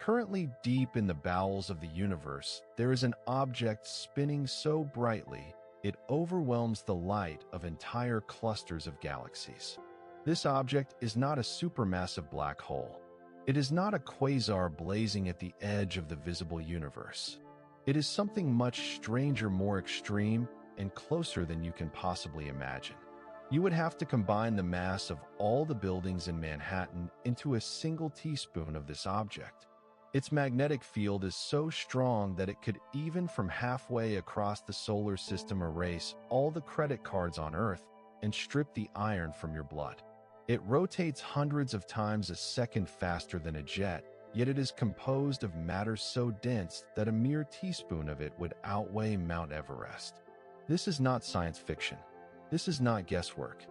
Currently deep in the bowels of the universe, there is an object spinning so brightly it overwhelms the light of entire clusters of galaxies. This object is not a supermassive black hole. It is not a quasar blazing at the edge of the visible universe. It is something much stranger, more extreme, and closer than you can possibly imagine. You would have to combine the mass of all the buildings in Manhattan into a single teaspoon of this object. Its magnetic field is so strong that it could, even from halfway across the solar system, erase all the credit cards on Earth and strip the iron from your blood. It rotates hundreds of times a second faster than a jet, yet it is composed of matter so dense that a mere teaspoon of it would outweigh Mount Everest. This is not science fiction. This is not guesswork.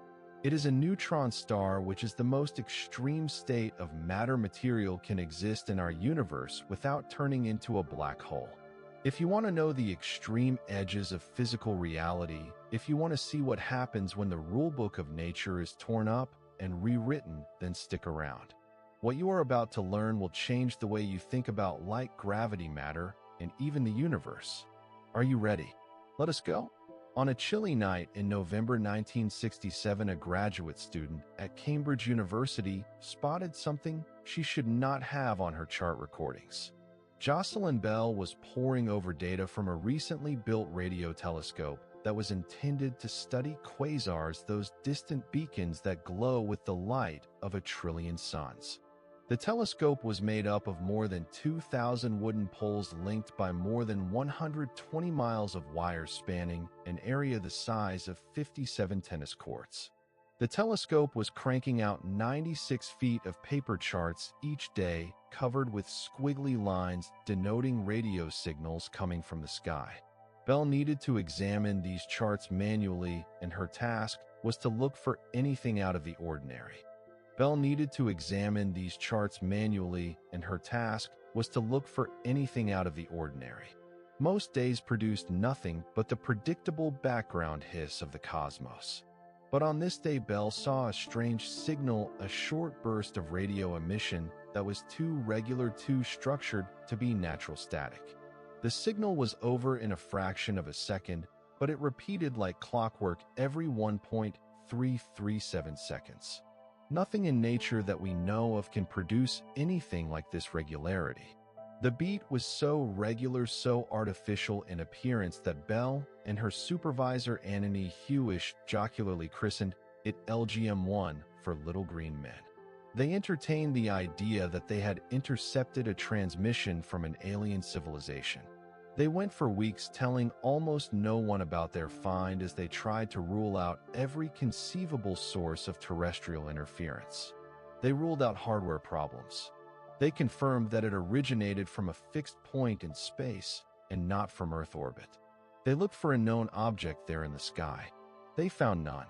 It is a neutron star, which is the most extreme state of matter material can exist in our universe without turning into a black hole. If you want to know the extreme edges of physical reality, if you want to see what happens when the rulebook of nature is torn up and rewritten, then stick around. What you are about to learn will change the way you think about light, gravity, matter, and even the universe. Are you ready? Let us go. On a chilly night in November 1967, a graduate student at Cambridge University spotted something she should not have on her chart recordings. Jocelyn Bell was poring over data from a recently built radio telescope that was intended to study quasars, those distant beacons that glow with the light of a trillion suns. The telescope was made up of more than 2,000 wooden poles linked by more than 120 miles of wires spanning an area the size of 57 tennis courts. The telescope was cranking out 96 feet of paper charts each day, covered with squiggly lines denoting radio signals coming from the sky. Bell needed to examine these charts manually, and her task was to look for anything out of the ordinary. Bell needed to examine these charts manually, and her task was to look for anything out of the ordinary. Most days produced nothing but the predictable background hiss of the cosmos. But on this day, Bell saw a strange signal, a short burst of radio emission that was too regular, too structured to be natural static. The signal was over in a fraction of a second, but it repeated like clockwork every 1.337 seconds. Nothing in nature that we know of can produce anything like this regularity. The beat was so regular, so artificial in appearance that Bell and her supervisor Anthony Hewish jocularly christened it LGM-1 for Little Green Men. They entertained the idea that they had intercepted a transmission from an alien civilization. They went for weeks telling almost no one about their find as they tried to rule out every conceivable source of terrestrial interference. They ruled out hardware problems. They confirmed that it originated from a fixed point in space and not from Earth orbit. They looked for a known object there in the sky. They found none.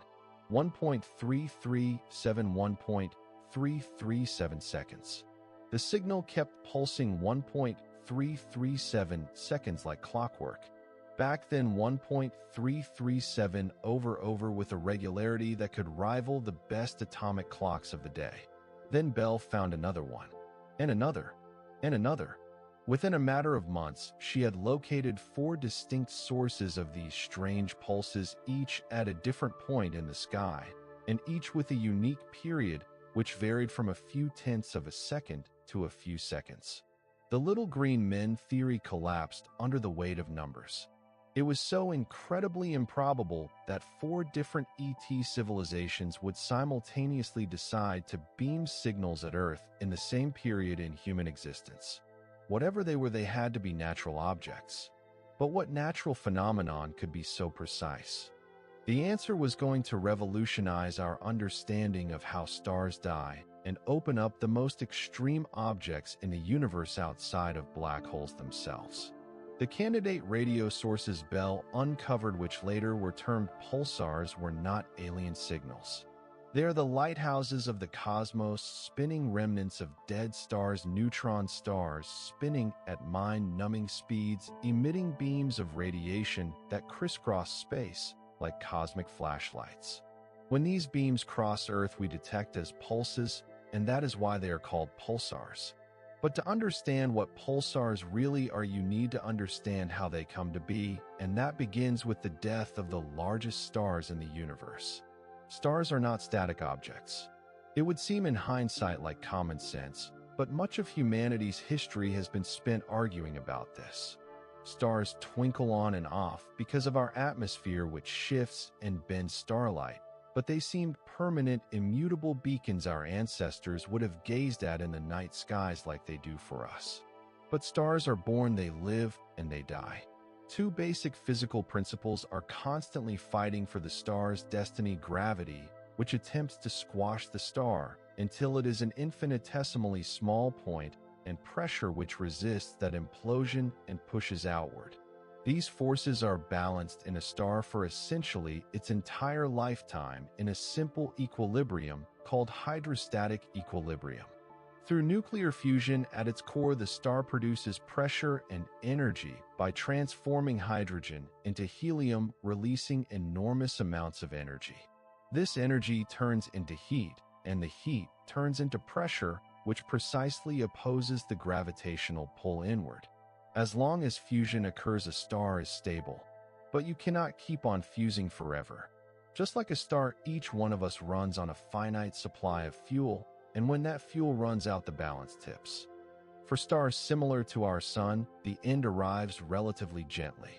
1.337 1.337 seconds. The signal kept pulsing 1.337 seconds like clockwork. Back then, 1.337 over with a regularity that could rival the best atomic clocks of the day. Then Bell found another one, and another, and another. Within a matter of months, she had located 4 distinct sources of these strange pulses, each at a different point in the sky, and each with a unique period which varied from a few tenths of a second to a few seconds. The Little Green Men theory collapsed under the weight of numbers. It was so incredibly improbable that 4 different ET civilizations would simultaneously decide to beam signals at Earth in the same period in human existence. Whatever they were, they had to be natural objects. But what natural phenomenon could be so precise? The answer was going to revolutionize our understanding of how stars die and open up the most extreme objects in the universe outside of black holes themselves. The candidate radio sources Bell uncovered, which later were termed pulsars, were not alien signals. They are the lighthouses of the cosmos, spinning remnants of dead stars, neutron stars, spinning at mind-numbing speeds, emitting beams of radiation that crisscross space like cosmic flashlights. When these beams cross Earth, we detect as pulses, and that is why they are called pulsars. But to understand what pulsars really are, you need to understand how they come to be, and that begins with the death of the largest stars in the universe. Stars are not static objects. It would seem in hindsight like common sense, but much of humanity's history has been spent arguing about this. Stars twinkle on and off because of our atmosphere, which shifts and bends starlight, but they seemed permanent, immutable beacons our ancestors would have gazed at in the night skies like they do for us. But stars are born, they live, and they die. Two basic physical principles are constantly fighting for the star's destiny: gravity, which attempts to squash the star until it is an infinitesimally small point, and pressure, which resists that implosion and pushes outward. These forces are balanced in a star for essentially its entire lifetime in a simple equilibrium called hydrostatic equilibrium. Through nuclear fusion at its core, the star produces pressure and energy by transforming hydrogen into helium, releasing enormous amounts of energy. This energy turns into heat, and the heat turns into pressure, which precisely opposes the gravitational pull inward. As long as fusion occurs, a star is stable. But you cannot keep on fusing forever. Just like a star, each one of us runs on a finite supply of fuel, and when that fuel runs out, the balance tips. For stars similar to our Sun, the end arrives relatively gently.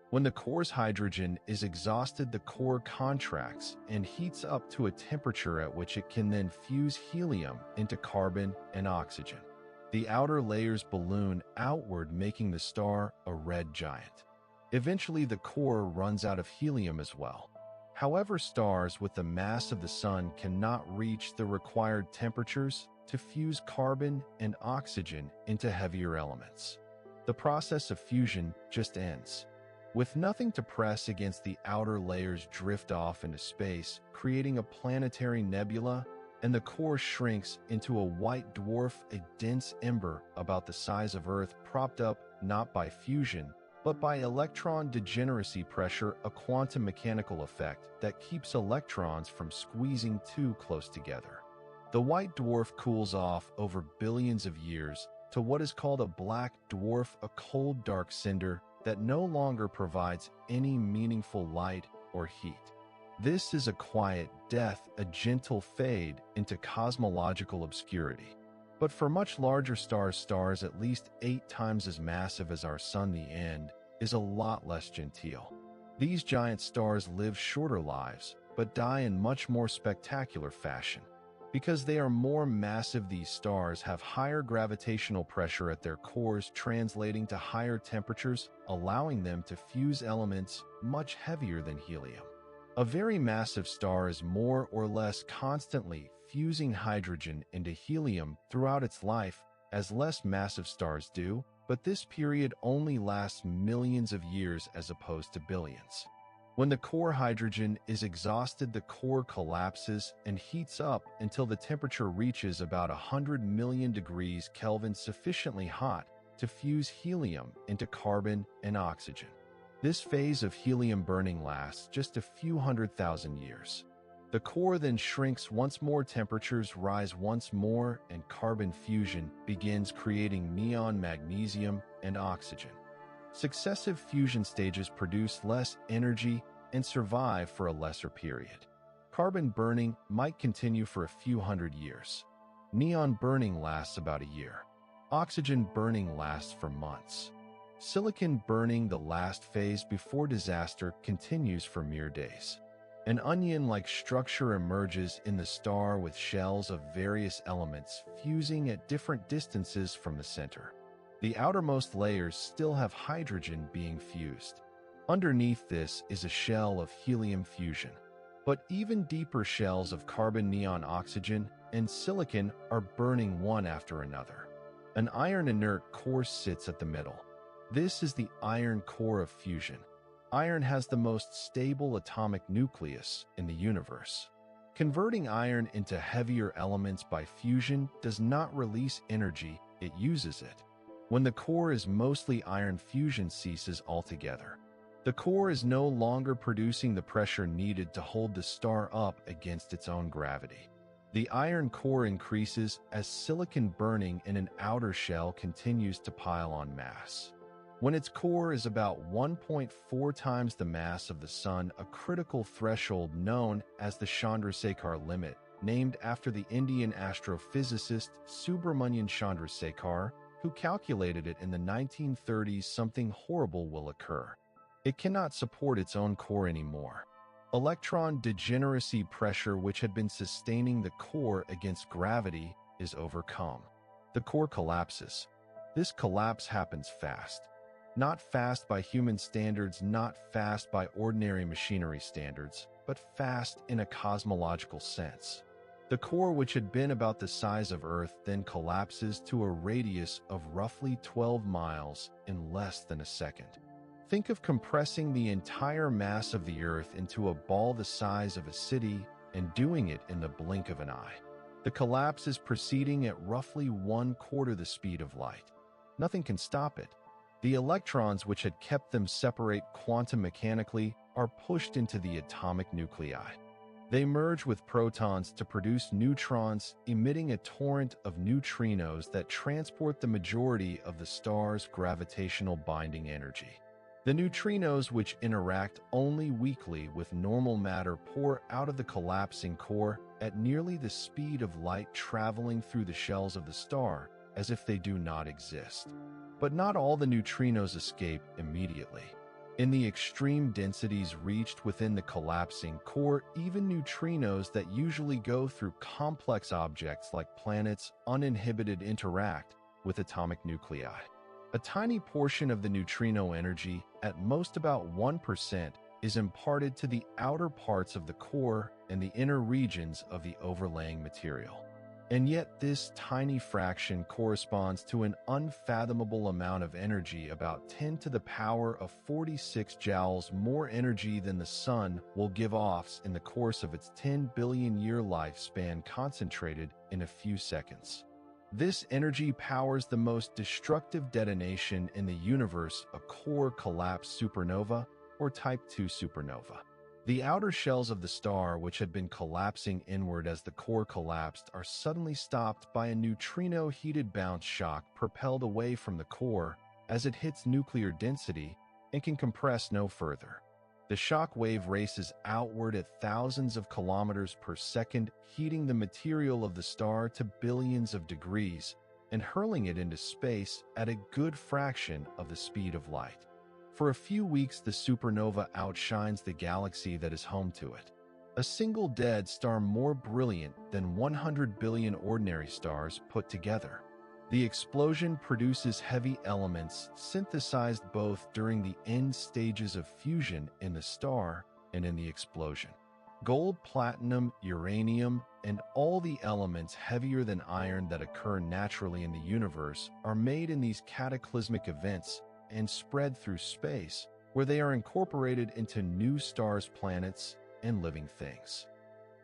When the core's hydrogen is exhausted, the core contracts and heats up to a temperature at which it can then fuse helium into carbon and oxygen. The outer layers balloon outward, making the star a red giant. Eventually, the core runs out of helium as well. However, stars with the mass of the Sun cannot reach the required temperatures to fuse carbon and oxygen into heavier elements. The process of fusion just ends. With nothing to press against, the outer layers drift off into space, creating a planetary nebula, and the core shrinks into a white dwarf, a dense ember about the size of Earth, propped up not by fusion, but by electron degeneracy pressure, a quantum mechanical effect that keeps electrons from squeezing too close together. The white dwarf cools off over billions of years to what is called a black dwarf, a cold, dark cinder that no longer provides any meaningful light or heat. This is a quiet death, a gentle fade into cosmological obscurity. But for much larger stars at least 8 times as massive as our Sun, the end is a lot less genteel. These giant stars live shorter lives, but die in much more spectacular fashion. Because they are more massive, these stars have higher gravitational pressure at their cores, translating to higher temperatures, allowing them to fuse elements much heavier than helium. A very massive star is more or less constantly fusing hydrogen into helium throughout its life, as less massive stars do, but this period only lasts millions of years as opposed to billions. When the core hydrogen is exhausted, the core collapses and heats up until the temperature reaches about 100 million degrees Kelvin, sufficiently hot to fuse helium into carbon and oxygen. This phase of helium burning lasts just a few 100,000 years. The core then shrinks once more, temperatures rise once more, and carbon fusion begins, creating neon, magnesium, and oxygen. Successive fusion stages produce less energy and survive for a lesser period. Carbon burning might continue for a few hundred years. Neon burning lasts about a year. Oxygen burning lasts for months. Silicon burning, the last phase before disaster, continues for mere days. An onion-like structure emerges in the star with shells of various elements fusing at different distances from the center. The outermost layers still have hydrogen being fused. Underneath this is a shell of helium fusion. But even deeper shells of carbon, neon, oxygen, and silicon are burning one after another. An iron inert core sits at the middle. This is the iron core of fusion. Iron has the most stable atomic nucleus in the universe. Converting iron into heavier elements by fusion does not release energy, it uses it. When the core is mostly iron, fusion ceases altogether. The core is no longer producing the pressure needed to hold the star up against its own gravity. The iron core increases as silicon burning in an outer shell continues to pile on mass. When its core is about 1.4 times the mass of the Sun, a critical threshold known as the Chandrasekhar limit, named after the Indian astrophysicist Subrahmanyan Chandrasekhar, who calculated it in the 1930s, something horrible will occur. It cannot support its own core anymore. Electron degeneracy pressure, which had been sustaining the core against gravity, is overcome. The core collapses. This collapse happens fast. Not fast by human standards, not fast by ordinary machinery standards, but fast in a cosmological sense. The core, which had been about the size of Earth, then collapses to a radius of roughly 12 miles in less than a second. Think of compressing the entire mass of the Earth into a ball the size of a city and doing it in the blink of an eye. The collapse is proceeding at roughly 1/4 the speed of light. Nothing can stop it. The electrons, which had kept them separate quantum mechanically, are pushed into the atomic nuclei. They merge with protons to produce neutrons, emitting a torrent of neutrinos that transport the majority of the star's gravitational binding energy. The neutrinos, which interact only weakly with normal matter, pour out of the collapsing core at nearly the speed of light, traveling through the shells of the star as if they do not exist. But not all the neutrinos escape immediately. In the extreme densities reached within the collapsing core, even neutrinos that usually go through complex objects like planets uninhibited interact with atomic nuclei. A tiny portion of the neutrino energy, at most about 1%, is imparted to the outer parts of the core and the inner regions of the overlaying material. And yet this tiny fraction corresponds to an unfathomable amount of energy, about 10 to the power of 46 joules more energy than the Sun will give off in the course of its 10 billion-year lifespan, concentrated in a few seconds. This energy powers the most destructive detonation in the universe, a core collapse supernova, or Type II supernova. The outer shells of the star, which had been collapsing inward as the core collapsed, are suddenly stopped by a neutrino-heated bounce shock propelled away from the core as it hits nuclear density and can compress no further. The shock wave races outward at thousands of kilometers per second, heating the material of the star to billions of degrees and hurling it into space at a good fraction of the speed of light. For a few weeks, the supernova outshines the galaxy that is home to it. A single dead star more brilliant than 100 billion ordinary stars put together. The explosion produces heavy elements synthesized both during the end stages of fusion in the star and in the explosion. Gold, platinum, uranium, and all the elements heavier than iron that occur naturally in the universe are made in these cataclysmic events and spread through space, where they are incorporated into new stars, planets, and living things.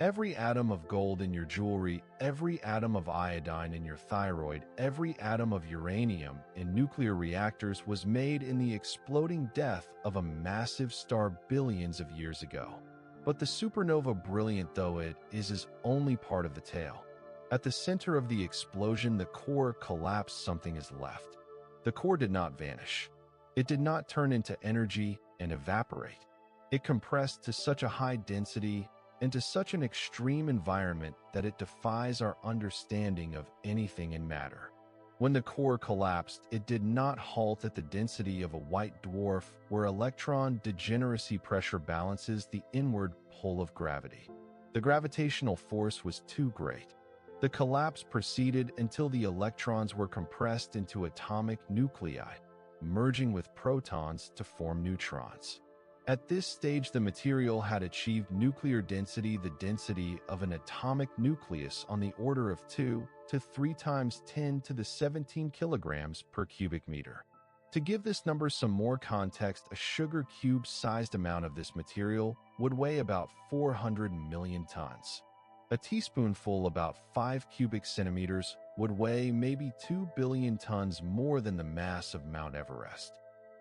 Every atom of gold in your jewelry, every atom of iodine in your thyroid, every atom of uranium in nuclear reactors was made in the exploding death of a massive star billions of years ago. But the supernova, brilliant though it is only part of the tale. At the center of the explosion, the core collapsed. Something is left. The core did not vanish. It did not turn into energy and evaporate. It compressed to such a high density into such an extreme environment that it defies our understanding of anything in matter. When the core collapsed, it did not halt at the density of a white dwarf where electron degeneracy pressure balances the inward pull of gravity. The gravitational force was too great. The collapse proceeded until the electrons were compressed into atomic nuclei, merging with protons to form neutrons. At this stage, the material had achieved nuclear density, the density of an atomic nucleus, on the order of 2 to 3 times 10 to the 17 kilograms per cubic meter. To give this number some more context, a sugar cube-sized amount of this material would weigh about 400 million tons. A teaspoonful, about 5 cubic centimeters, would weigh maybe 2 billion tons more than the mass of Mount Everest.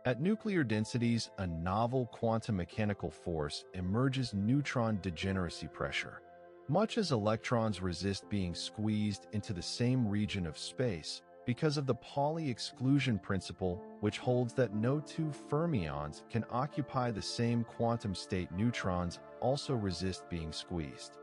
At nuclear densities, a novel quantum mechanical force emerges: neutron degeneracy pressure. Much as electrons resist being squeezed into the same region of space because of the Pauli exclusion principle, which holds that no two fermions can occupy the same quantum state, neutrons also resist being squeezed.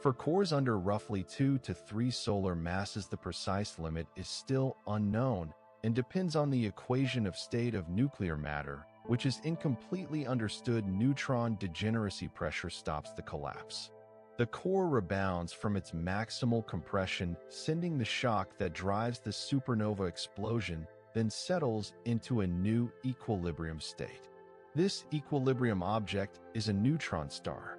For cores under roughly 2 to 3 solar masses, the precise limit is still unknown and depends on the equation of state of nuclear matter, which is incompletely understood. Neutron degeneracy pressure stops the collapse. The core rebounds from its maximal compression, sending the shock that drives the supernova explosion, then settles into a new equilibrium state. This equilibrium object is a neutron star.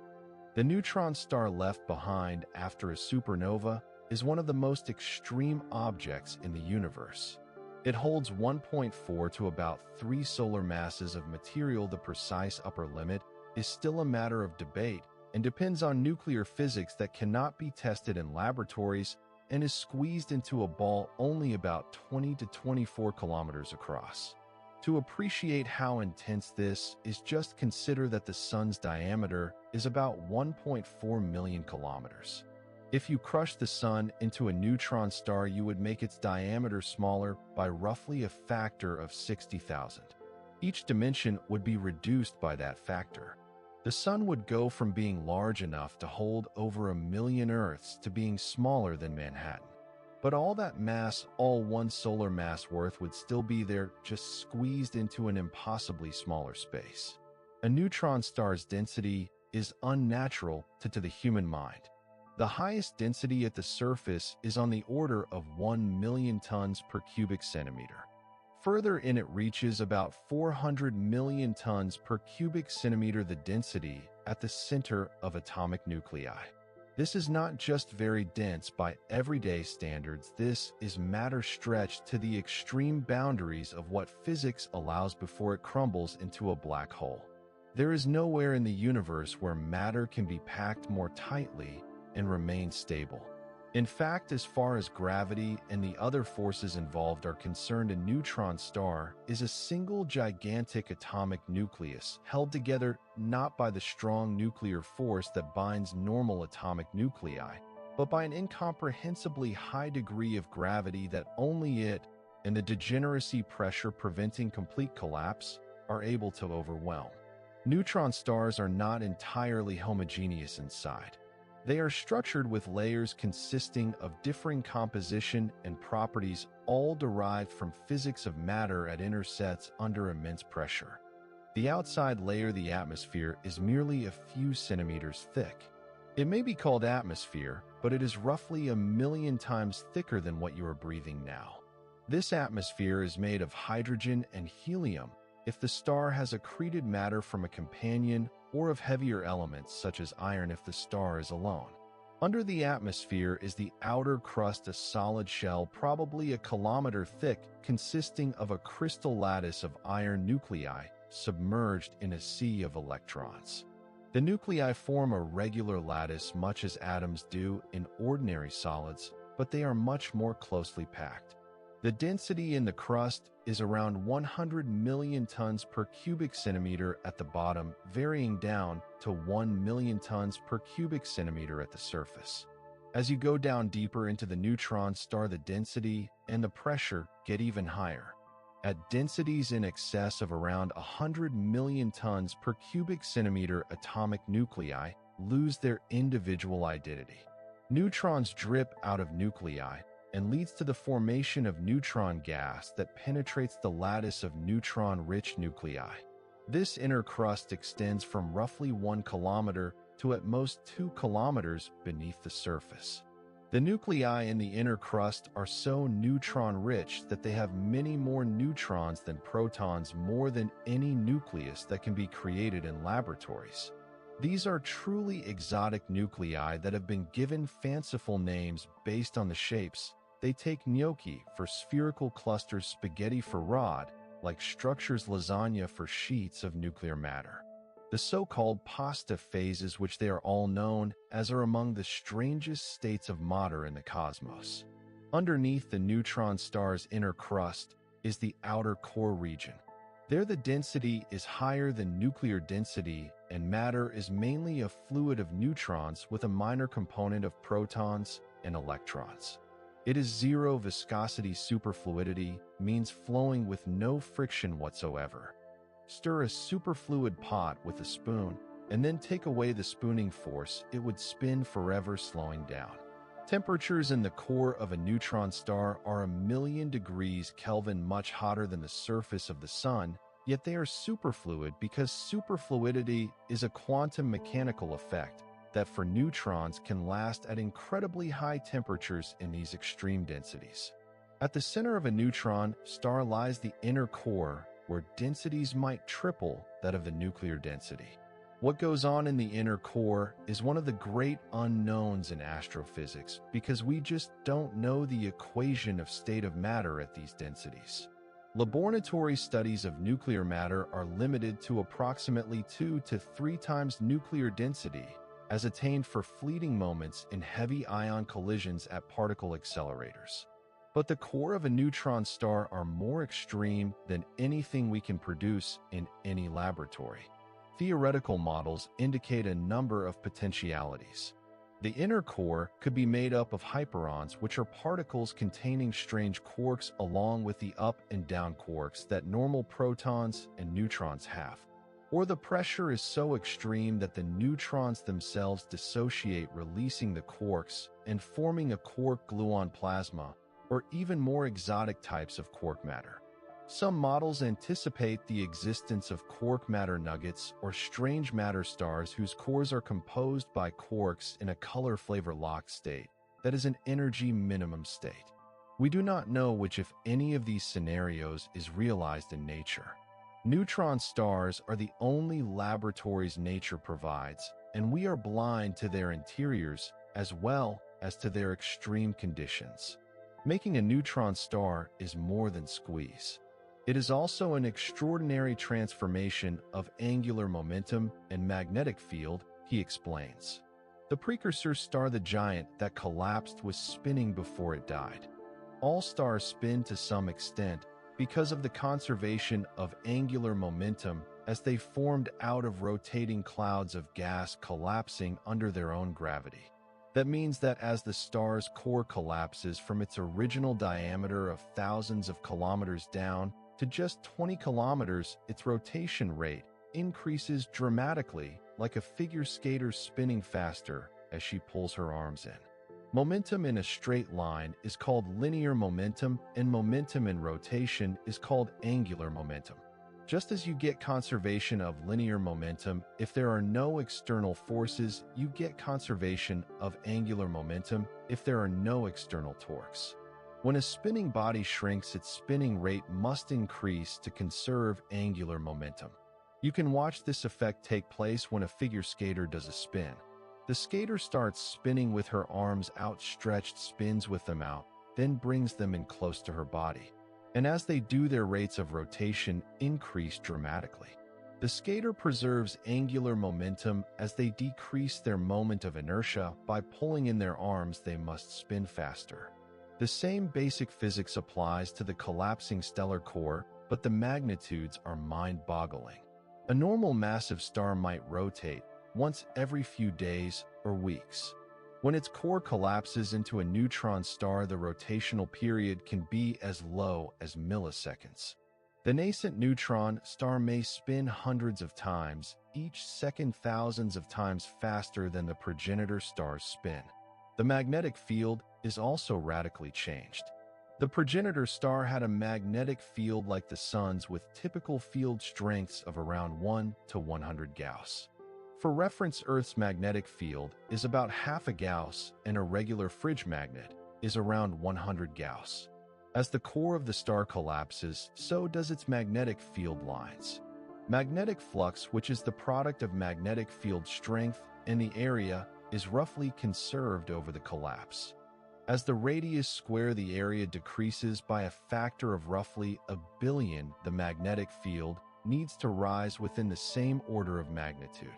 The neutron star left behind after a supernova is one of the most extreme objects in the universe. It holds 1.4 to about 3 solar masses of material. The precise upper limit is still a matter of debate and depends on nuclear physics that cannot be tested in laboratories, and is squeezed into a ball only about 20 to 24 kilometers across. To appreciate how intense this is, just consider that the sun's diameter is about 1.4 million kilometers. If you crush the sun into a neutron star, you would make its diameter smaller by roughly a factor of 60,000. Each dimension would be reduced by that factor. The sun would go from being large enough to hold over 1 million Earths to being smaller than Manhattan. But all that mass, all one solar mass worth, would still be there, just squeezed into an impossibly smaller space. A neutron star's density is unnatural to the human mind. The highest density at the surface is on the order of 1 million tons per cubic centimeter. Further in, it reaches about 400 million tons per cubic centimeter, the density at the center of atomic nuclei. This is not just very dense by everyday standards, this is matter stretched to the extreme boundaries of what physics allows before it crumbles into a black hole. There is nowhere in the universe where matter can be packed more tightly and remain stable. In fact, as far as gravity and the other forces involved are concerned, a neutron star is a single gigantic atomic nucleus held together not by the strong nuclear force that binds normal atomic nuclei, but by an incomprehensibly high degree of gravity that only it and the degeneracy pressure preventing complete collapse are able to overwhelm. Neutron stars are not entirely homogeneous inside. They are structured with layers consisting of differing composition and properties, all derived from physics of matter at intersets under immense pressure. The outside layer, the atmosphere, is merely a few centimeters thick. It may be called atmosphere, but it is roughly 1 million times thicker than what you are breathing now. This atmosphere is made of hydrogen and helium if the star has accreted matter from a companion, or of heavier elements such as iron if the star is alone. Under the atmosphere is the outer crust, a solid shell probably a kilometer thick, consisting of a crystal lattice of iron nuclei submerged in a sea of electrons. The nuclei form a regular lattice much as atoms do in ordinary solids, but they are much more closely packed. The density in the crust is around 100 million tons per cubic centimeter at the bottom, varying down to 1 million tons per cubic centimeter at the surface. As you go down deeper into the neutron star, the density and the pressure get even higher. At densities in excess of around 100 million tons per cubic centimeter, atomic nuclei lose their individual identity. Neutrons drip out of nuclei and leads to the formation of neutron gas that penetrates the lattice of neutron-rich nuclei. This inner crust extends from roughly 1 kilometer to at most 2 kilometers beneath the surface. The nuclei in the inner crust are so neutron-rich that they have many more neutrons than protons, more than any nucleus that can be created in laboratories. These are truly exotic nuclei that have been given fanciful names based on the shapes. They take gnocchi for spherical clusters, spaghetti for rod, like structures, lasagna for sheets of nuclear matter. The so-called pasta phases, which they are all known as, are among the strangest states of matter in the cosmos. Underneath the neutron star's inner crust is the outer core region. There the density is higher than nuclear density, and matter is mainly a fluid of neutrons with a minor component of protons and electrons. It is zero viscosity. Superfluidity means flowing with no friction whatsoever. Stir a superfluid pot with a spoon, and then take away the spooning force, it would spin forever, slowing down. Temperatures in the core of a neutron star are 1,000,000 degrees Kelvin, much hotter than the surface of the sun, yet they are superfluid because superfluidity is a quantum mechanical effect that for neutrons can last at incredibly high temperatures in these extreme densities. At the center of a neutron star lies the inner core, where densities might triple that of the nuclear density. What goes on in the inner core is one of the great unknowns in astrophysics because we just don't know the equation of state of matter at these densities. Laboratory studies of nuclear matter are limited to approximately 2 to 3 times nuclear density, as attained for fleeting moments in heavy ion collisions at particle accelerators. But the core of a neutron star are more extreme than anything we can produce in any laboratory. Theoretical models indicate a number of potentialities. The inner core could be made up of hyperons, which are particles containing strange quarks along with the up and down quarks that normal protons and neutrons have. Or the pressure is so extreme that the neutrons themselves dissociate, releasing the quarks and forming a quark-gluon plasma, or even more exotic types of quark matter. Some models anticipate the existence of quark matter nuggets or strange matter stars whose cores are composed by quarks in a color-flavor locked state that is an energy minimum state. We do not know which, if any, of these scenarios is realized in nature. Neutron stars are the only laboratories nature provides, and we are blind to their interiors as well as to their extreme conditions. Making a neutron star is more than squeeze. It is also an extraordinary transformation of angular momentum and magnetic field, he explains. The precursor star, the giant that collapsed, was spinning before it died. All stars spin to some extent because of the conservation of angular momentum as they formed out of rotating clouds of gas collapsing under their own gravity. That means that as the star's core collapses from its original diameter of thousands of kilometers down to just 20 kilometers, its rotation rate increases dramatically, like a figure skater spinning faster as she pulls her arms in. Momentum in a straight line is called linear momentum, and momentum in rotation is called angular momentum. Just as you get conservation of linear momentum, if there are no external forces, you get conservation of angular momentum if there are no external torques. When a spinning body shrinks, its spinning rate must increase to conserve angular momentum. You can watch this effect take place when a figure skater does a spin. The skater starts spinning with her arms outstretched, spins with them out, then brings them in close to her body. And as they do, their rates of rotation increase dramatically. The skater preserves angular momentum as they decrease their moment of inertia. By pulling in their arms, they must spin faster. The same basic physics applies to the collapsing stellar core, but the magnitudes are mind-boggling. A normal massive star might rotate once every few days or weeks. When its core collapses into a neutron star, the rotational period can be as low as milliseconds. The nascent neutron star may spin hundreds of times, each second thousands of times faster than the progenitor star's spin. The magnetic field is also radically changed. The progenitor star had a magnetic field like the Sun's with typical field strengths of around 1 to 100 Gauss. For reference, Earth's magnetic field is about half a Gauss, and a regular fridge magnet is around 100 Gauss. As the core of the star collapses, so does its magnetic field lines. Magnetic flux, which is the product of magnetic field strength and the area, is roughly conserved over the collapse. As the radius square, the area decreases by a factor of roughly 1 billion. The magnetic field needs to rise within the same order of magnitude.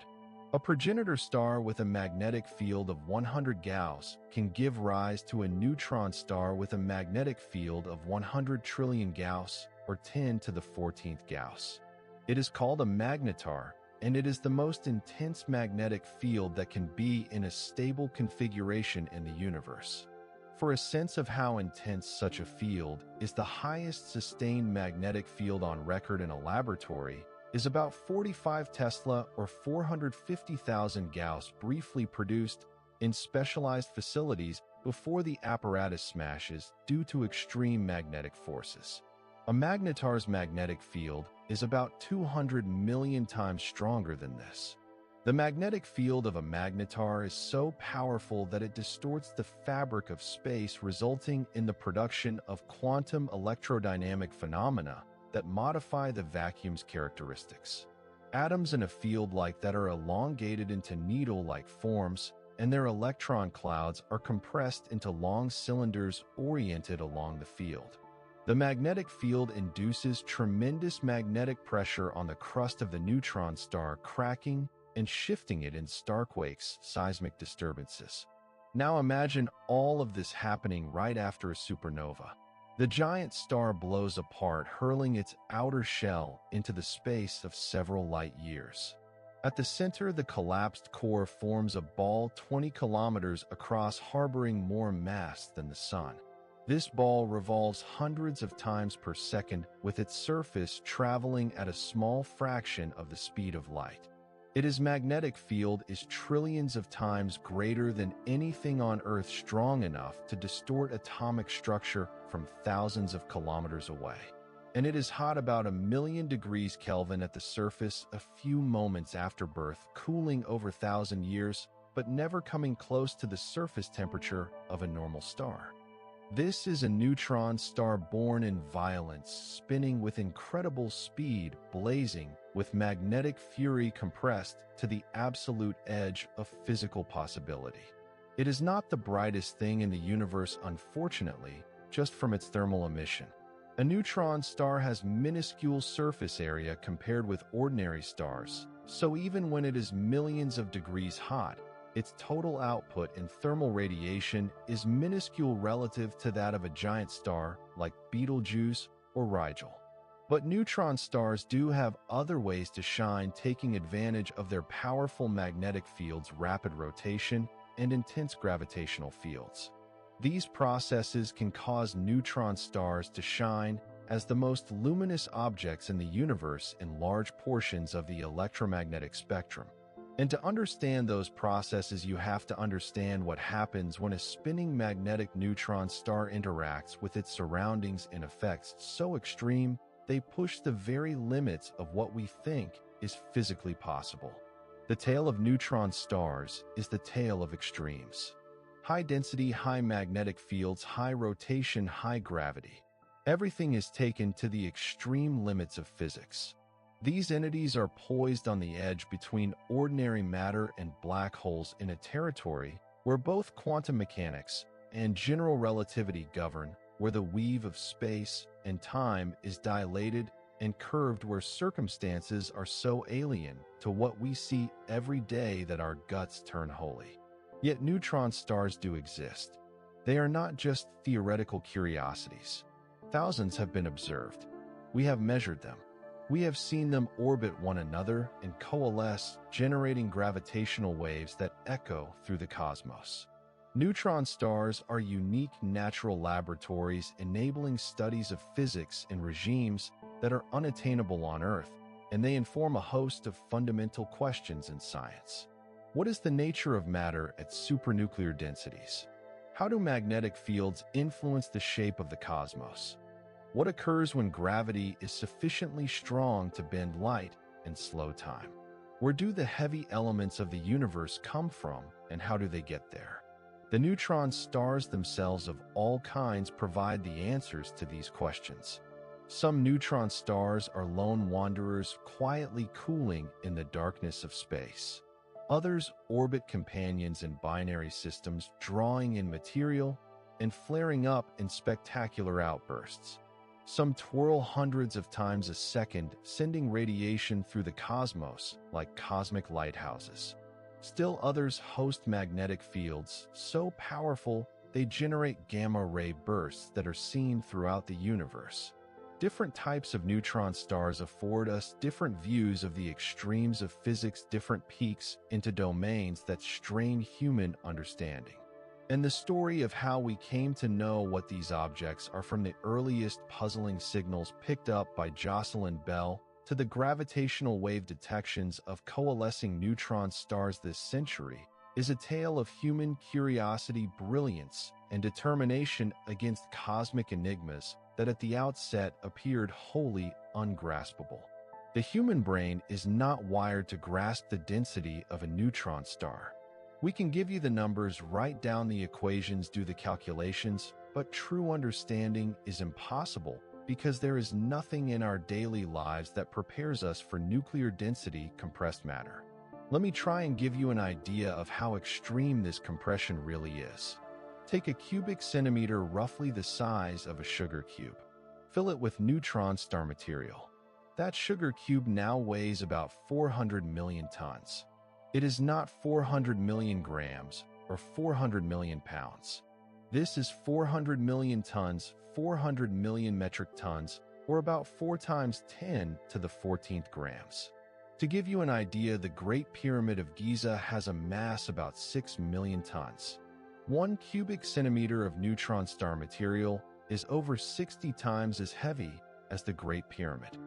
A progenitor star with a magnetic field of 100 Gauss can give rise to a neutron star with a magnetic field of 100 trillion Gauss, or 10 to the 14th Gauss. It is called a magnetar, and it is the most intense magnetic field that can be in a stable configuration in the universe. For a sense of how intense such a field is, the highest sustained magnetic field on record in a laboratory is about 45 Tesla or 450,000 Gauss, briefly produced in specialized facilities before the apparatus smashes due to extreme magnetic forces. A magnetar's magnetic field is about 200 million times stronger than this. The magnetic field of a magnetar is so powerful that it distorts the fabric of space, resulting in the production of quantum electrodynamic phenomena that modify the vacuum's characteristics. Atoms in a field like that are elongated into needle-like forms, and their electron clouds are compressed into long cylinders oriented along the field. The magnetic field induces tremendous magnetic pressure on the crust of the neutron star, cracking and shifting it in starquakes, seismic disturbances. Now imagine all of this happening right after a supernova. The giant star blows apart, hurling its outer shell into the space of several light years. At the center, the collapsed core forms a ball 20 kilometers across, harboring more mass than the Sun. This ball revolves hundreds of times per second, with its surface traveling at a small fraction of the speed of light. Its magnetic field is trillions of times greater than anything on Earth, strong enough to distort atomic structure from thousands of kilometers away. And it is hot about 1,000,000 degrees Kelvin at the surface a few moments after birth, cooling over 1,000 years, but never coming close to the surface temperature of a normal star. This is a neutron star born in violence, spinning with incredible speed, blazing with magnetic fury, compressed to the absolute edge of physical possibility. It is not the brightest thing in the universe, unfortunately, just from its thermal emission. A neutron star has minuscule surface area compared with ordinary stars, so even when it is millions of degrees hot, its total output in thermal radiation is minuscule relative to that of a giant star like Betelgeuse or Rigel. But neutron stars do have other ways to shine, taking advantage of their powerful magnetic fields, rapid rotation, and intense gravitational fields. These processes can cause neutron stars to shine as the most luminous objects in the universe in large portions of the electromagnetic spectrum. And to understand those processes, you have to understand what happens when a spinning magnetic neutron star interacts with its surroundings in effects so extreme they push the very limits of what we think is physically possible. The tale of neutron stars is the tale of extremes. High density, high magnetic fields, high rotation, high gravity. Everything is taken to the extreme limits of physics. These entities are poised on the edge between ordinary matter and black holes, in a territory where both quantum mechanics and general relativity govern, where the weave of space and time is dilated and curved, where circumstances are so alien to what we see every day that our guts turn holy. Yet neutron stars do exist. They are not just theoretical curiosities. Thousands have been observed. We have measured them. We have seen them orbit one another and coalesce, generating gravitational waves that echo through the cosmos. Neutron stars are unique natural laboratories, enabling studies of physics in regimes that are unattainable on Earth, and they inform a host of fundamental questions in science. What is the nature of matter at supernuclear densities? How do magnetic fields influence the shape of the cosmos? What occurs when gravity is sufficiently strong to bend light and slow time? Where do the heavy elements of the universe come from, and how do they get there? The neutron stars themselves of all kinds provide the answers to these questions. Some neutron stars are lone wanderers, quietly cooling in the darkness of space. Others orbit companions in binary systems, drawing in material and flaring up in spectacular outbursts. Some twirl hundreds of times a second, sending radiation through the cosmos like cosmic lighthouses. Still others host magnetic fields so powerful they generate gamma-ray bursts that are seen throughout the universe. Different types of neutron stars afford us different views of the extremes of physics, different peaks into domains that strain human understanding. And the story of how we came to know what these objects are, from the earliest puzzling signals picked up by Jocelyn Bell to the gravitational wave detections of coalescing neutron stars this century, is a tale of human curiosity, brilliance, and determination against cosmic enigmas that at the outset appeared wholly ungraspable. The human brain is not wired to grasp the density of a neutron star. We can give you the numbers, write down the equations, do the calculations, but true understanding is impossible because there is nothing in our daily lives that prepares us for nuclear density compressed matter. Let me try and give you an idea of how extreme this compression really is. Take a cubic centimeter, roughly the size of a sugar cube. Fill it with neutron star material. That sugar cube now weighs about 400 million tons. It is not 400 million grams or 400 million pounds. This is 400 million tons, 400 million metric tons, or about 4 times 10 to the 14th grams. To give you an idea, the Great Pyramid of Giza has a mass about 6 million tons. 1 cubic centimeter of neutron star material is over 60 times as heavy as the Great Pyramid.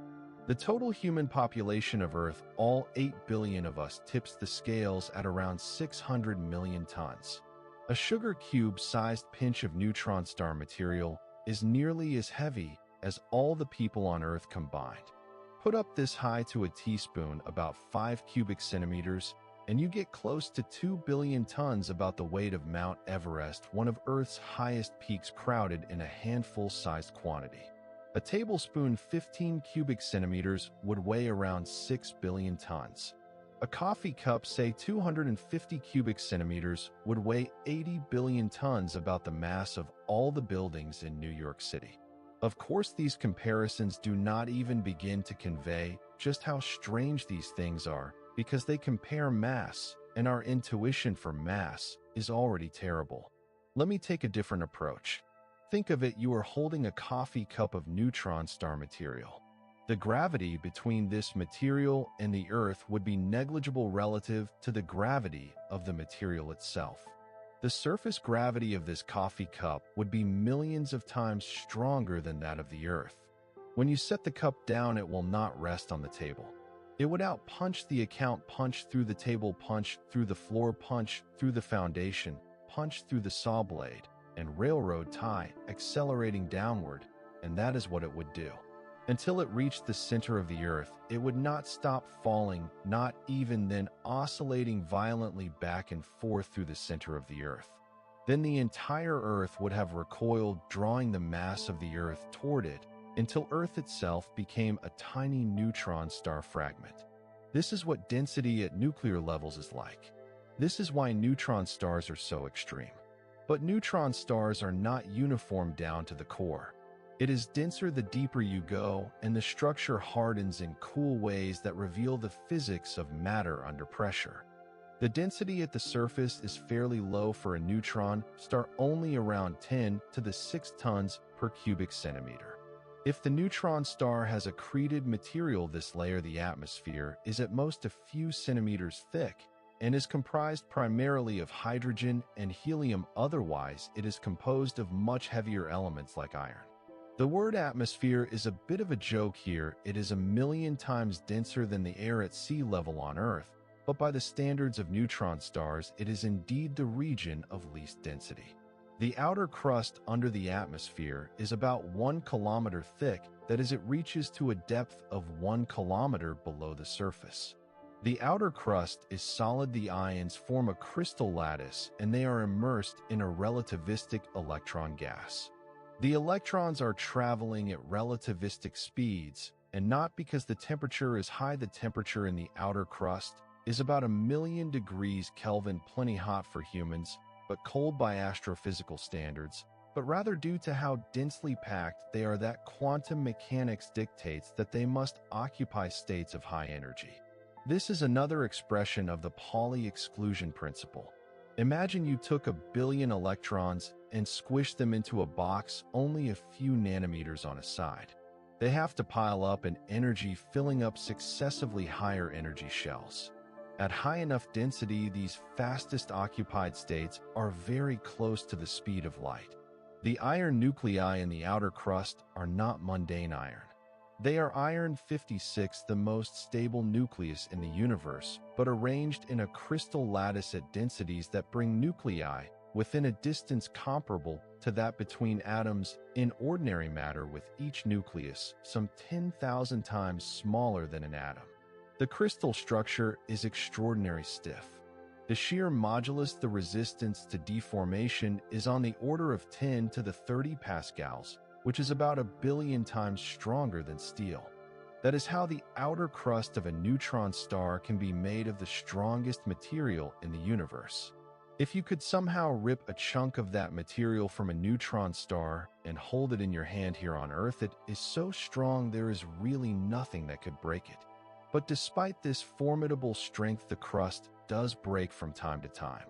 The total human population of Earth, all 8 billion of us, tips the scales at around 600 million tons. A sugar cube-sized pinch of neutron star material is nearly as heavy as all the people on Earth combined. Put up this high to a teaspoon, about 5 cubic centimeters, and you get close to 2 billion tons, about the weight of Mount Everest, one of Earth's highest peaks, crowded in a handful-sized quantity. A tablespoon, 15 cubic centimeters, would weigh around 6 billion tons. A coffee cup, say 250 cubic centimeters, would weigh 80 billion tons, about the mass of all the buildings in New York City. Of course, these comparisons do not even begin to convey just how strange these things are, because they compare mass, and our intuition for mass is already terrible. Let me take a different approach. Think of it, you are holding a coffee cup of neutron star material. The gravity between this material and the Earth would be negligible relative to the gravity of the material itself. The surface gravity of this coffee cup would be millions of times stronger than that of the Earth. When you set the cup down, it will not rest on the table. It would out-punch the account, punch through the table, punch through the floor, punch through the foundation, punch through the saw blade and railroad tie, accelerating downward, and that is what it would do. Until it reached the center of the Earth, it would not stop falling, not even then, oscillating violently back and forth through the center of the Earth. Then the entire Earth would have recoiled, drawing the mass of the Earth toward it, until Earth itself became a tiny neutron star fragment. This is what density at nuclear levels is like. This is why neutron stars are so extreme. But neutron stars are not uniform down to the core. It is denser the deeper you go, and the structure hardens in cool ways that reveal the physics of matter under pressure. The density at the surface is fairly low for a neutron star, only around 10 to the 6 tons per cubic centimeter. If the neutron star has accreted material, this layer, the atmosphere, is at most a few centimeters thick and is comprised primarily of hydrogen and helium. Otherwise, it is composed of much heavier elements like iron. The word atmosphere is a bit of a joke here. It is 1,000,000 times denser than the air at sea level on Earth, but by the standards of neutron stars, it is indeed the region of least density. The outer crust under the atmosphere is about 1 kilometer thick, that is, it reaches to a depth of 1 kilometer below the surface. The outer crust is solid. The ions form a crystal lattice, and they are immersed in a relativistic electron gas. The electrons are traveling at relativistic speeds, and not because the temperature is high. The temperature in the outer crust is about 1,000,000 degrees Kelvin, plenty hot for humans, but cold by astrophysical standards, but rather due to how densely packed they are that quantum mechanics dictates that they must occupy states of high energy. This is another expression of the Pauli exclusion principle. Imagine you took 1,000,000,000 electrons and squished them into a box only a few nanometers on a side. They have to pile up in energy, filling up successively higher energy shells. At high enough density, these fastest occupied states are very close to the speed of light. The iron nuclei in the outer crust are not mundane iron. They are iron 56, the most stable nucleus in the universe, but arranged in a crystal lattice at densities that bring nuclei within a distance comparable to that between atoms in ordinary matter, with each nucleus some 10,000 times smaller than an atom. The crystal structure is extraordinarily stiff. The shear modulus, the resistance to deformation, is on the order of 10 to the 30 pascals, which is about 1 billion times stronger than steel. That is how the outer crust of a neutron star can be made of the strongest material in the universe. If you could somehow rip a chunk of that material from a neutron star and hold it in your hand here on Earth, it is so strong there is really nothing that could break it. But despite this formidable strength, the crust does break from time to time.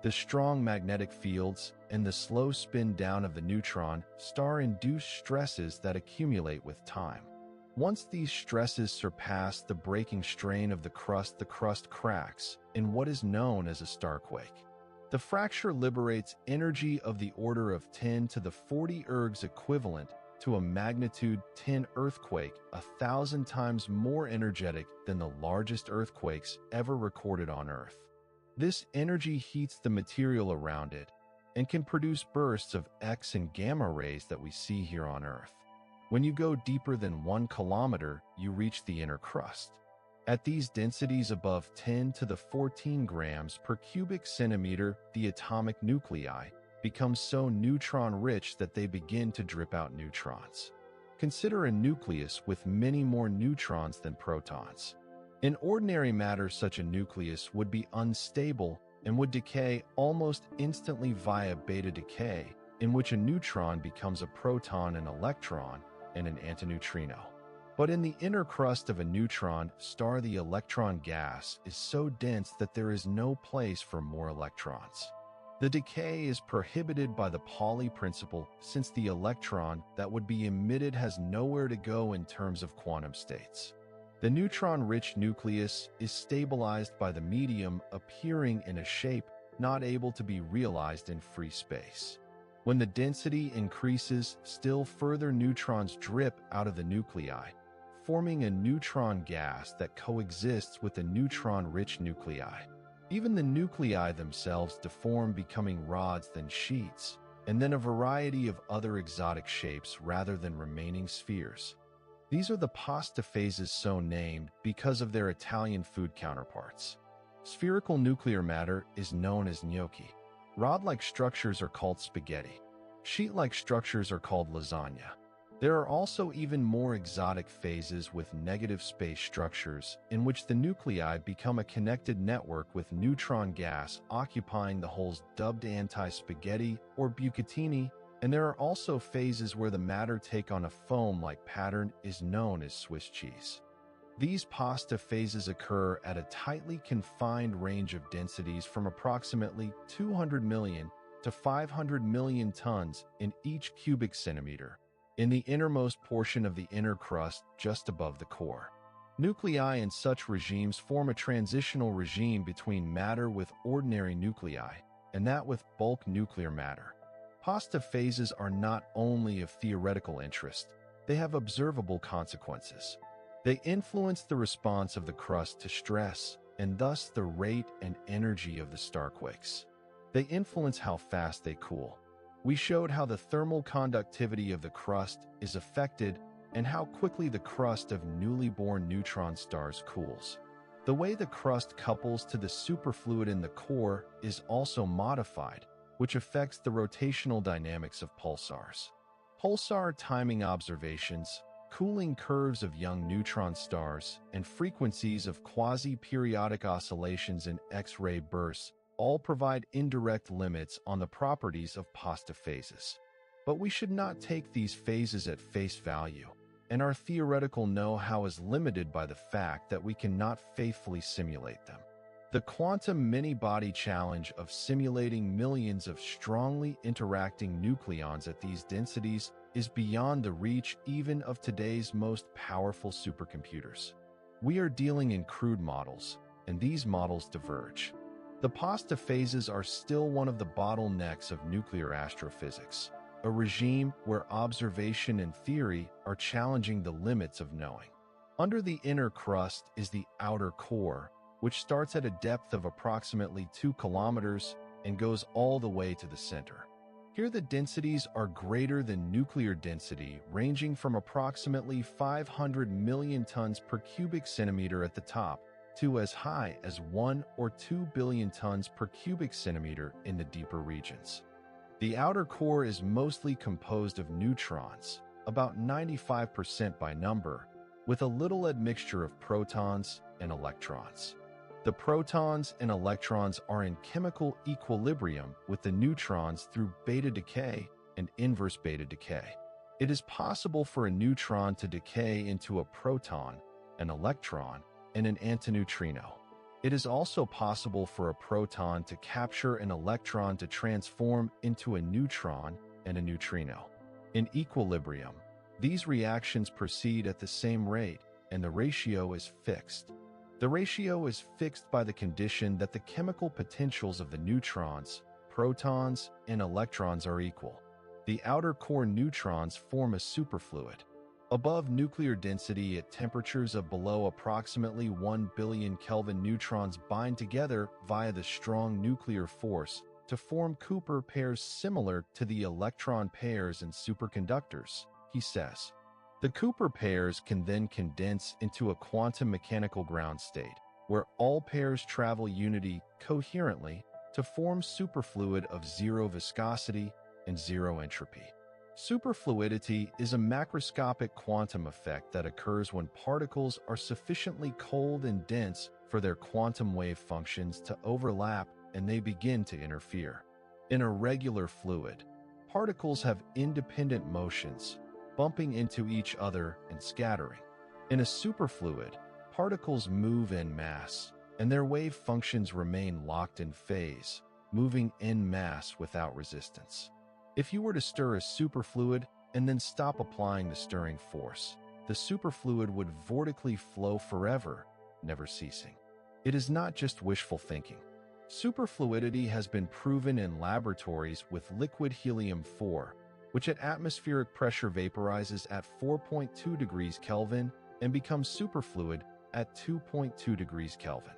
The strong magnetic fields and the slow spin down of the neutron star induce stresses that accumulate with time. Once these stresses surpass the breaking strain of the crust cracks in what is known as a starquake. The fracture liberates energy of the order of 10 to the 40 ergs, equivalent to a magnitude 10 earthquake, 1,000 times more energetic than the largest earthquakes ever recorded on Earth. This energy heats the material around it and can produce bursts of X and gamma rays that we see here on Earth. When you go deeper than 1 kilometer, you reach the inner crust. At these densities above 10 to the 14 grams per cubic centimeter, the atomic nuclei become so neutron-rich that they begin to drip out neutrons. Consider a nucleus with many more neutrons than protons. In ordinary matter, such a nucleus would be unstable and would decay almost instantly via beta decay, in which a neutron becomes a proton, an electron, and an antineutrino. But in the inner crust of a neutron star, the electron gas is so dense that there is no place for more electrons. The decay is prohibited by the Pauli principle, since the electron that would be emitted has nowhere to go in terms of quantum states. The neutron-rich nucleus is stabilized by the medium, appearing in a shape not able to be realized in free space. When the density increases, still further neutrons drip out of the nuclei, forming a neutron gas that coexists with the neutron-rich nuclei. Even the nuclei themselves deform, becoming rods, then sheets, and then a variety of other exotic shapes rather than remaining spheres. These are the pasta phases, so named because of their Italian food counterparts. Spherical nuclear matter is known as gnocchi. Rod-like structures are called spaghetti. Sheet-like structures are called lasagna. There are also even more exotic phases with negative space structures, in which the nuclei become a connected network with neutron gas occupying the holes, dubbed anti-spaghetti or bucatini, and there are also phases where the matter take on a foam-like pattern is known as Swiss cheese. These pasta phases occur at a tightly confined range of densities from approximately 200 million to 500 million tons in each cubic centimeter, in the innermost portion of the inner crust just above the core. Nuclei in such regimes form a transitional regime between matter with ordinary nuclei and that with bulk nuclear matter. Pasta phases are not only of theoretical interest, they have observable consequences. They influence the response of the crust to stress, and thus the rate and energy of the starquakes. They influence how fast they cool. We showed how the thermal conductivity of the crust is affected and how quickly the crust of newly born neutron stars cools. The way the crust couples to the superfluid in the core is also modified, which affects the rotational dynamics of pulsars. Pulsar timing observations, cooling curves of young neutron stars, and frequencies of quasi-periodic oscillations in X-ray bursts all provide indirect limits on the properties of pasta phases. But we should not take these phases at face value, and our theoretical know-how is limited by the fact that we cannot faithfully simulate them. The quantum many-body challenge of simulating millions of strongly interacting nucleons at these densities is beyond the reach even of today's most powerful supercomputers. We are dealing in crude models, and these models diverge. The pasta phases are still one of the bottlenecks of nuclear astrophysics, a regime where observation and theory are challenging the limits of knowing. Under the inner crust is the outer core, which starts at a depth of approximately 2 kilometers and goes all the way to the center. Here the densities are greater than nuclear density, ranging from approximately 500 million tons per cubic centimeter at the top to as high as 1 or 2 billion tons per cubic centimeter in the deeper regions. The outer core is mostly composed of neutrons, about 95% by number, with a little admixture of protons and electrons. The protons and electrons are in chemical equilibrium with the neutrons through beta decay and inverse beta decay. It is possible for a neutron to decay into a proton, an electron, and an antineutrino. It is also possible for a proton to capture an electron to transform into a neutron and a neutrino. In equilibrium, these reactions proceed at the same rate, and the ratio is fixed. The ratio is fixed by the condition that the chemical potentials of the neutrons, protons, and electrons are equal. The outer core neutrons form a superfluid. Above nuclear density at temperatures of below approximately 1 billion Kelvin, neutrons bind together via the strong nuclear force to form Cooper pairs similar to the electron pairs in superconductors, he says. The Cooper pairs can then condense into a quantum mechanical ground state, where all pairs travel unity coherently to form superfluid of zero viscosity and zero entropy. Superfluidity is a macroscopic quantum effect that occurs when particles are sufficiently cold and dense for their quantum wave functions to overlap and they begin to interfere. In a regular fluid, particles have independent motions, bumping into each other and scattering. In a superfluid, particles move en masse, and their wave functions remain locked in phase, moving en masse without resistance. If you were to stir a superfluid and then stop applying the stirring force, the superfluid would vortically flow forever, never ceasing. It is not just wishful thinking. Superfluidity has been proven in laboratories with liquid helium-4, which at atmospheric pressure vaporizes at 4.2 degrees Kelvin and becomes superfluid at 2.2 degrees Kelvin.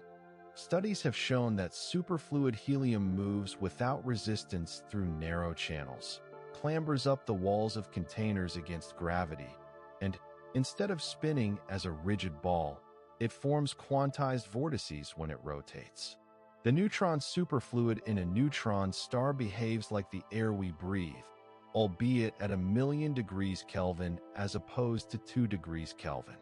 Studies have shown that superfluid helium moves without resistance through narrow channels, clambers up the walls of containers against gravity, and, instead of spinning as a rigid ball, it forms quantized vortices when it rotates. The neutron superfluid in a neutron star behaves like the air we breathe, albeit at 1,000,000 degrees Kelvin as opposed to 2 degrees Kelvin.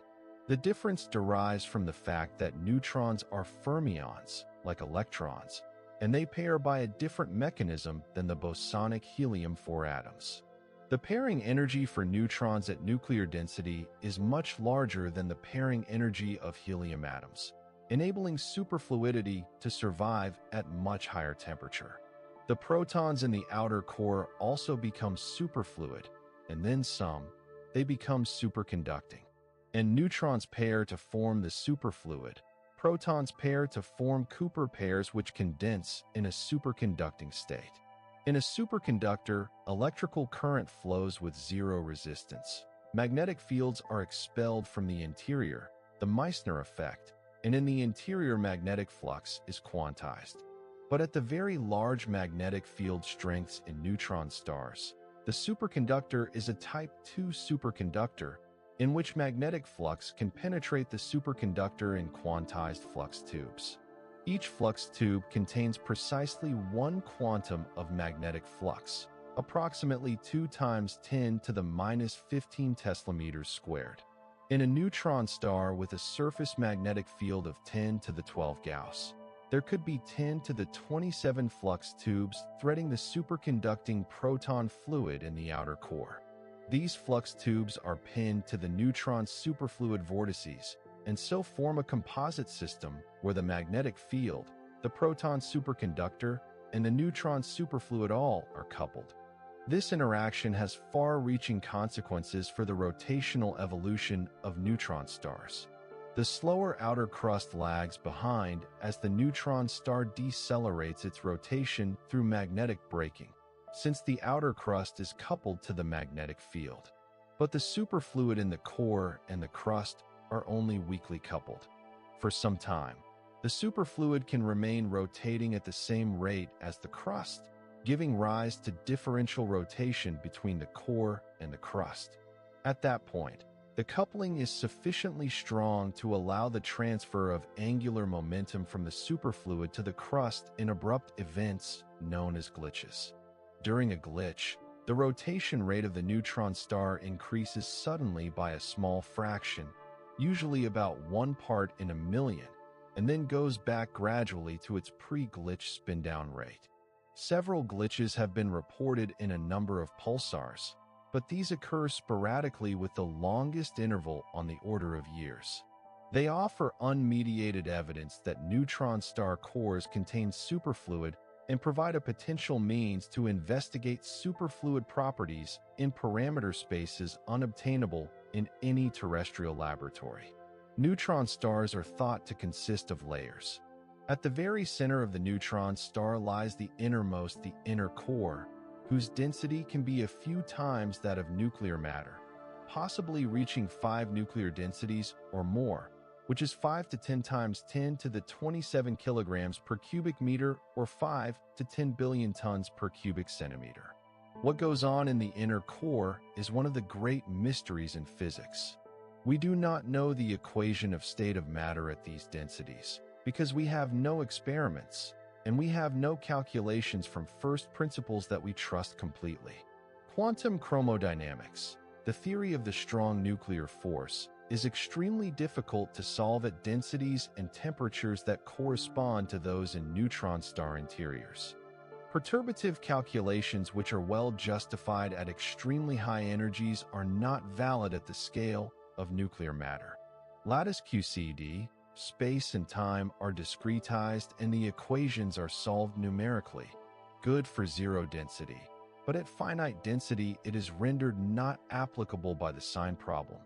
The difference derives from the fact that neutrons are fermions, like electrons, and they pair by a different mechanism than the bosonic helium-4 atoms. The pairing energy for neutrons at nuclear density is much larger than the pairing energy of helium atoms, enabling superfluidity to survive at much higher temperature. The protons in the outer core also become superfluid, and then some, they become superconducting. And neutrons pair to form the superfluid. Protons pair to form Cooper pairs which condense in a superconducting state. In a superconductor, electrical current flows with zero resistance. Magnetic fields are expelled from the interior, the Meissner effect, and in the interior magnetic flux is quantized. But at the very large magnetic field strengths in neutron stars, the superconductor is a type II superconductor, in which magnetic flux can penetrate the superconductor in quantized flux tubes. Each flux tube contains precisely 1 quantum of magnetic flux, approximately 2 times 10 to the minus 15 teslameters squared. In a neutron star with a surface magnetic field of 10 to the 12 Gauss, there could be 10 to the 27 flux tubes threading the superconducting proton fluid in the outer core. These flux tubes are pinned to the neutron superfluid vortices and so form a composite system where the magnetic field, the proton superconductor, and the neutron superfluid all are coupled. This interaction has far-reaching consequences for the rotational evolution of neutron stars. The slower outer crust lags behind as the neutron star decelerates its rotation through magnetic braking, since the outer crust is coupled to the magnetic field. But the superfluid in the core and the crust are only weakly coupled. For some time, the superfluid can remain rotating at the same rate as the crust, giving rise to differential rotation between the core and the crust. At that point, the coupling is sufficiently strong to allow the transfer of angular momentum from the superfluid to the crust in abrupt events known as glitches. During a glitch, the rotation rate of the neutron star increases suddenly by a small fraction, usually about 1 part in a million, and then goes back gradually to its pre-glitch spin-down rate. Several glitches have been reported in a number of pulsars, but these occur sporadically with the longest interval on the order of years. They offer unmediated evidence that neutron star cores contain superfluid and provide a potential means to investigate superfluid properties in parameter spaces unobtainable in any terrestrial laboratory. Neutron stars are thought to consist of layers. At the very center of the neutron star lies the inner core, whose density can be a few times that of nuclear matter, possibly reaching 5 nuclear densities or more, which is 5 to 10 times 10 to the 27 kilograms per cubic meter or 5 to 10 billion tons per cubic centimeter. What goes on in the inner core is one of the great mysteries in physics. We do not know the equation of state of matter at these densities, because we have no experiments, and we have no calculations from first principles that we trust completely. Quantum chromodynamics, the theory of the strong nuclear force, is extremely difficult to solve at densities and temperatures that correspond to those in neutron star interiors. Perturbative calculations which are well justified at extremely high energies are not valid at the scale of nuclear matter. Lattice QCD, space and time are discretized and the equations are solved numerically, good for zero density, but at finite density it is rendered not applicable by the sign problem,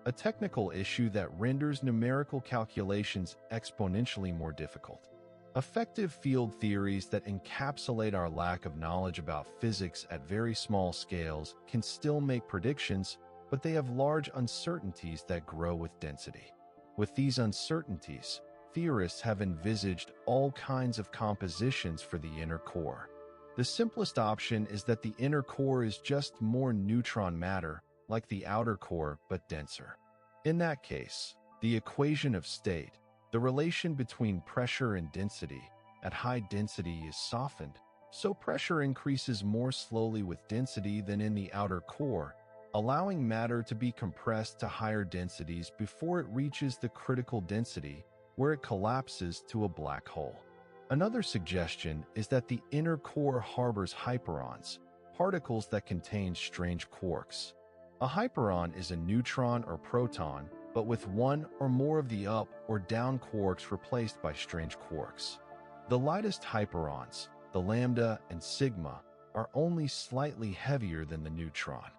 a technical issue that renders numerical calculations exponentially more difficult. Effective field theories that encapsulate our lack of knowledge about physics at very small scales can still make predictions, but they have large uncertainties that grow with density. With these uncertainties, theorists have envisaged all kinds of compositions for the inner core. The simplest option is that the inner core is just more neutron matter, like the outer core, but denser. In that case, the equation of state, the relation between pressure and density, at high density is softened, so pressure increases more slowly with density than in the outer core, allowing matter to be compressed to higher densities before it reaches the critical density, where it collapses to a black hole. Another suggestion is that the inner core harbors hyperons, particles that contain strange quarks. A hyperon is a neutron or proton, but with one or more of the up or down quarks replaced by strange quarks. The lightest hyperons, the lambda and sigma, are only slightly heavier than the neutron.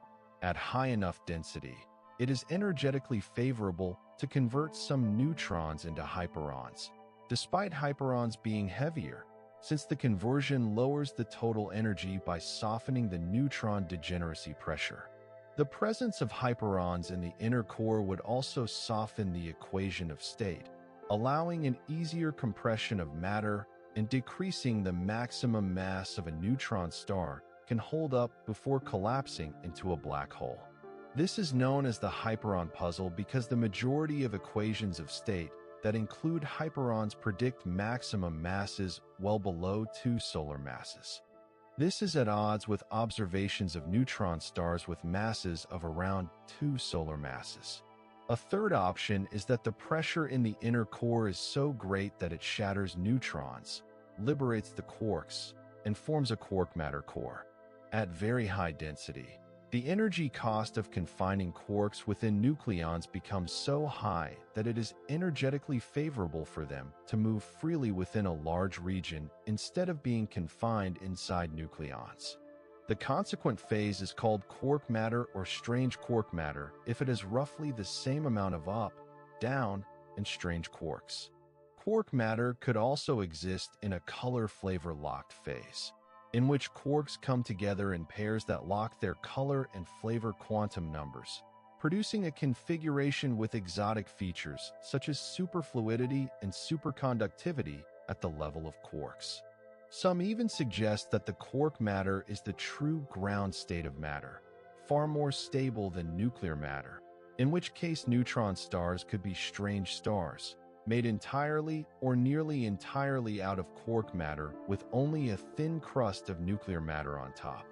At high enough density, it is energetically favorable to convert some neutrons into hyperons, despite hyperons being heavier, since the conversion lowers the total energy by softening the neutron degeneracy pressure. The presence of hyperons in the inner core would also soften the equation of state, allowing an easier compression of matter and decreasing the maximum mass of a neutron star can hold up before collapsing into a black hole. This is known as the hyperon puzzle because the majority of equations of state that include hyperons predict maximum masses well below 2 solar masses. This is at odds with observations of neutron stars with masses of around 2 solar masses. A third option is that the pressure in the inner core is so great that it shatters neutrons, liberates the quarks, and forms a quark matter core. At very high density, the energy cost of confining quarks within nucleons becomes so high that it is energetically favorable for them to move freely within a large region instead of being confined inside nucleons. The consequent phase is called quark matter or strange quark matter if it has roughly the same amount of up, down, and strange quarks. Quark matter could also exist in a color-flavor locked phase, in which quarks come together in pairs that lock their color and flavor quantum numbers, producing a configuration with exotic features such as superfluidity and superconductivity at the level of quarks. Some even suggest that the quark matter is the true ground state of matter, far more stable than nuclear matter, in which case neutron stars could be strange stars, made entirely or nearly entirely out of quark matter with only a thin crust of nuclear matter on top.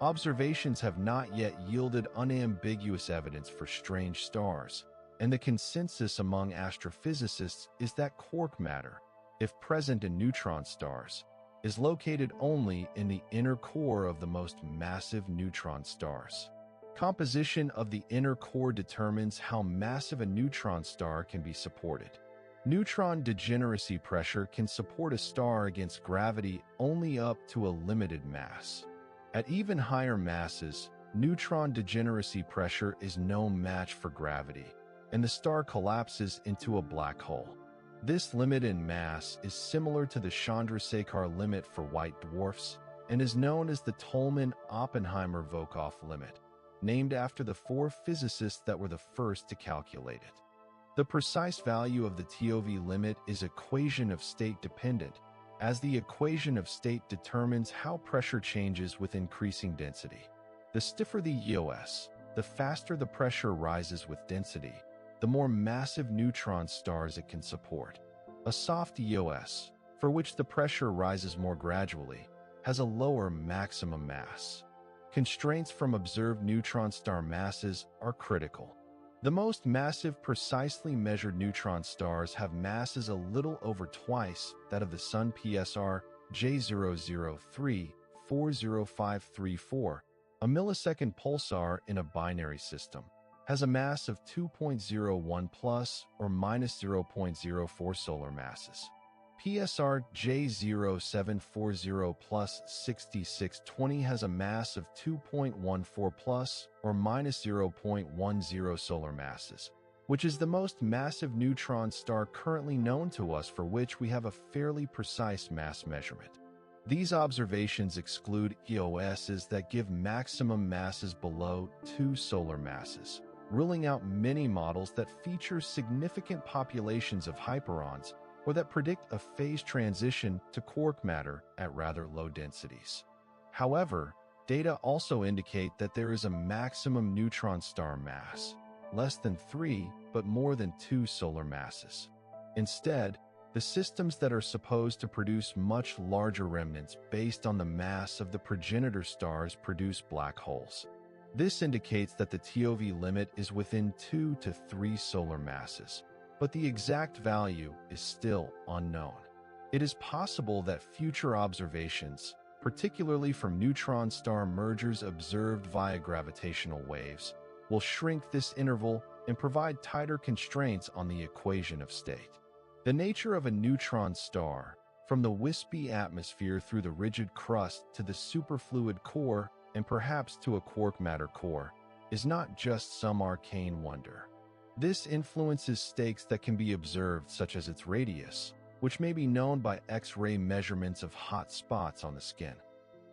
Observations have not yet yielded unambiguous evidence for strange stars, and the consensus among astrophysicists is that quark matter, if present in neutron stars, is located only in the inner core of the most massive neutron stars. Composition of the inner core determines how massive a neutron star can be supported. Neutron degeneracy pressure can support a star against gravity only up to a limited mass. At even higher masses, neutron degeneracy pressure is no match for gravity, and the star collapses into a black hole. This limit in mass is similar to the Chandrasekhar limit for white dwarfs and is known as the Tolman-Oppenheimer-Volkoff limit, named after the four physicists that were the first to calculate it. The precise value of the TOV limit is equation of state dependent, as the equation of state determines how pressure changes with increasing density. The stiffer the EOS, the faster the pressure rises with density, the more massive neutron stars it can support. A soft EOS, for which the pressure rises more gradually, has a lower maximum mass. Constraints from observed neutron star masses are critical. The most massive precisely measured neutron stars have masses a little over twice that of the Sun. PSR J00340534, a millisecond pulsar in a binary system, has a mass of 2.01 plus or minus 0.04 solar masses. PSR J0740 plus 6620 has a mass of 2.14 plus or minus 0.10 solar masses, which is the most massive neutron star currently known to us for which we have a fairly precise mass measurement. These observations exclude EOSs that give maximum masses below 2 solar masses, ruling out many models that feature significant populations of hyperons or that predict a phase transition to quark matter at rather low densities. However, data also indicate that there is a maximum neutron star mass, less than 3 but more than 2 solar masses. Instead, the systems that are supposed to produce much larger remnants based on the mass of the progenitor stars produce black holes. This indicates that the TOV limit is within 2 to 3 solar masses, but the exact value is still unknown. It is possible that future observations, particularly from neutron star mergers observed via gravitational waves, will shrink this interval and provide tighter constraints on the equation of state. The nature of a neutron star, from the wispy atmosphere through the rigid crust to the superfluid core and perhaps to a quark matter core, is not just some arcane wonder. This influences stakes that can be observed, such as its radius, which may be known by X-ray measurements of hot spots on the skin.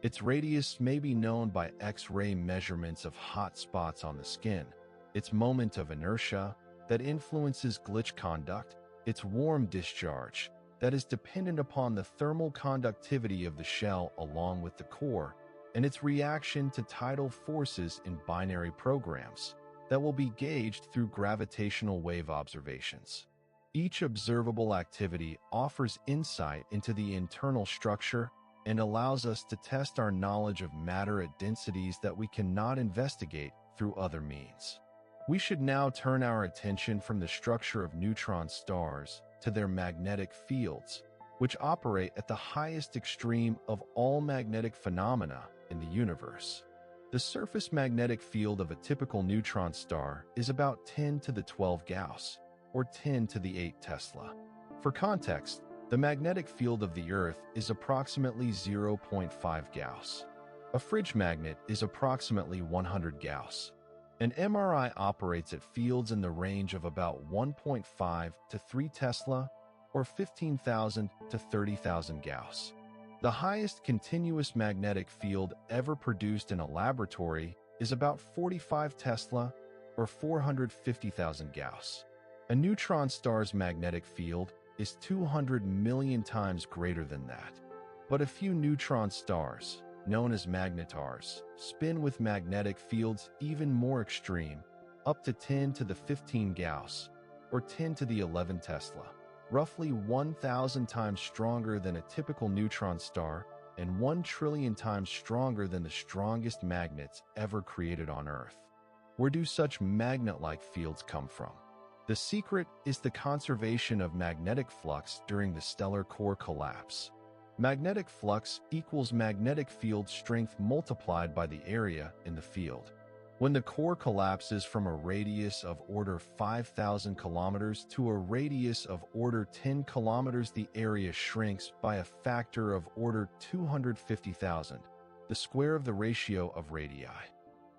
Its radius may be known by X-ray measurements of hot spots on the skin. Its moment of inertia, that influences glitch conduct. Its warm discharge, that is dependent upon the thermal conductivity of the shell along with the core, and its reaction to tidal forces in binary programs that will be gauged through gravitational wave observations. Each observable activity offers insight into the internal structure and allows us to test our knowledge of matter at densities that we cannot investigate through other means. We should now turn our attention from the structure of neutron stars to their magnetic fields, which operate at the highest extreme of all magnetic phenomena in the universe. The surface magnetic field of a typical neutron star is about 10 to the 12 Gauss, or 10 to the 8 Tesla. For context, the magnetic field of the Earth is approximately 0.5 Gauss. A A fridge magnet is approximately 100 Gauss. An MRI operates at fields in the range of about 1.5 to 3 Tesla or 15,000 to 30,000 Gauss. The highest continuous magnetic field ever produced in a laboratory is about 45 Tesla or 450,000 Gauss. A neutron star's magnetic field is 200 million times greater than that. But a few neutron stars, known as magnetars, spin with magnetic fields even more extreme, up to 10 to the 15 Gauss, or 10 to the 11 Tesla, roughly 1,000 times stronger than a typical neutron star and 1 trillion times stronger than the strongest magnets ever created on Earth. Where do such magnet-like fields come from? The secret is the conservation of magnetic flux during the stellar core collapse. Magnetic flux equals magnetic field strength multiplied by the area in the field. When the core collapses from a radius of order 5,000 kilometers to a radius of order 10 kilometers, the area shrinks by a factor of order 250,000, the square of the ratio of radii.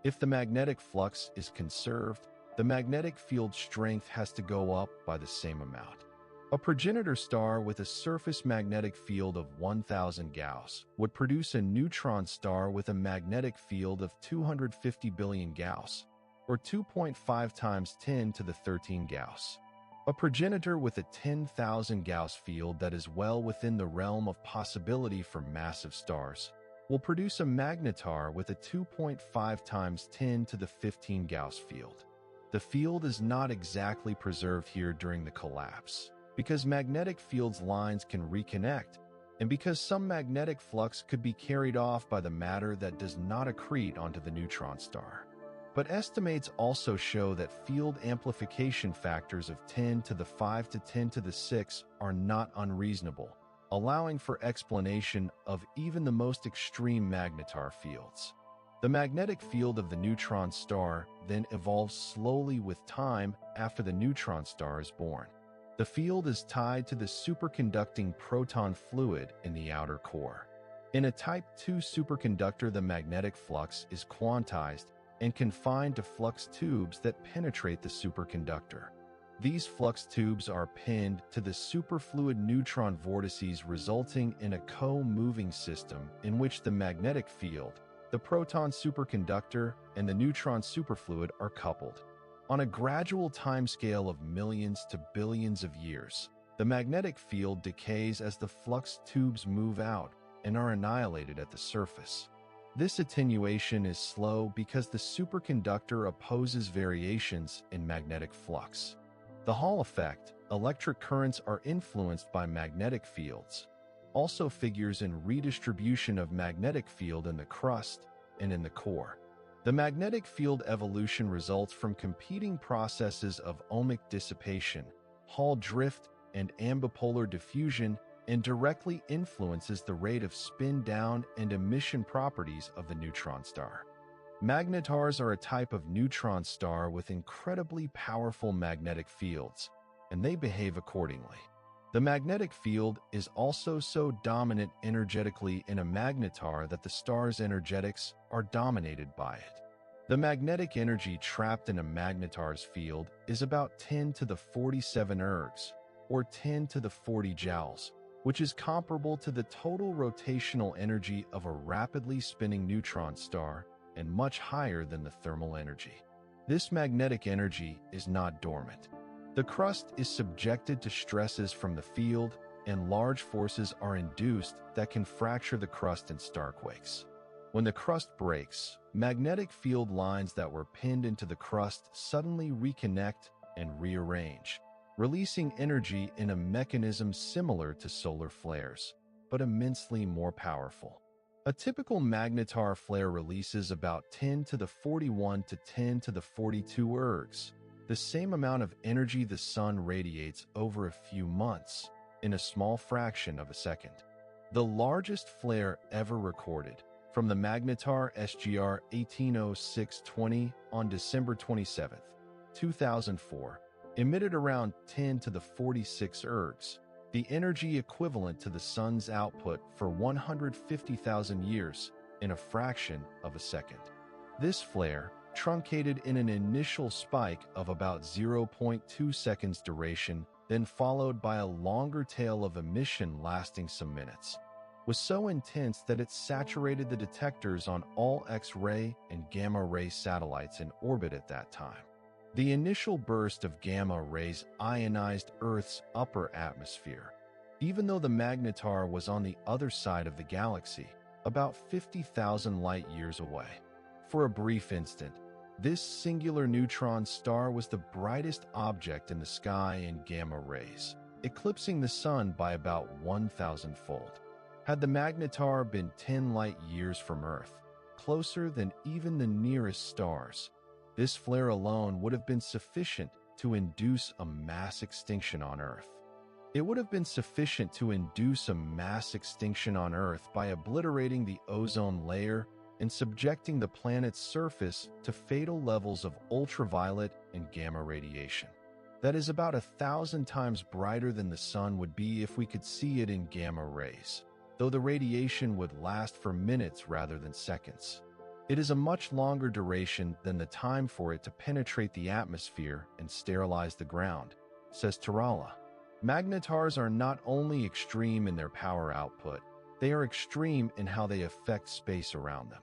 If the magnetic flux is conserved, the magnetic field strength has to go up by the same amount. A progenitor star with a surface magnetic field of 1,000 Gauss would produce a neutron star with a magnetic field of 250 billion Gauss, or 2.5 times 10 to the 13 Gauss. A progenitor with a 10,000 Gauss field that is well within the realm of possibility for massive stars will produce a magnetar with a 2.5 times 10 to the 15 Gauss field. The field is not exactly preserved here during the collapse, because magnetic fields lines can reconnect, and because some magnetic flux could be carried off by the matter that does not accrete onto the neutron star. But estimates also show that field amplification factors of 10 to the 5 to 10 to the 6 are not unreasonable, allowing for explanation of even the most extreme magnetar fields. The magnetic field of the neutron star then evolves slowly with time after the neutron star is born. The field is tied to the superconducting proton fluid in the outer core. In a Type II superconductor, the magnetic flux is quantized and confined to flux tubes that penetrate the superconductor. These flux tubes are pinned to the superfluid neutron vortices, resulting in a co-moving system in which the magnetic field, the proton superconductor, and the neutron superfluid are coupled. On a gradual timescale of millions to billions of years, the magnetic field decays as the flux tubes move out and are annihilated at the surface. This attenuation is slow because the superconductor opposes variations in magnetic flux. The Hall effect, electric currents are influenced by magnetic fields, also figures in redistribution of magnetic field in the crust and in the core. The magnetic field evolution results from competing processes of ohmic dissipation, Hall drift, and ambipolar diffusion, and directly influences the rate of spin down and emission properties of the neutron star. Magnetars are a type of neutron star with incredibly powerful magnetic fields, and they behave accordingly. The magnetic field is also so dominant energetically in a magnetar that the star's energetics are dominated by it. The magnetic energy trapped in a magnetar's field is about 10 to the 47 ergs, or 10 to the 40 joules, which is comparable to the total rotational energy of a rapidly spinning neutron star and much higher than the thermal energy. This magnetic energy is not dormant. The crust is subjected to stresses from the field, and large forces are induced that can fracture the crust in starquakes. When the crust breaks, magnetic field lines that were pinned into the crust suddenly reconnect and rearrange, releasing energy in a mechanism similar to solar flares, but immensely more powerful. A typical magnetar flare releases about 10 to the 41 to 10 to the 42 ergs, the same amount of energy the sun radiates over a few months, in a small fraction of a second. The largest flare ever recorded, from the magnetar SGR 180620 on December 27, 2004, emitted around 10 to the 46 ergs, the energy equivalent to the sun's output for 150,000 years, in a fraction of a second. This flare, truncated in an initial spike of about 0.2 seconds duration, then followed by a longer tail of emission lasting some minutes, was so intense that it saturated the detectors on all X-ray and gamma-ray satellites in orbit at that time. The initial burst of gamma rays ionized Earth's upper atmosphere, even though the magnetar was on the other side of the galaxy, about 50,000 light-years away. For a brief instant, this singular neutron star was the brightest object in the sky in gamma rays, eclipsing the Sun by about 1,000-fold. Had the magnetar been 10 light-years from Earth, closer than even the nearest stars, this flare alone would have been sufficient to induce a mass extinction on Earth. It would have been sufficient to induce a mass extinction on Earth by obliterating the ozone layer and subjecting the planet's surface to fatal levels of ultraviolet and gamma radiation. That is about 1,000 times brighter than the Sun would be if we could see it in gamma rays, though the radiation would last for minutes rather than seconds. It is a much longer duration than the time for it to penetrate the atmosphere and sterilize the ground, says Tarala. Magnetars are not only extreme in their power output, they are extreme in how they affect space around them.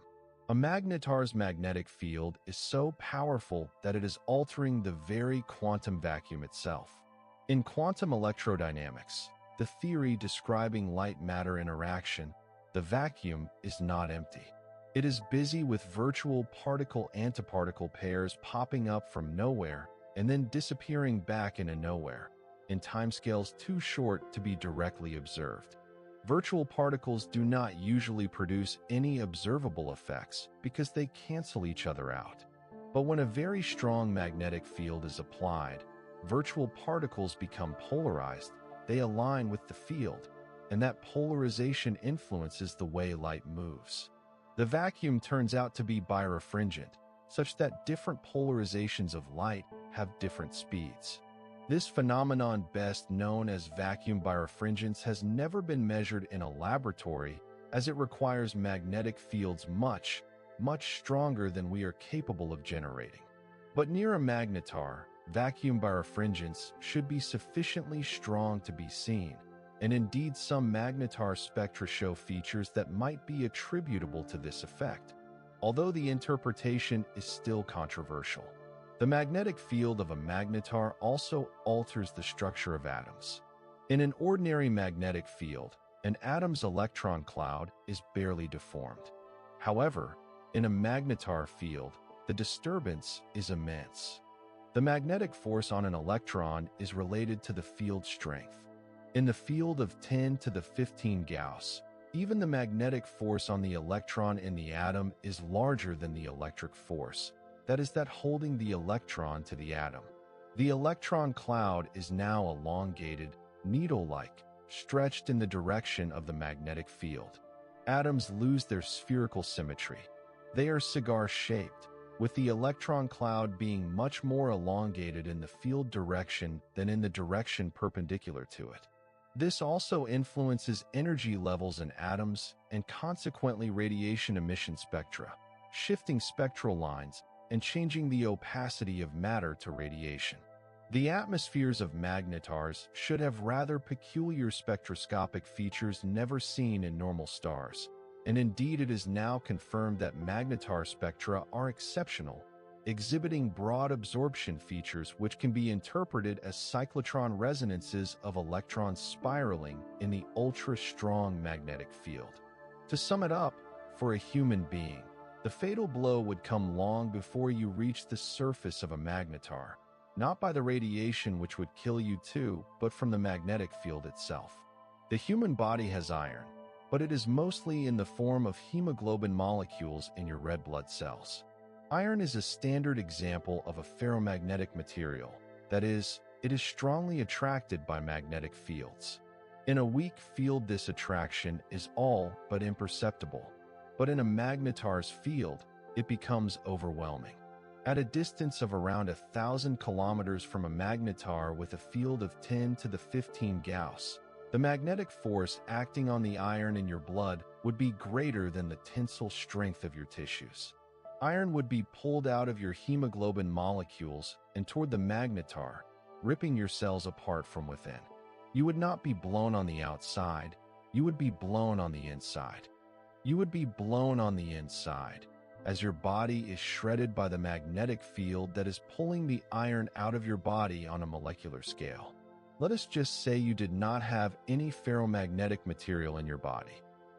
A magnetar's magnetic field is so powerful that it is altering the very quantum vacuum itself. In quantum electrodynamics, the theory describing light-matter interaction, the vacuum is not empty. It is busy with virtual particle-antiparticle pairs popping up from nowhere and then disappearing back into nowhere, in timescales too short to be directly observed. Virtual particles do not usually produce any observable effects because they cancel each other out. But when a very strong magnetic field is applied, virtual particles become polarized, they align with the field, and that polarization influences the way light moves. The vacuum turns out to be birefringent, such that different polarizations of light have different speeds. This phenomenon, best known as vacuum birefringence, has never been measured in a laboratory as it requires magnetic fields much, much stronger than we are capable of generating. But near a magnetar, vacuum birefringence should be sufficiently strong to be seen, and indeed some magnetar spectra show features that might be attributable to this effect, although the interpretation is still controversial. The magnetic field of a magnetar also alters the structure of atoms. In an ordinary magnetic field, an atom's electron cloud is barely deformed. However, in a magnetar field, the disturbance is immense. The magnetic force on an electron is related to the field strength. In the field of 10 to the 15 Gauss, even the magnetic force on the electron in the atom is larger than the electric force, that is, that holding the electron to the atom. The electron cloud is now elongated, needle-like, stretched in the direction of the magnetic field. Atoms lose their spherical symmetry. They are cigar-shaped, with the electron cloud being much more elongated in the field direction than in the direction perpendicular to it. This also influences energy levels in atoms and consequently radiation emission spectra, shifting spectral lines and changing the opacity of matter to radiation. The atmospheres of magnetars should have rather peculiar spectroscopic features never seen in normal stars, and indeed it is now confirmed that magnetar spectra are exceptional, exhibiting broad absorption features which can be interpreted as cyclotron resonances of electrons spiraling in the ultra-strong magnetic field. To sum it up, for a human being, the fatal blow would come long before you reach the surface of a magnetar, not by the radiation which would kill you too, but from the magnetic field itself. The human body has iron, but it is mostly in the form of hemoglobin molecules in your red blood cells. Iron is a standard example of a ferromagnetic material, that is, it is strongly attracted by magnetic fields. In a weak field, this attraction is all but imperceptible, but in a magnetar's field, it becomes overwhelming. At a distance of around 1,000 kilometers from a magnetar with a field of 10 to the 15 Gauss, The magnetic force acting on the iron in your blood would be greater than the tensile strength of your tissues. Iron would be pulled out of your hemoglobin molecules and toward the magnetar, ripping your cells apart from within. You would not be blown on the outside, you would be blown on the inside. You would be blown on the inside, as your body is shredded by the magnetic field that is pulling the iron out of your body on a molecular scale. Let us just say you did not have any ferromagnetic material in your body.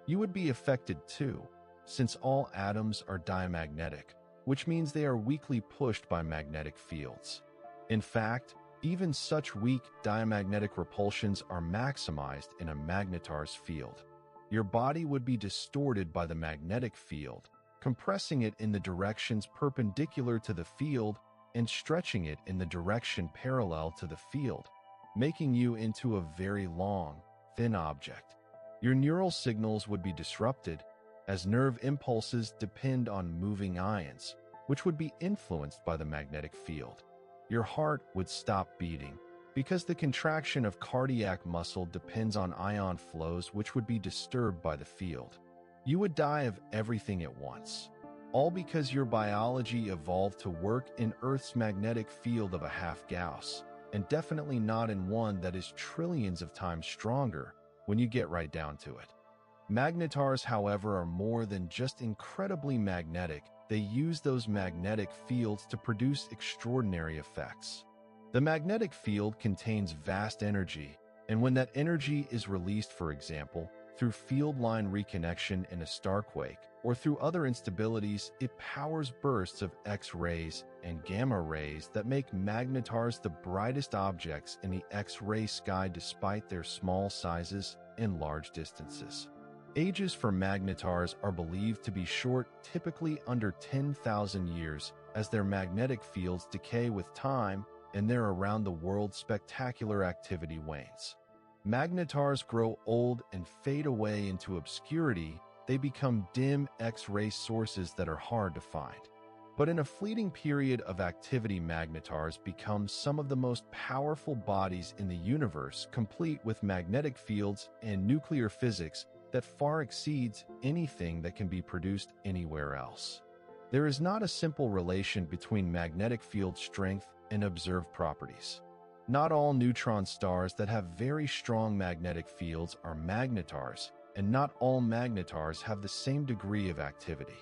You would be affected too, since all atoms are diamagnetic, which means they are weakly pushed by magnetic fields. In fact, even such weak diamagnetic repulsions are maximized in a magnetar's field. Your body would be distorted by the magnetic field, compressing it in the directions perpendicular to the field and stretching it in the direction parallel to the field, making you into a very long, thin object. Your neural signals would be disrupted, as nerve impulses depend on moving ions, which would be influenced by the magnetic field. Your heart would stop beating, because the contraction of cardiac muscle depends on ion flows which would be disturbed by the field. You would die of everything at once, all because your biology evolved to work in Earth's magnetic field of a half Gauss, and definitely not in one that is trillions of times stronger when you get right down to it. Magnetars, however, are more than just incredibly magnetic. They use those magnetic fields to produce extraordinary effects. The magnetic field contains vast energy, and when that energy is released, for example, through field line reconnection in a starquake, or through other instabilities, it powers bursts of X-rays and gamma rays that make magnetars the brightest objects in the X-ray sky despite their small sizes and large distances. Ages for magnetars are believed to be short, typically under 10,000 years, as their magnetic fields decay with time and their around-the-world spectacular activity wanes. Magnetars grow old and fade away into obscurity. They become dim X-ray sources that are hard to find. But in a fleeting period of activity, magnetars become some of the most powerful bodies in the universe, complete with magnetic fields and nuclear physics that far exceeds anything that can be produced anywhere else. There is not a simple relation between magnetic field strength and observed properties. Not all neutron stars that have very strong magnetic fields are magnetars, and not all magnetars have the same degree of activity.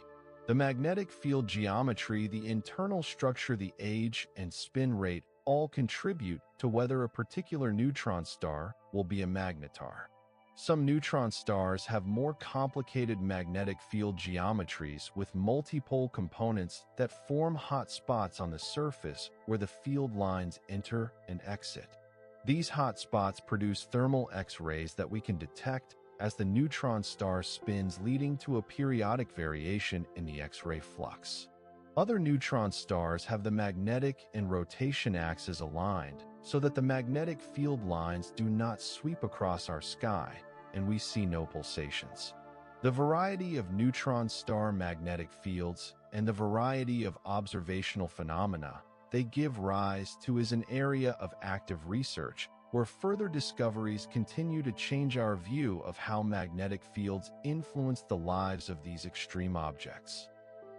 The magnetic field geometry, the internal structure, the age, and spin rate all contribute to whether a particular neutron star will be a magnetar. Some neutron stars have more complicated magnetic field geometries with multipole components that form hot spots on the surface where the field lines enter and exit. These hot spots produce thermal X-rays that we can detect as the neutron star spins, leading to a periodic variation in the X-ray flux. Other neutron stars have the magnetic and rotation axes aligned so that the magnetic field lines do not sweep across our sky, and we see no pulsations. The variety of neutron star magnetic fields and the variety of observational phenomena they give rise to is an area of active research where further discoveries continue to change our view of how magnetic fields influence the lives of these extreme objects.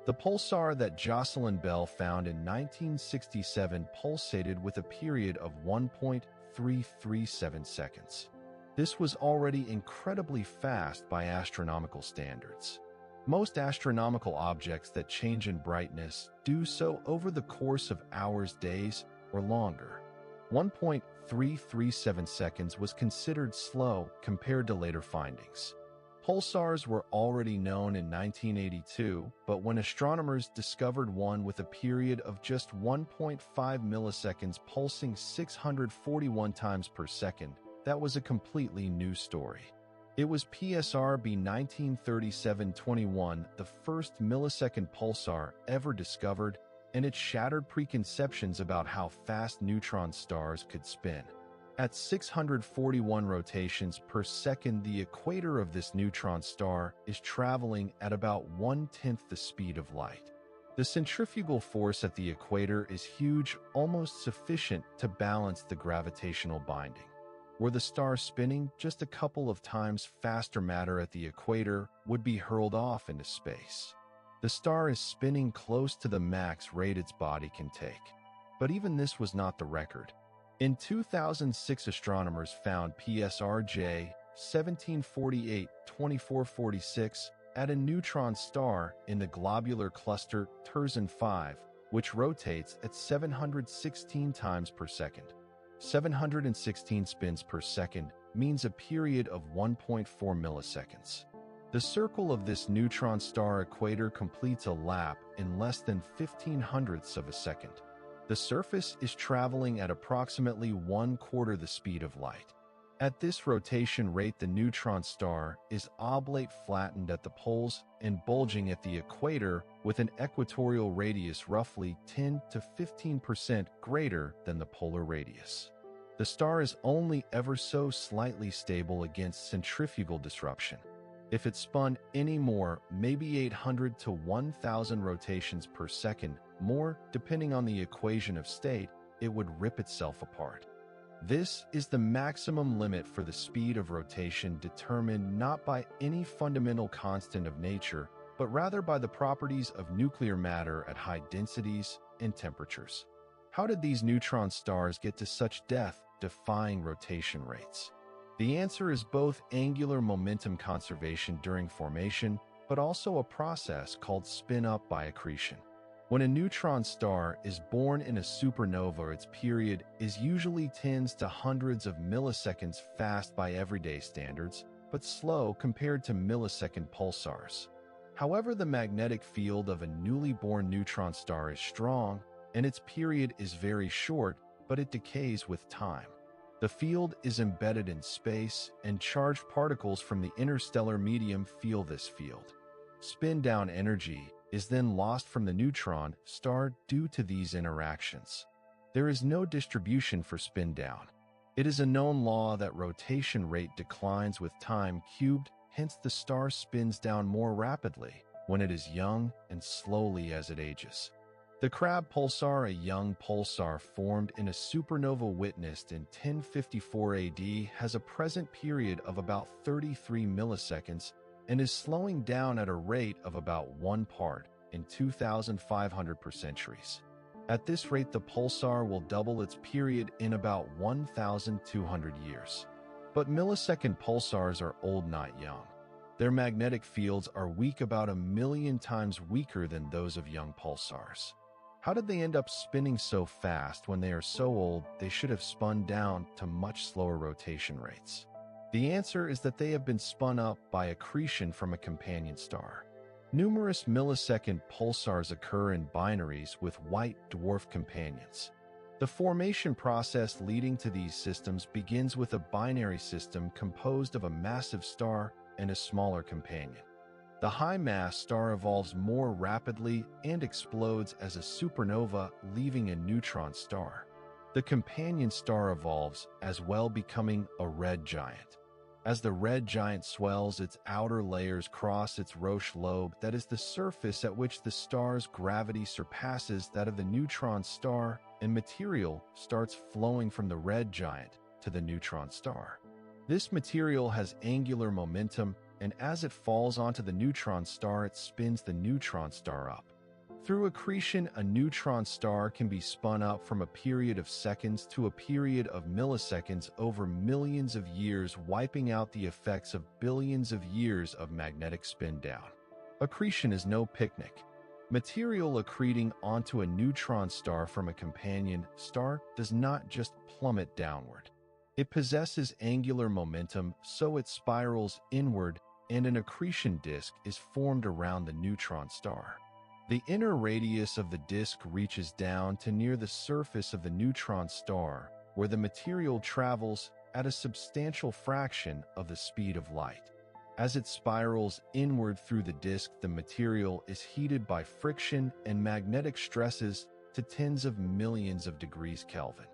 The pulsar that Jocelyn Bell found in 1967 pulsated with a period of 1.337 seconds. This was already incredibly fast by astronomical standards. Most astronomical objects that change in brightness do so over the course of hours, days, or longer. 1.337 seconds was considered slow compared to later findings. Pulsars were already known in 1982, but when astronomers discovered one with a period of just 1.5 milliseconds pulsing 641 times per second, that was a completely new story. It was PSRB 1937-21, the first millisecond pulsar ever discovered, and it shattered preconceptions about how fast neutron stars could spin. At 641 rotations per second, the equator of this neutron star is traveling at about 1/10 the speed of light. The centrifugal force at the equator is huge, almost sufficient to balance the gravitational binding. Were the star spinning just a couple of times faster, matter at the equator would be hurled off into space. The star is spinning close to the max rate its body can take. But even this was not the record. In 2006, astronomers found PSRJ 1748-2446 at a neutron star in the globular cluster Terzan 5, which rotates at 716 times per second. 716 spins per second means a period of 1.4 milliseconds. The circle of this neutron star equator completes a lap in less than 15/100ths of a second. The surface is traveling at approximately 1/4 the speed of light. At this rotation rate, the neutron star is oblate, flattened at the poles and bulging at the equator, with an equatorial radius roughly 10 to 15% greater than the polar radius. The star is only ever so slightly stable against centrifugal disruption. If it spun any more, maybe 800 to 1,000 rotations per second more, depending on the equation of state, it would rip itself apart. This is the maximum limit for the speed of rotation, determined not by any fundamental constant of nature, but rather by the properties of nuclear matter at high densities and temperatures. How did these neutron stars get to such death-defying rotation rates? The answer is both angular momentum conservation during formation, but also a process called spin-up by accretion. When a neutron star is born in a supernova, its period is usually tens to hundreds of milliseconds fast by everyday standards, but slow compared to millisecond pulsars. However, the magnetic field of a newly born neutron star is strong, and its period is very short, but it decays with time. The field is embedded in space, and charged particles from the interstellar medium feel this field. Spin-down energy is then lost from the neutron star due to these interactions. There is no distribution for spin-down. It is a known law that rotation rate declines with time cubed, hence the star spins down more rapidly when it is young and slowly as it ages. The Crab pulsar, a young pulsar formed in a supernova witnessed in 1054 AD, has a present period of about 33 milliseconds and is slowing down at a rate of about 1 part in 2,500 per centuries. At this rate, the pulsar will double its period in about 1,200 years. But millisecond pulsars are old, not young. Their magnetic fields are weak, about 1,000,000 times weaker than those of young pulsars. How did they end up spinning so fast? When they are so old, they should have spun down to much slower rotation rates. The answer is that they have been spun up by accretion from a companion star. Numerous millisecond pulsars occur in binaries with white dwarf companions. The formation process leading to these systems begins with a binary system composed of a massive star and a smaller companion. The high-mass star evolves more rapidly and explodes as a supernova, leaving a neutron star. The companion star evolves as well, becoming a red giant. As the red giant swells, its outer layers cross its Roche lobe, that is the surface at which the star's gravity surpasses that of the neutron star, and material starts flowing from the red giant to the neutron star. This material has angular momentum, and as it falls onto the neutron star, it spins the neutron star up. Through accretion, a neutron star can be spun up from a period of seconds to a period of milliseconds over millions of years, wiping out the effects of billions of years of magnetic spin-down. Accretion is no picnic. Material accreting onto a neutron star from a companion star does not just plummet downward. It possesses angular momentum, so it spirals inward, and an accretion disk is formed around the neutron star. The inner radius of the disk reaches down to near the surface of the neutron star, where the material travels at a substantial fraction of the speed of light. As it spirals inward through the disk, the material is heated by friction and magnetic stresses to tens of millions of degrees Kelvin.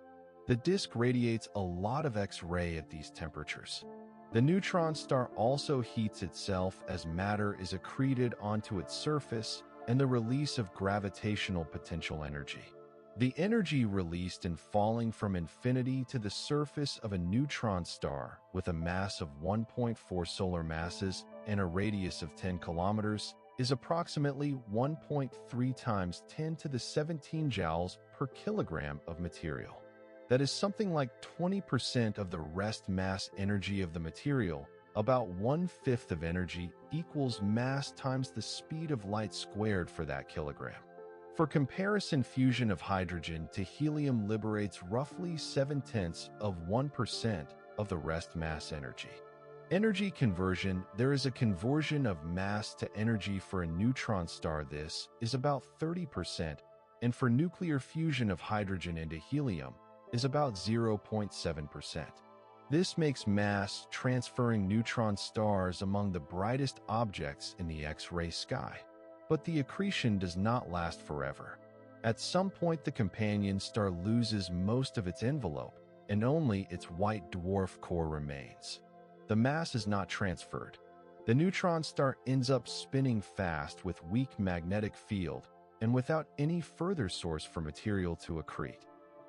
The disk radiates a lot of X-ray at these temperatures. The neutron star also heats itself as matter is accreted onto its surface and the release of gravitational potential energy. The energy released in falling from infinity to the surface of a neutron star with a mass of 1.4 solar masses and a radius of 10 kilometers is approximately 1.3 times 10 to the 17 joules per kilogram of material. That is something like 20% of the rest mass energy of the material. About 1/5 of energy equals mass times the speed of light squared for that kilogram. For comparison, fusion of hydrogen to helium liberates roughly 0.7% of the rest mass energy. Energy conversion: there is a conversion of mass to energy for a neutron star. This is about 30%, and for nuclear fusion of hydrogen into helium is about 0.7%. This makes mass transferring neutron stars among the brightest objects in the X-ray sky. But the accretion does not last forever. At some point, the companion star loses most of its envelope, and only its white dwarf core remains. The mass is not transferred. The neutron star ends up spinning fast with weak magnetic field and without any further source for material to accrete.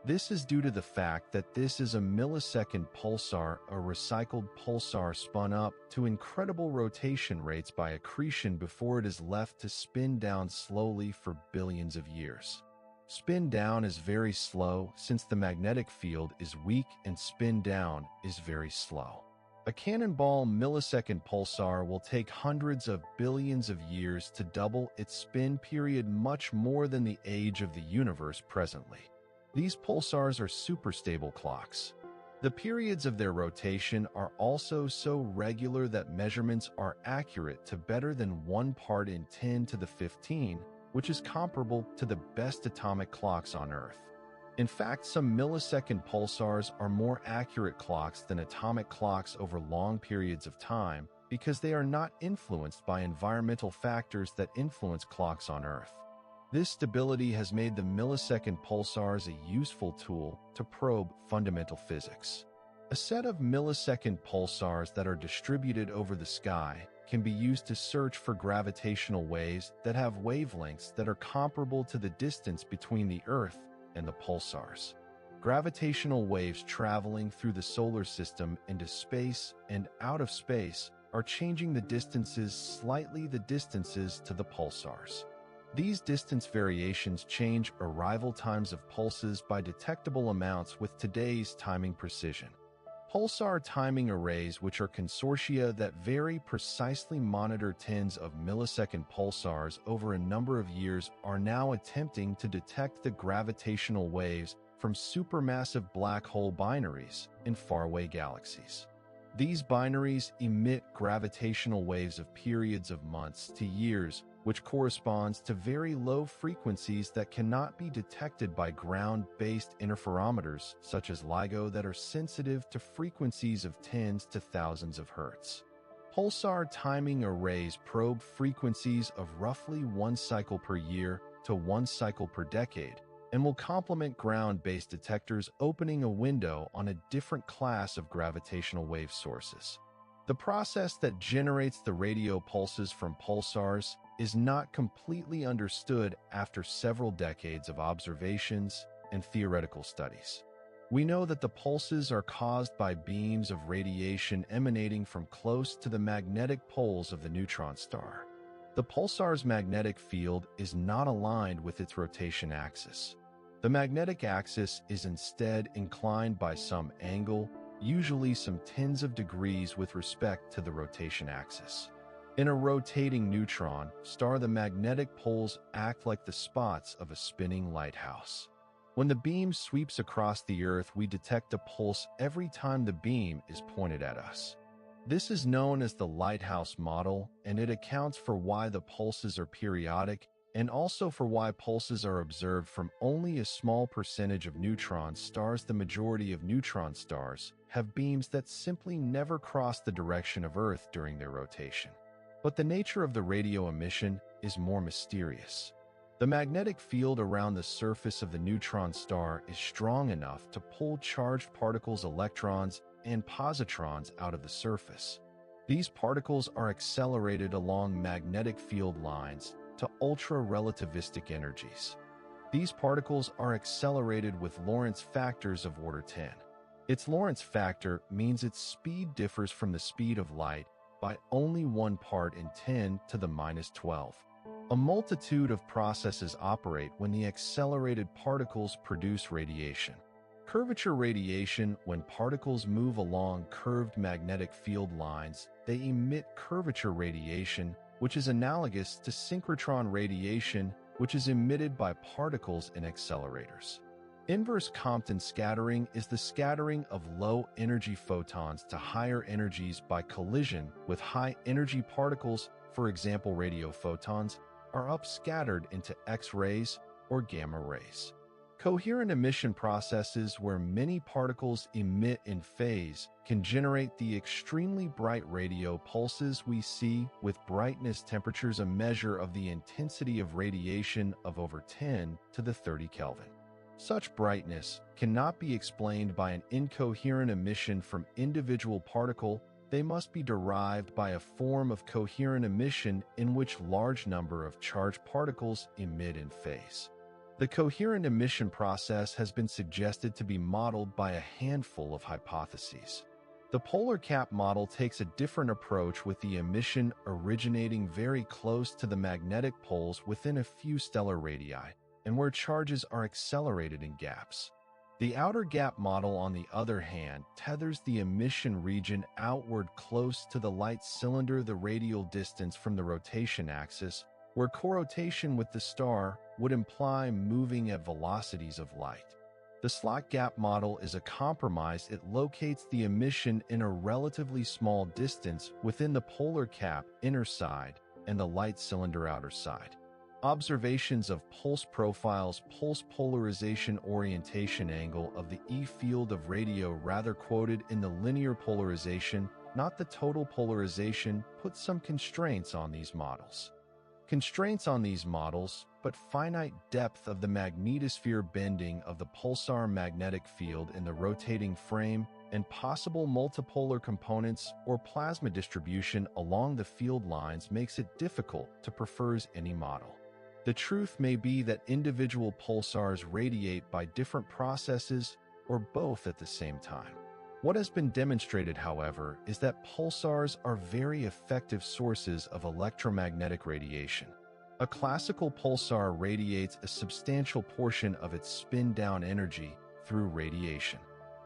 This is due to the fact that this is a millisecond pulsar, a recycled pulsar spun up to incredible rotation rates by accretion before it is left to spin down slowly for billions of years. Spin down is very slow since the magnetic field is weak, and spin down is very slow. A cannonball millisecond pulsar will take hundreds of billions of years to double its spin period, much more than the age of the universe presently. These pulsars are superstable clocks. The periods of their rotation are also so regular that measurements are accurate to better than 1 part in 10 to the 15, which is comparable to the best atomic clocks on Earth. In fact, some millisecond pulsars are more accurate clocks than atomic clocks over long periods of time because they are not influenced by environmental factors that influence clocks on Earth. This stability has made the millisecond pulsars a useful tool to probe fundamental physics. A set of millisecond pulsars that are distributed over the sky can be used to search for gravitational waves that have wavelengths that are comparable to the distance between the Earth and the pulsars. Gravitational waves traveling through the solar system into space and out of space are changing the distances to the pulsars. These distance variations change arrival times of pulses by detectable amounts with today's timing precision. Pulsar timing arrays, which are consortia that very precisely monitor tens of millisecond pulsars over a number of years, are now attempting to detect the gravitational waves from supermassive black hole binaries in faraway galaxies. These binaries emit gravitational waves of periods of months to years, which corresponds to very low frequencies that cannot be detected by ground-based interferometers such as LIGO that are sensitive to frequencies of tens to thousands of hertz. Pulsar timing arrays probe frequencies of roughly 1 cycle per year to 1 cycle per decade, and will complement ground-based detectors, opening a window on a different class of gravitational wave sources. The process that generates the radio pulses from pulsars is not completely understood after several decades of observations and theoretical studies. We know that the pulses are caused by beams of radiation emanating from close to the magnetic poles of the neutron star. The pulsar's magnetic field is not aligned with its rotation axis. The magnetic axis is instead inclined by some angle, usually some tens of degrees with respect to the rotation axis. In a rotating neutron star, the magnetic poles act like the spots of a spinning lighthouse. When the beam sweeps across the Earth, we detect a pulse every time the beam is pointed at us. This is known as the lighthouse model, and it accounts for why the pulses are periodic and also for why pulses are observed from only a small percentage of neutron stars. The majority of neutron stars have beams that simply never cross the direction of Earth during their rotation. But the nature of the radio emission is more mysterious. The magnetic field around the surface of the neutron star is strong enough to pull charged particles, electrons, and positrons out of the surface. These particles are accelerated along magnetic field lines to ultra-relativistic energies. These particles are accelerated with Lorentz factors of order 10. Its Lorentz factor means its speed differs from the speed of light by only 1 part in 10 to the minus 12. A multitude of processes operate when the accelerated particles produce radiation. Curvature radiation: when particles move along curved magnetic field lines, they emit curvature radiation, which is analogous to synchrotron radiation, which is emitted by particles in accelerators. Inverse Compton scattering is the scattering of low-energy photons to higher energies by collision with high-energy particles. For example, radio photons are upscattered into X-rays or gamma rays. Coherent emission processes, where many particles emit in phase, can generate the extremely bright radio pulses we see. With brightness temperatures, a measure of the intensity of radiation of over 10 to the 30 Kelvin. Such brightness cannot be explained by an incoherent emission from individual particle. They must be derived by a form of coherent emission in which large number of charged particles emit in phase. The coherent emission process has been suggested to be modeled by a handful of hypotheses. The polar cap model takes a different approach, with the emission originating very close to the magnetic poles within a few stellar radii, and where charges are accelerated in gaps. The outer gap model, on the other hand, tethers the emission region outward close to the light cylinder, the radial distance from the rotation axis, where corrotation with the star would imply moving at velocities of light. The slot gap model is a compromise. It locates the emission in a relatively small distance within the polar cap inner side and the light cylinder outer side. Observations of pulse profiles: pulse polarization orientation angle of the E field of radio, rather quoted in the linear polarization, not the total polarization, put some constraints on these models. Constraints on these models, but finite depth of the magnetosphere, bending of the pulsar magnetic field in the rotating frame, and possible multipolar components or plasma distribution along the field lines makes it difficult to prefer any model. The truth may be that individual pulsars radiate by different processes or both at the same time. What has been demonstrated, however, is that pulsars are very effective sources of electromagnetic radiation. A classical pulsar radiates a substantial portion of its spin-down energy through radiation.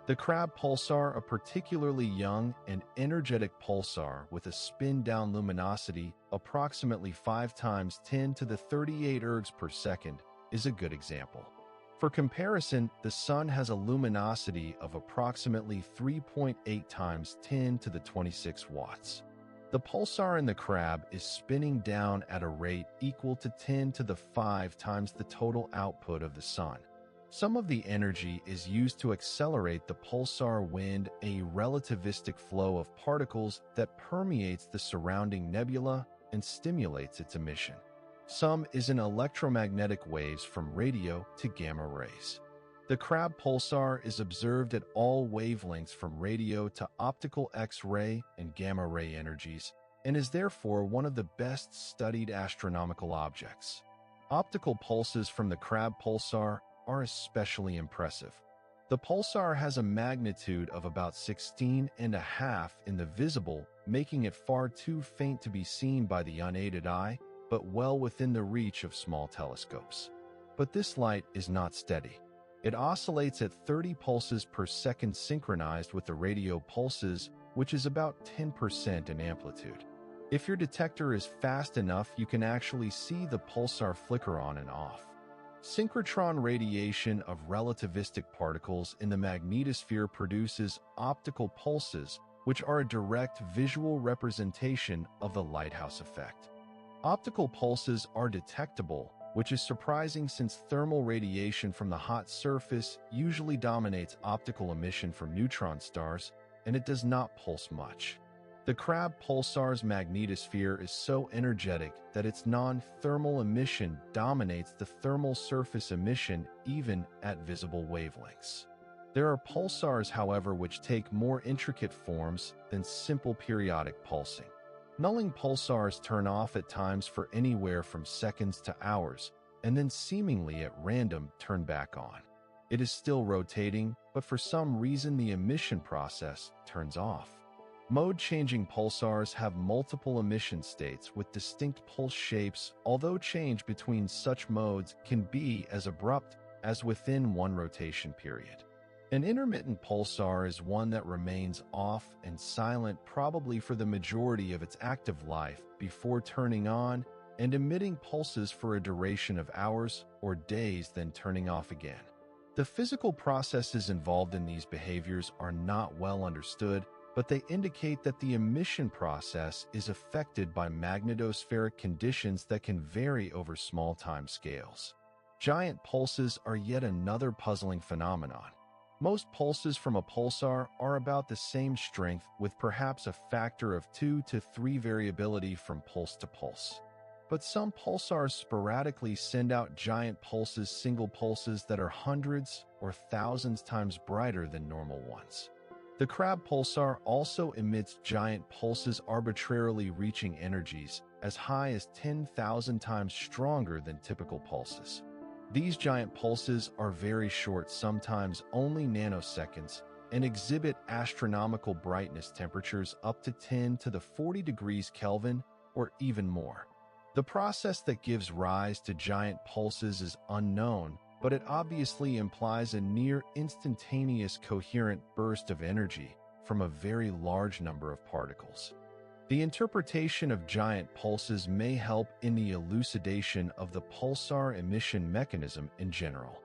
The Crab pulsar, a particularly young and energetic pulsar with a spin-down luminosity approximately 5 times 10 to the 38 ergs per second, is a good example. For comparison, the Sun has a luminosity of approximately 3.8 times 10 to the 26 watts. The pulsar in the Crab is spinning down at a rate equal to 10 to the 5 times the total output of the Sun. Some of the energy is used to accelerate the pulsar wind, a relativistic flow of particles that permeates the surrounding nebula and stimulates its emission. Some is in electromagnetic waves from radio to gamma rays. The Crab pulsar is observed at all wavelengths from radio to optical X-ray and gamma ray energies, and is therefore one of the best studied astronomical objects. Optical pulses from the Crab pulsar are especially impressive. The pulsar has a magnitude of about 16.5 in the visible, making it far too faint to be seen by the unaided eye, but well within the reach of small telescopes. But this light is not steady. It oscillates at 30 pulses per second, synchronized with the radio pulses, which is about 10% in amplitude. If your detector is fast enough, you can actually see the pulsar flicker on and off. Synchrotron radiation of relativistic particles in the magnetosphere produces optical pulses, which are a direct visual representation of the lighthouse effect. Optical pulses are detectable, which is surprising since thermal radiation from the hot surface usually dominates optical emission from neutron stars, and it does not pulse much. The Crab pulsar's magnetosphere is so energetic that its non-thermal emission dominates the thermal surface emission even at visible wavelengths. There are pulsars, however, which take more intricate forms than simple periodic pulsing. Nulling pulsars turn off at times for anywhere from seconds to hours, and then seemingly at random turn back on. It is still rotating, but for some reason the emission process turns off. Mode-changing pulsars have multiple emission states with distinct pulse shapes, although change between such modes can be as abrupt as within one rotation period. An intermittent pulsar is one that remains off and silent probably for the majority of its active life before turning on and emitting pulses for a duration of hours or days, then turning off again. The physical processes involved in these behaviors are not well understood, but they indicate that the emission process is affected by magnetospheric conditions that can vary over small time scales. Giant pulses are yet another puzzling phenomenon. Most pulses from a pulsar are about the same strength, with perhaps a factor of 2 to 3 variability from pulse to pulse. But some pulsars sporadically send out giant pulses, single pulses that are hundreds or thousands times brighter than normal ones. The crab pulsar also emits giant pulses, arbitrarily reaching energies as high as 10,000 times stronger than typical pulses. These giant pulses are very short, sometimes only nanoseconds, and exhibit astronomical brightness temperatures up to 10 to the 40 degrees Kelvin or even more. The process that gives rise to giant pulses is unknown, but it obviously implies a near instantaneous coherent burst of energy from a very large number of particles. The interpretation of giant pulses may help in the elucidation of the pulsar emission mechanism in general.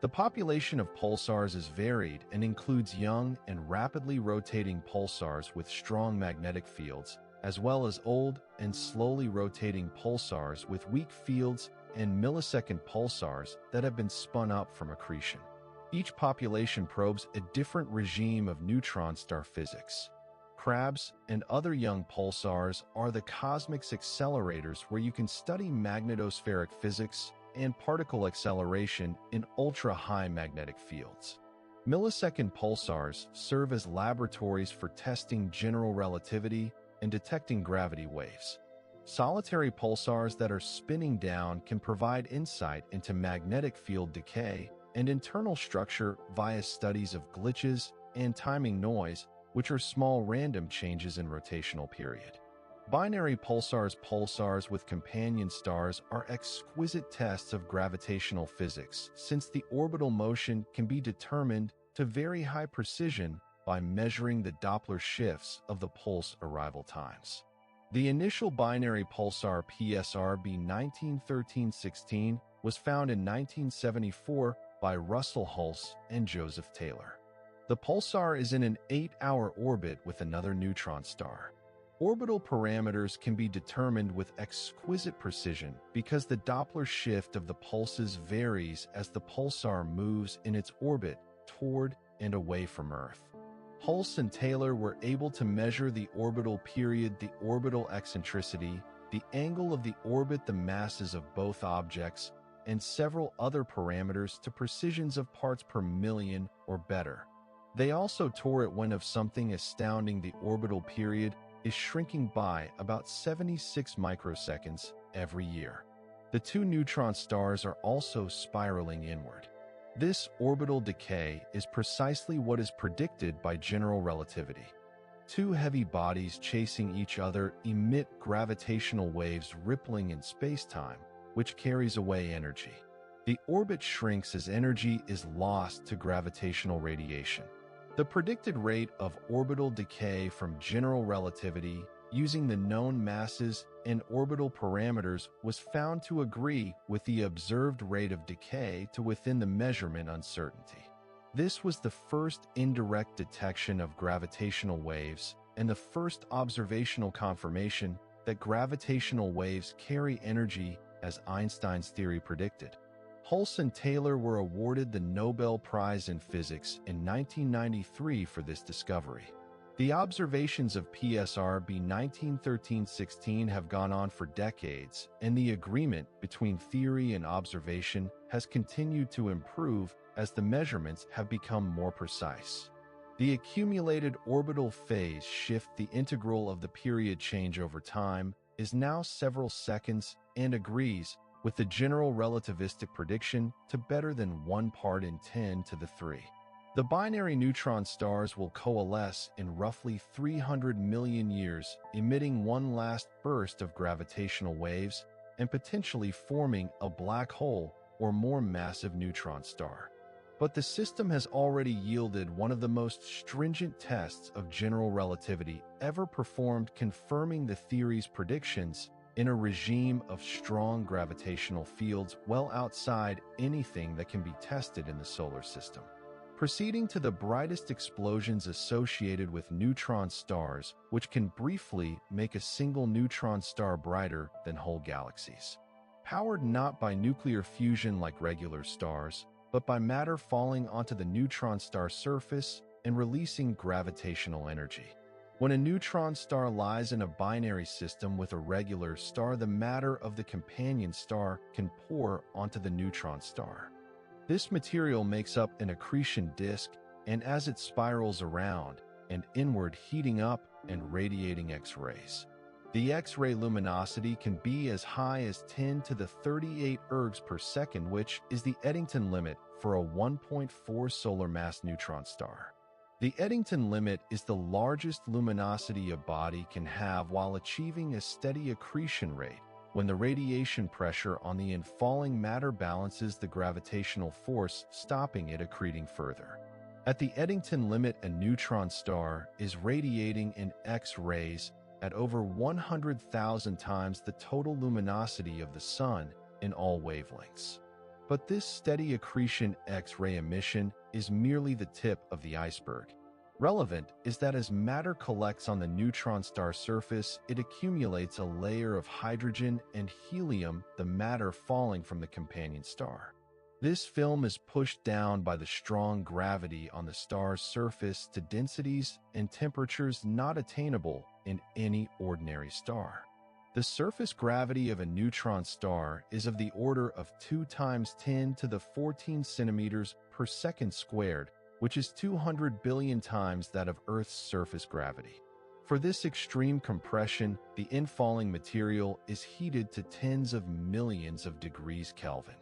The population of pulsars is varied and includes young and rapidly rotating pulsars with strong magnetic fields, as well as old and slowly rotating pulsars with weak fields and millisecond pulsars that have been spun up from accretion. Each population probes a different regime of neutron star physics. Crabs and other young pulsars are the cosmic accelerators where you can study magnetospheric physics and particle acceleration in ultra-high magnetic fields. Millisecond pulsars serve as laboratories for testing general relativity and detecting gravity waves. Solitary pulsars that are spinning down can provide insight into magnetic field decay and internal structure via studies of glitches and timing noise, which are small random changes in rotational period. Binary pulsars with companion stars are exquisite tests of gravitational physics, since the orbital motion can be determined to very high precision by measuring the Doppler shifts of the pulse arrival times. The initial binary pulsar PSRB 1913-16 was found in 1974 by Russell Hulse and Joseph Taylor. The pulsar is in an 8-hour orbit with another neutron star. Orbital parameters can be determined with exquisite precision because the Doppler shift of the pulses varies as the pulsar moves in its orbit toward and away from Earth. Hulse and Taylor were able to measure the orbital period, the orbital eccentricity, the angle of the orbit, the masses of both objects, and several other parameters to precisions of parts per million or better. They also tore it when of something astounding. The orbital period is shrinking by about 76 microseconds every year. The two neutron stars are also spiraling inward. This orbital decay is precisely what is predicted by general relativity. Two heavy bodies chasing each other emit gravitational waves rippling in space-time, which carries away energy. The orbit shrinks as energy is lost to gravitational radiation. The predicted rate of orbital decay from general relativity using the known masses and orbital parameters was found to agree with the observed rate of decay to within the measurement uncertainty. This was the first indirect detection of gravitational waves and the first observational confirmation that gravitational waves carry energy as Einstein's theory predicted. Hulse and Taylor were awarded the Nobel Prize in Physics in 1993 for this discovery. The observations of PSRB 1913-16 have gone on for decades, and the agreement between theory and observation has continued to improve as the measurements have become more precise. The accumulated orbital phase shift, the integral of the period change over time, is now several seconds and agrees with the general relativistic prediction to better than 1 part in 10 to the 3. The binary neutron stars will coalesce in roughly 300 million years, emitting one last burst of gravitational waves and potentially forming a black hole or more massive neutron star. But the system has already yielded one of the most stringent tests of general relativity ever performed, confirming the theory's predictions in a regime of strong gravitational fields well outside anything that can be tested in the solar system. Proceeding to the brightest explosions associated with neutron stars, which can briefly make a single neutron star brighter than whole galaxies. Powered not by nuclear fusion like regular stars, but by matter falling onto the neutron star surface and releasing gravitational energy. When a neutron star lies in a binary system with a regular star, the matter of the companion star can pour onto the neutron star. This material makes up an accretion disk, and as it spirals around and inward, heating up and radiating X-rays. The X-ray luminosity can be as high as 10 to the 38 ergs per second, which is the Eddington limit for a 1.4 solar mass neutron star. The Eddington limit is the largest luminosity a body can have while achieving a steady accretion rate, when the radiation pressure on the infalling matter balances the gravitational force, stopping it accreting further. At the Eddington limit, a neutron star is radiating in X-rays at over 100,000 times the total luminosity of the Sun in all wavelengths. But this steady accretion X-ray emission is merely the tip of the iceberg. Relevant is that as matter collects on the neutron star surface, it accumulates a layer of hydrogen and helium, the matter falling from the companion star. This film is pushed down by the strong gravity on the star's surface to densities and temperatures not attainable in any ordinary star. The surface gravity of a neutron star is of the order of 2 times 10 to the 14 centimeters per second squared, which is 200 billion times that of Earth's surface gravity. For this extreme compression, the infalling material is heated to tens of millions of degrees Kelvin.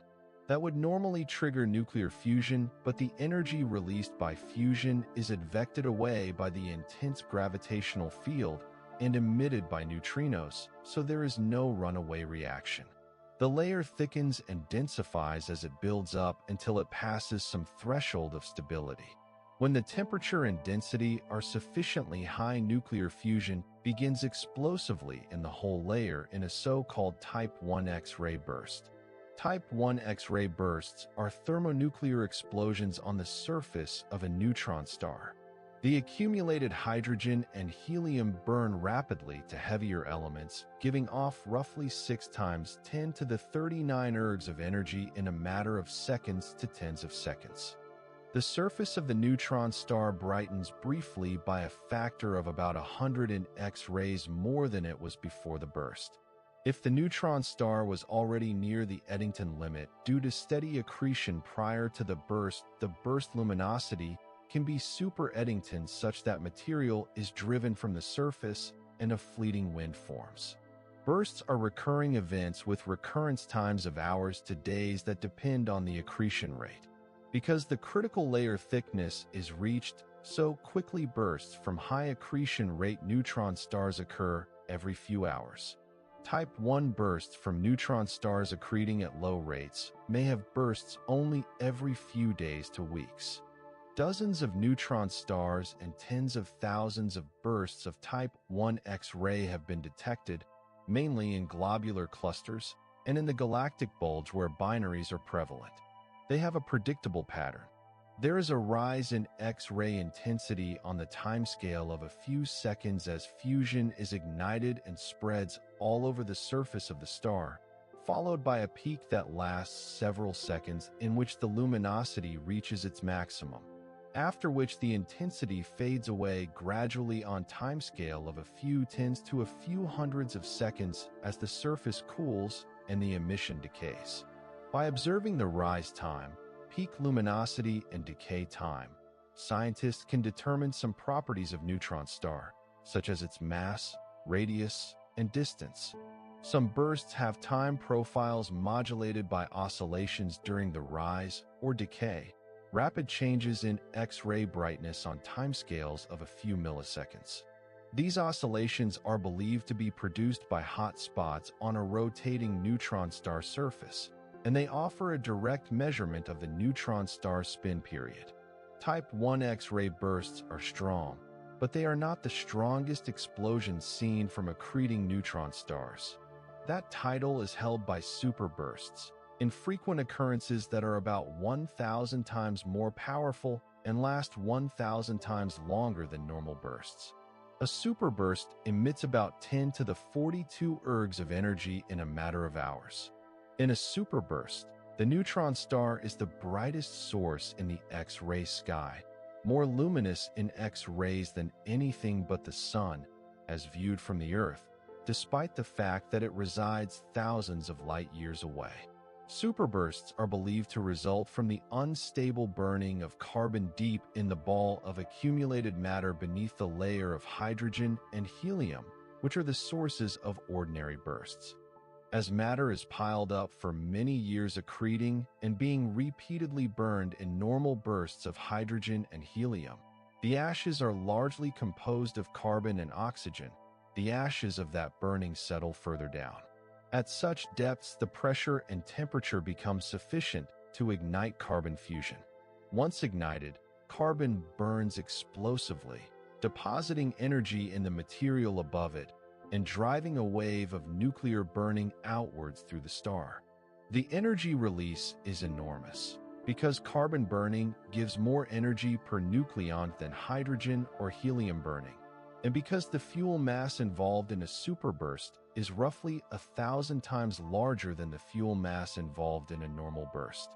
That would normally trigger nuclear fusion, but the energy released by fusion is advected away by the intense gravitational field and emitted by neutrinos, so there is no runaway reaction. The layer thickens and densifies as it builds up until it passes some threshold of stability. When the temperature and density are sufficiently high, nuclear fusion begins explosively in the whole layer in a so-called Type 1 X-ray burst. Type 1 X-ray bursts are thermonuclear explosions on the surface of a neutron star. The accumulated hydrogen and helium burn rapidly to heavier elements, giving off roughly 6 times 10 to the 39 ergs of energy in a matter of seconds to tens of seconds. The surface of the neutron star brightens briefly by a factor of about 100 in X-rays more than it was before the burst. If the neutron star was already near the Eddington limit due to steady accretion prior to the burst luminosity can be super Eddington, such that material is driven from the surface and a fleeting wind forms. Bursts are recurring events with recurrence times of hours to days that depend on the accretion rate. Because the critical layer thickness is reached so quickly, bursts from high accretion rate neutron stars occur every few hours. Type 1 bursts from neutron stars accreting at low rates may have bursts only every few days to weeks. Dozens of neutron stars and tens of thousands of bursts of Type 1 X-ray have been detected, mainly in globular clusters and in the galactic bulge where binaries are prevalent. They have a predictable pattern. There is a rise in X-ray intensity on the timescale of a few seconds as fusion is ignited and spreads all over the surface of the star, followed by a peak that lasts several seconds in which the luminosity reaches its maximum, after which the intensity fades away gradually on timescale of a few tens to a few hundreds of seconds as the surface cools and the emission decays. By observing the rise time, peak luminosity, and decay time, scientists can determine some properties of neutron star, such as its mass, radius, and distance. Some bursts have time profiles modulated by oscillations during the rise or decay, rapid changes in X-ray brightness on timescales of a few milliseconds. These oscillations are believed to be produced by hot spots on a rotating neutron star surface, and they offer a direct measurement of the neutron star spin period. Type 1 X-ray bursts are strong, but they are not the strongest explosions seen from accreting neutron stars. That title is held by superbursts, infrequent occurrences that are about 1,000 times more powerful and last 1,000 times longer than normal bursts. A superburst emits about 10 to the 42 ergs of energy in a matter of hours. In a superburst, the neutron star is the brightest source in the X-ray sky, more luminous in X-rays than anything but the Sun, as viewed from the Earth, despite the fact that it resides thousands of light years away. Superbursts are believed to result from the unstable burning of carbon deep in the ball of accumulated matter beneath the layer of hydrogen and helium, which are the sources of ordinary bursts. As matter is piled up for many years accreting and being repeatedly burned in normal bursts of hydrogen and helium, the ashes are largely composed of carbon and oxygen. The ashes of that burning settle further down. At such depths, the pressure and temperature become sufficient to ignite carbon fusion. Once ignited, carbon burns explosively, depositing energy in the material above it and driving a wave of nuclear burning outwards through the star. The energy release is enormous, because carbon burning gives more energy per nucleon than hydrogen or helium burning, and because the fuel mass involved in a superburst is roughly 1,000 times larger than the fuel mass involved in a normal burst.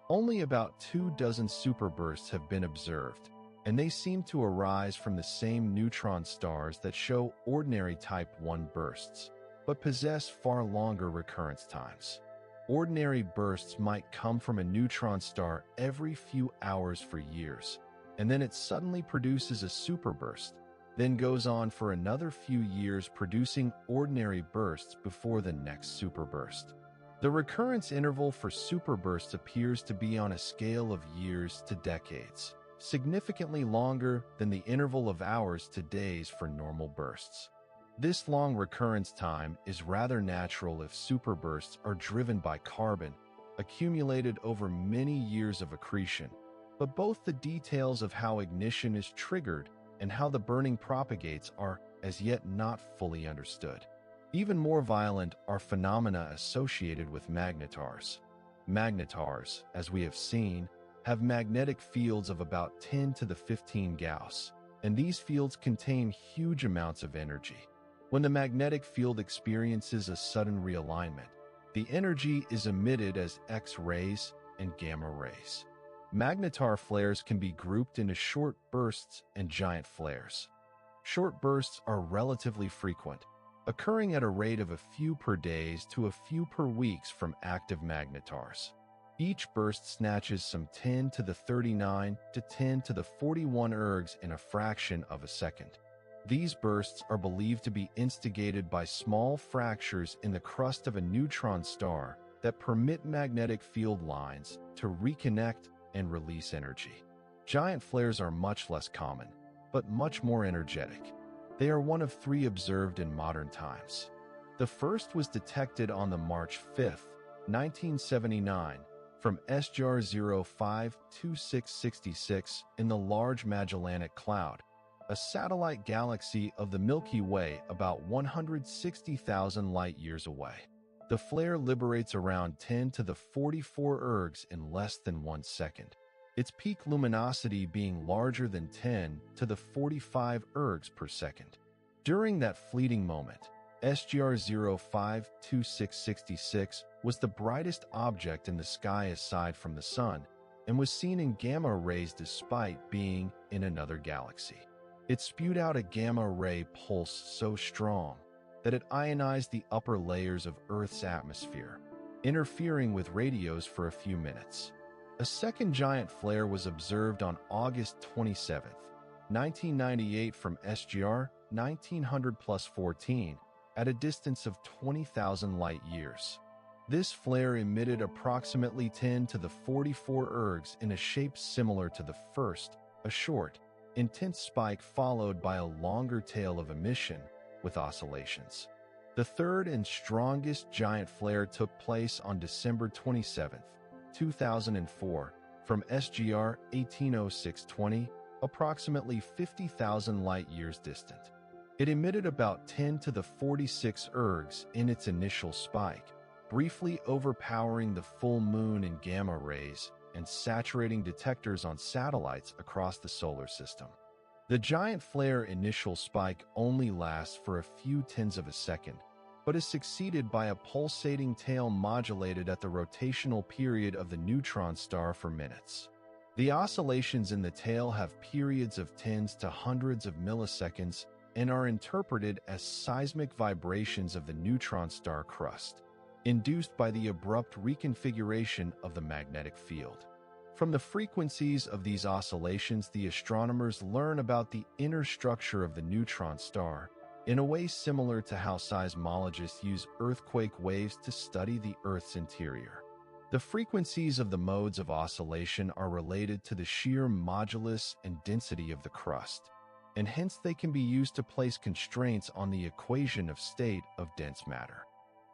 Only about 24 superbursts have been observed, and they seem to arise from the same neutron stars that show ordinary Type 1 bursts, but possess far longer recurrence times. Ordinary bursts might come from a neutron star every few hours for years, and then it suddenly produces a superburst, then goes on for another few years producing ordinary bursts before the next superburst. The recurrence interval for superbursts appears to be on a scale of years to decades, significantly longer than the interval of hours to days for normal bursts. This long recurrence time is rather natural if superbursts are driven by carbon, accumulated over many years of accretion, but both the details of how ignition is triggered and how the burning propagates are as yet not fully understood. Even more violent are phenomena associated with magnetars. Magnetars, as we have seen, have magnetic fields of about 10 to the 15 Gauss, and these fields contain huge amounts of energy. When the magnetic field experiences a sudden realignment, the energy is emitted as X-rays and gamma rays. Magnetar flares can be grouped into short bursts and giant flares. Short bursts are relatively frequent, occurring at a rate of a few per days to a few per weeks from active magnetars. Each burst snatches some 10 to the 39 to 10 to the 41 ergs in a fraction of a second. These bursts are believed to be instigated by small fractures in the crust of a neutron star that permit magnetic field lines to reconnect and release energy. Giant flares are much less common, but much more energetic. They are one of 3 observed in modern times. The first was detected on the March 5, 1979, from SGR 052666 in the Large Magellanic Cloud, a satellite galaxy of the Milky Way about 160,000 light-years away. The flare liberates around 10 to the 44 ergs in less than 1 second, its peak luminosity being larger than 10 to the 45 ergs per second. During that fleeting moment, SGR 052666 was the brightest object in the sky aside from the Sun, and was seen in gamma rays despite being in another galaxy. It spewed out a gamma ray pulse so strong that it ionized the upper layers of Earth's atmosphere, interfering with radios for a few minutes. A second giant flare was observed on August 27, 1998 from SGR 1900+14, at a distance of 20,000 light-years. This flare emitted approximately 10 to the 44 ergs in a shape similar to the first, a short, intense spike followed by a longer tail of emission, with oscillations. The third and strongest giant flare took place on December 27, 2004, from SGR 180620, approximately 50,000 light-years distant. It emitted about 10 to the 46 ergs in its initial spike, briefly overpowering the full moon in gamma rays and saturating detectors on satellites across the solar system. The giant flare initial spike only lasts for a few tenths of a second, but is succeeded by a pulsating tail modulated at the rotational period of the neutron star for minutes. The oscillations in the tail have periods of tens to hundreds of milliseconds and are interpreted as seismic vibrations of the neutron star crust, induced by the abrupt reconfiguration of the magnetic field. From the frequencies of these oscillations, the astronomers learn about the inner structure of the neutron star, in a way similar to how seismologists use earthquake waves to study the Earth's interior. The frequencies of the modes of oscillation are related to the shear modulus and density of the crust, and hence they can be used to place constraints on the equation of state of dense matter.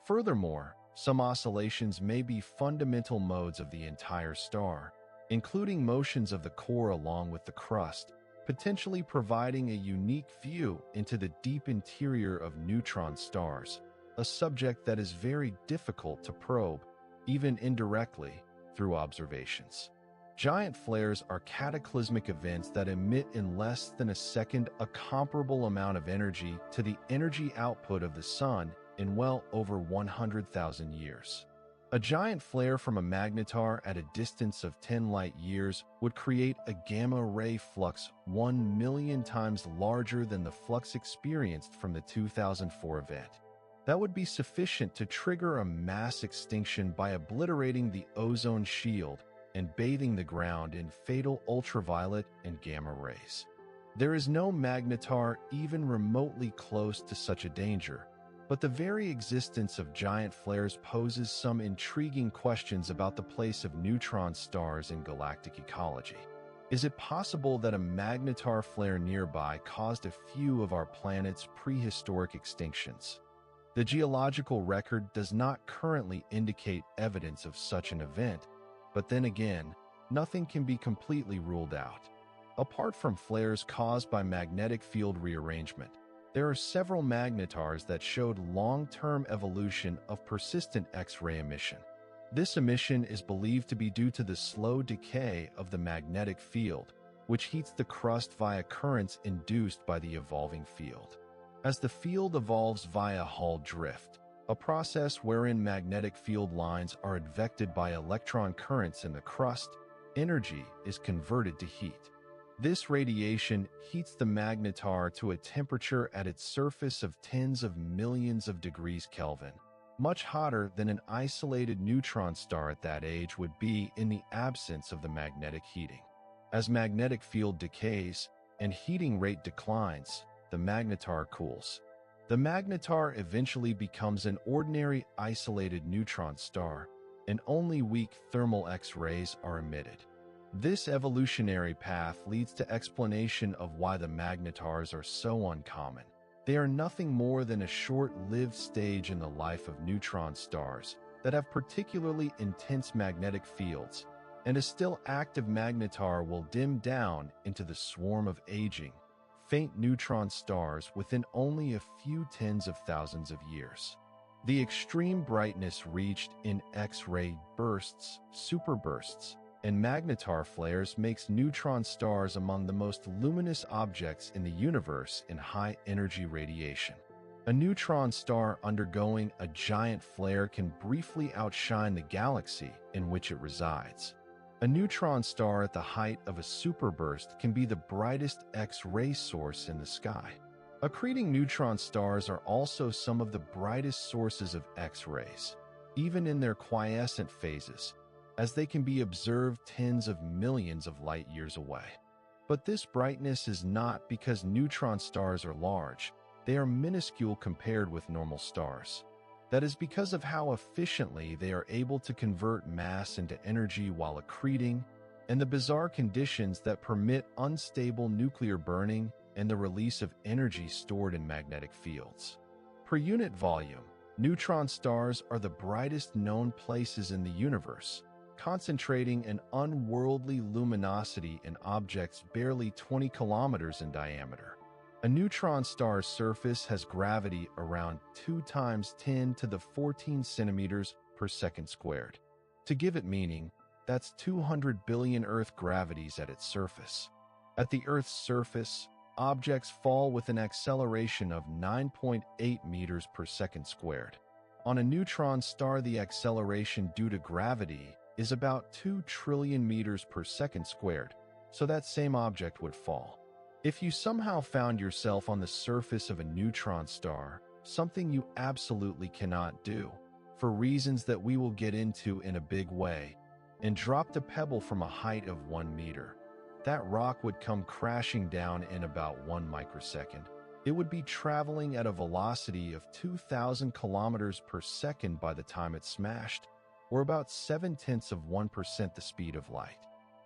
Furthermore, some oscillations may be fundamental modes of the entire star, including motions of the core along with the crust, potentially providing a unique view into the deep interior of neutron stars, a subject that is very difficult to probe, even indirectly, through observations. Giant flares are cataclysmic events that emit in less than a second a comparable amount of energy to the energy output of the Sun in well over 100,000 years. A giant flare from a magnetar at a distance of 10 light-years would create a gamma-ray flux 1 million times larger than the flux experienced from the 2004 event. That would be sufficient to trigger a mass extinction by obliterating the ozone shield and bathing the ground in fatal ultraviolet and gamma rays. There is no magnetar even remotely close to such a danger, but the very existence of giant flares poses some intriguing questions about the place of neutron stars in galactic ecology. Is it possible that a magnetar flare nearby caused a few of our planet's prehistoric extinctions? The geological record does not currently indicate evidence of such an event, but then again, nothing can be completely ruled out. Apart from flares caused by magnetic field rearrangement, there are several magnetars that showed long-term evolution of persistent X-ray emission. This emission is believed to be due to the slow decay of the magnetic field, which heats the crust via currents induced by the evolving field. As the field evolves via Hall drift, a process wherein magnetic field lines are advected by electron currents in the crust, energy is converted to heat. This radiation heats the magnetar to a temperature at its surface of tens of millions of degrees Kelvin, much hotter than an isolated neutron star at that age would be in the absence of the magnetic heating. As magnetic field decays and heating rate declines, the magnetar cools. The magnetar eventually becomes an ordinary isolated neutron star, and only weak thermal X-rays are emitted. This evolutionary path leads to explanation of why the magnetars are so uncommon. They are nothing more than a short-lived stage in the life of neutron stars that have particularly intense magnetic fields, and a still active magnetar will dim down into the swarm of aging, faint neutron stars within only a few tens of thousands of years. The extreme brightness reached in X-ray bursts, superbursts, and magnetar flares makes neutron stars among the most luminous objects in the universe in high-energy radiation. A neutron star undergoing a giant flare can briefly outshine the galaxy in which it resides. A neutron star at the height of a superburst can be the brightest X-ray source in the sky. Accreting neutron stars are also some of the brightest sources of X-rays, even in their quiescent phases, as they can be observed tens of millions of light-years away. But this brightness is not because neutron stars are large, they are minuscule compared with normal stars. That is because of how efficiently they are able to convert mass into energy while accreting, and the bizarre conditions that permit unstable nuclear burning and the release of energy stored in magnetic fields. Per unit volume, neutron stars are the brightest known places in the universe, concentrating an unworldly luminosity in objects barely 20 kilometers in diameter. A neutron star's surface has gravity around 2 times 10 to the 14 centimeters per second squared. To give it meaning, that's 200 billion Earth gravities at its surface. At the Earth's surface, objects fall with an acceleration of 9.8 meters per second squared. On a neutron star, the acceleration due to gravity is about 2 trillion meters per second squared, so that same object would fall. If you somehow found yourself on the surface of a neutron star, something you absolutely cannot do, for reasons that we will get into in a big way, and dropped a pebble from a height of 1 meter, that rock would come crashing down in about 1 microsecond. It would be traveling at a velocity of 2,000 kilometers per second by the time it smashed, or about 0.7% the speed of light.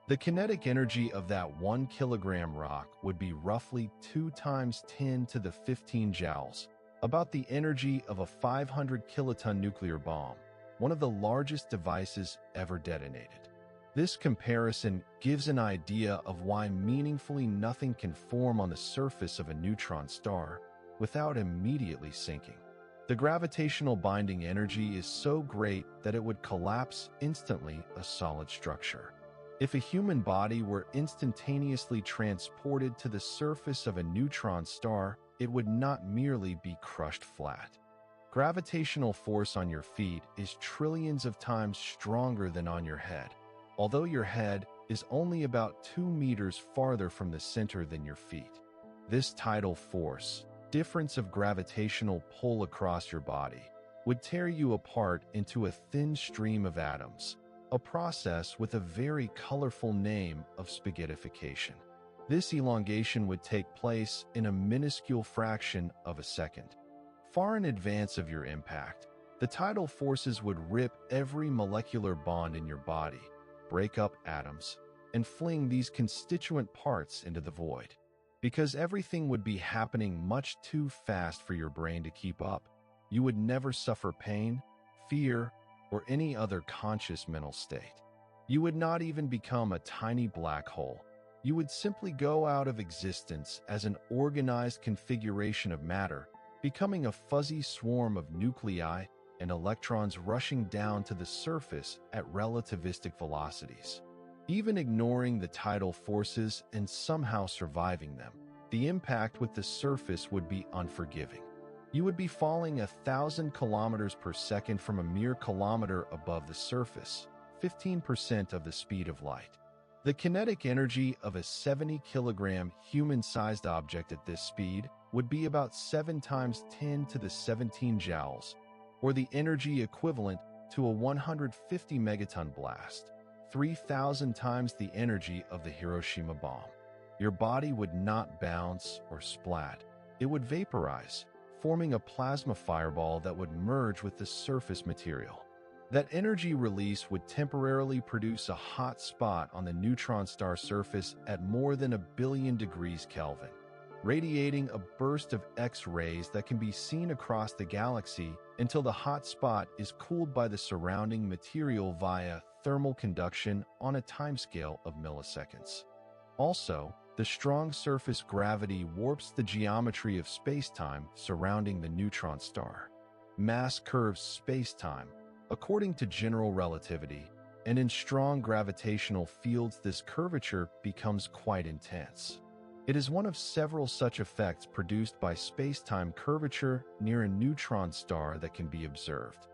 The kinetic energy of that 1 kilogram rock would be roughly 2 times 10 to the 15 joules, about the energy of a 500 kiloton nuclear bomb, one of the largest devices ever detonated. This comparison gives an idea of why meaningfully nothing can form on the surface of a neutron star without immediately sinking. The gravitational binding energy is so great that it would collapse instantly a solid structure. If a human body were instantaneously transported to the surface of a neutron star, it would not merely be crushed flat. Gravitational force on your feet is trillions of times stronger than on your head, although your head is only about 2 meters farther from the center than your feet. This tidal force, difference of gravitational pull across your body, would tear you apart into a thin stream of atoms, a process with a very colorful name of spaghettification. This elongation would take place in a minuscule fraction of a second. Far in advance of your impact, the tidal forces would rip every molecular bond in your body, break up atoms, and fling these constituent parts into the void. Because everything would be happening much too fast for your brain to keep up, you would never suffer pain, fear, or any other conscious mental state. You would not even become a tiny black hole. You would simply go out of existence as an organized configuration of matter, becoming a fuzzy swarm of nuclei and electrons rushing down to the surface at relativistic velocities. Even ignoring the tidal forces and somehow surviving them, the impact with the surface would be unforgiving. You would be falling 1,000 kilometers per second from a mere kilometer above the surface, 15% of the speed of light. The kinetic energy of a 70-kilogram human-sized object at this speed would be about 7 times 10 to the 17 joules, or the energy equivalent to a 150 megaton blast, 3,000 times the energy of the Hiroshima bomb. Your body would not bounce or splat. It would vaporize, forming a plasma fireball that would merge with the surface material. That energy release would temporarily produce a hot spot on the neutron star surface at more than 1 billion degrees Kelvin, radiating a burst of X-rays that can be seen across the galaxy until the hot spot is cooled by the surrounding material via thermal conduction on a timescale of milliseconds. Also, the strong surface gravity warps the geometry of spacetime surrounding the neutron star. Mass curves spacetime, according to general relativity, and in strong gravitational fields this curvature becomes quite intense. It is one of several such effects produced by spacetime curvature near a neutron star that can be observed.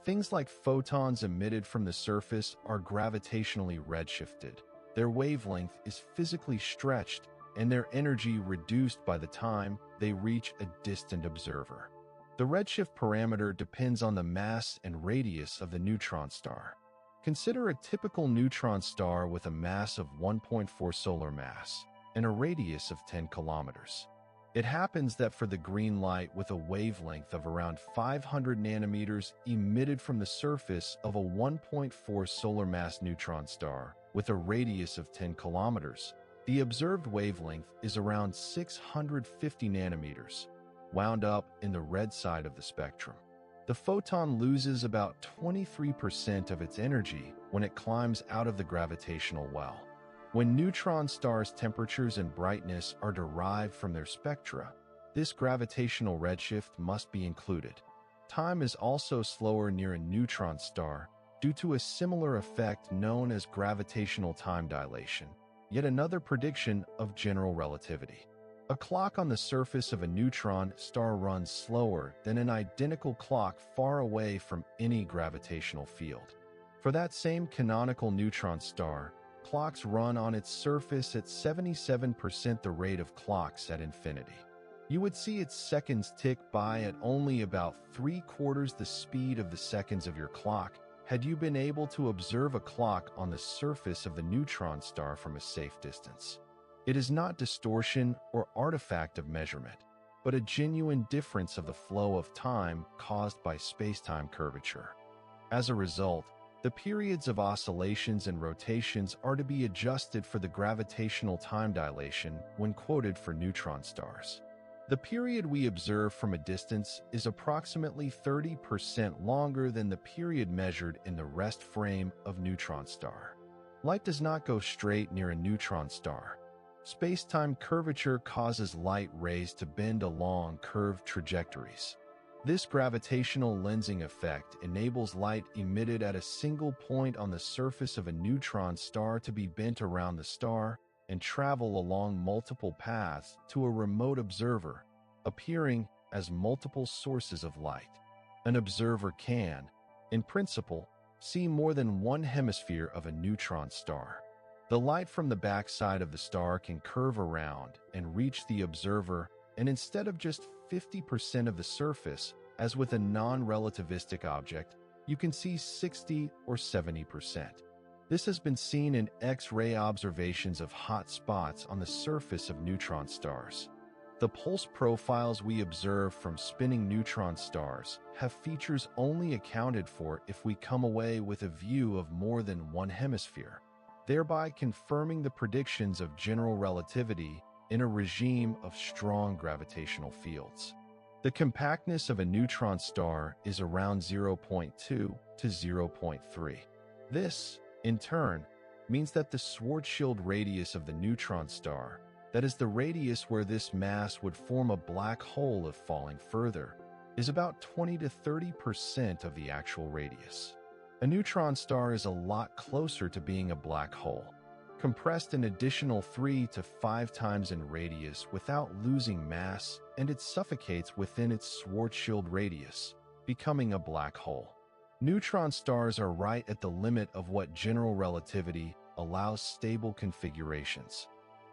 Things like photons emitted from the surface are gravitationally redshifted. Their wavelength is physically stretched and their energy reduced by the time they reach a distant observer. The redshift parameter depends on the mass and radius of the neutron star. Consider a typical neutron star with a mass of 1.4 solar mass and a radius of 10 kilometers. It happens that for the green light with a wavelength of around 500 nanometers emitted from the surface of a 1.4 solar mass neutron star with a radius of 10 kilometers, the observed wavelength is around 650 nanometers, wound up in the red side of the spectrum. The photon loses about 23% of its energy when it climbs out of the gravitational well. When neutron stars' temperatures and brightness are derived from their spectra, this gravitational redshift must be included. Time is also slower near a neutron star due to a similar effect known as gravitational time dilation, yet another prediction of general relativity. A clock on the surface of a neutron star runs slower than an identical clock far away from any gravitational field. For that same canonical neutron star, clocks run on its surface at 77% the rate of clocks at infinity. You would see its seconds tick by at only about 3/4 the speed of the seconds of your clock had you been able to observe a clock on the surface of the neutron star from a safe distance. It is not distortion or artifact of measurement, but a genuine difference of the flow of time caused by space-time curvature. As a result, the periods of oscillations and rotations are to be adjusted for the gravitational time dilation when quoted for neutron stars. The period we observe from a distance is approximately 30% longer than the period measured in the rest frame of neutron star. Light does not go straight near a neutron star. Space-time curvature causes light rays to bend along curved trajectories. This gravitational lensing effect enables light emitted at a single point on the surface of a neutron star to be bent around the star and travel along multiple paths to a remote observer, appearing as multiple sources of light. An observer can, in principle, see more than one hemisphere of a neutron star. The light from the backside of the star can curve around and reach the observer, and instead of just 50% of the surface, as with a non-relativistic object, you can see 60 or 70%. This has been seen in X-ray observations of hot spots on the surface of neutron stars. The pulse profiles we observe from spinning neutron stars have features only accounted for if we come away with a view of more than one hemisphere, thereby confirming the predictions of general relativity in a regime of strong gravitational fields. The compactness of a neutron star is around 0.2 to 0.3. This, in turn, means that the Schwarzschild radius of the neutron star, that is the radius where this mass would form a black hole if falling further, is about 20 to 30% of the actual radius. A neutron star is a lot closer to being a black hole, compressed an additional 3 to 5 times in radius without losing mass, and it suffocates within its Schwarzschild radius, becoming a black hole. Neutron stars are right at the limit of what general relativity allows stable configurations.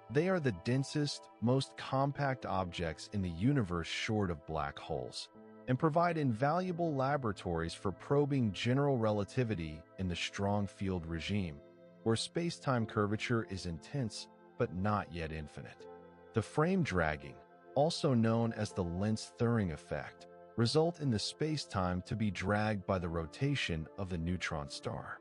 They are the densest, most compact objects in the universe short of black holes, and provide invaluable laboratories for probing general relativity in the strong field regime, where space-time curvature is intense but not yet infinite. The frame dragging, also known as the Lentz-Thirring effect, result in the space-time to be dragged by the rotation of the neutron star.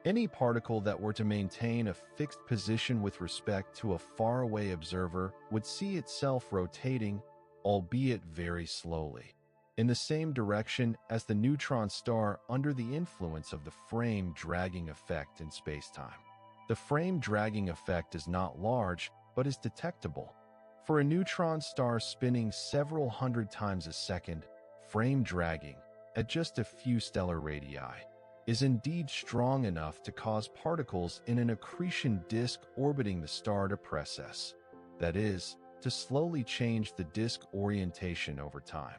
Any particle that were to maintain a fixed position with respect to a faraway observer would see itself rotating, albeit very slowly, in the same direction as the neutron star under the influence of the frame dragging effect in spacetime. The frame dragging effect is not large, but is detectable. For a neutron star spinning several hundred times a second, frame dragging, at just a few stellar radii, is indeed strong enough to cause particles in an accretion disk orbiting the star to precess, that is, to slowly change the disk orientation over time.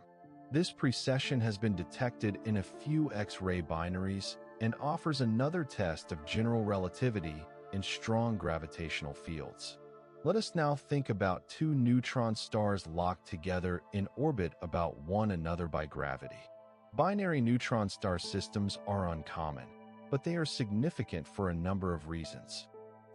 This precession has been detected in a few X-ray binaries and offers another test of general relativity in strong gravitational fields. Let us now think about two neutron stars locked together in orbit about one another by gravity. Binary neutron star systems are uncommon, but they are significant for a number of reasons.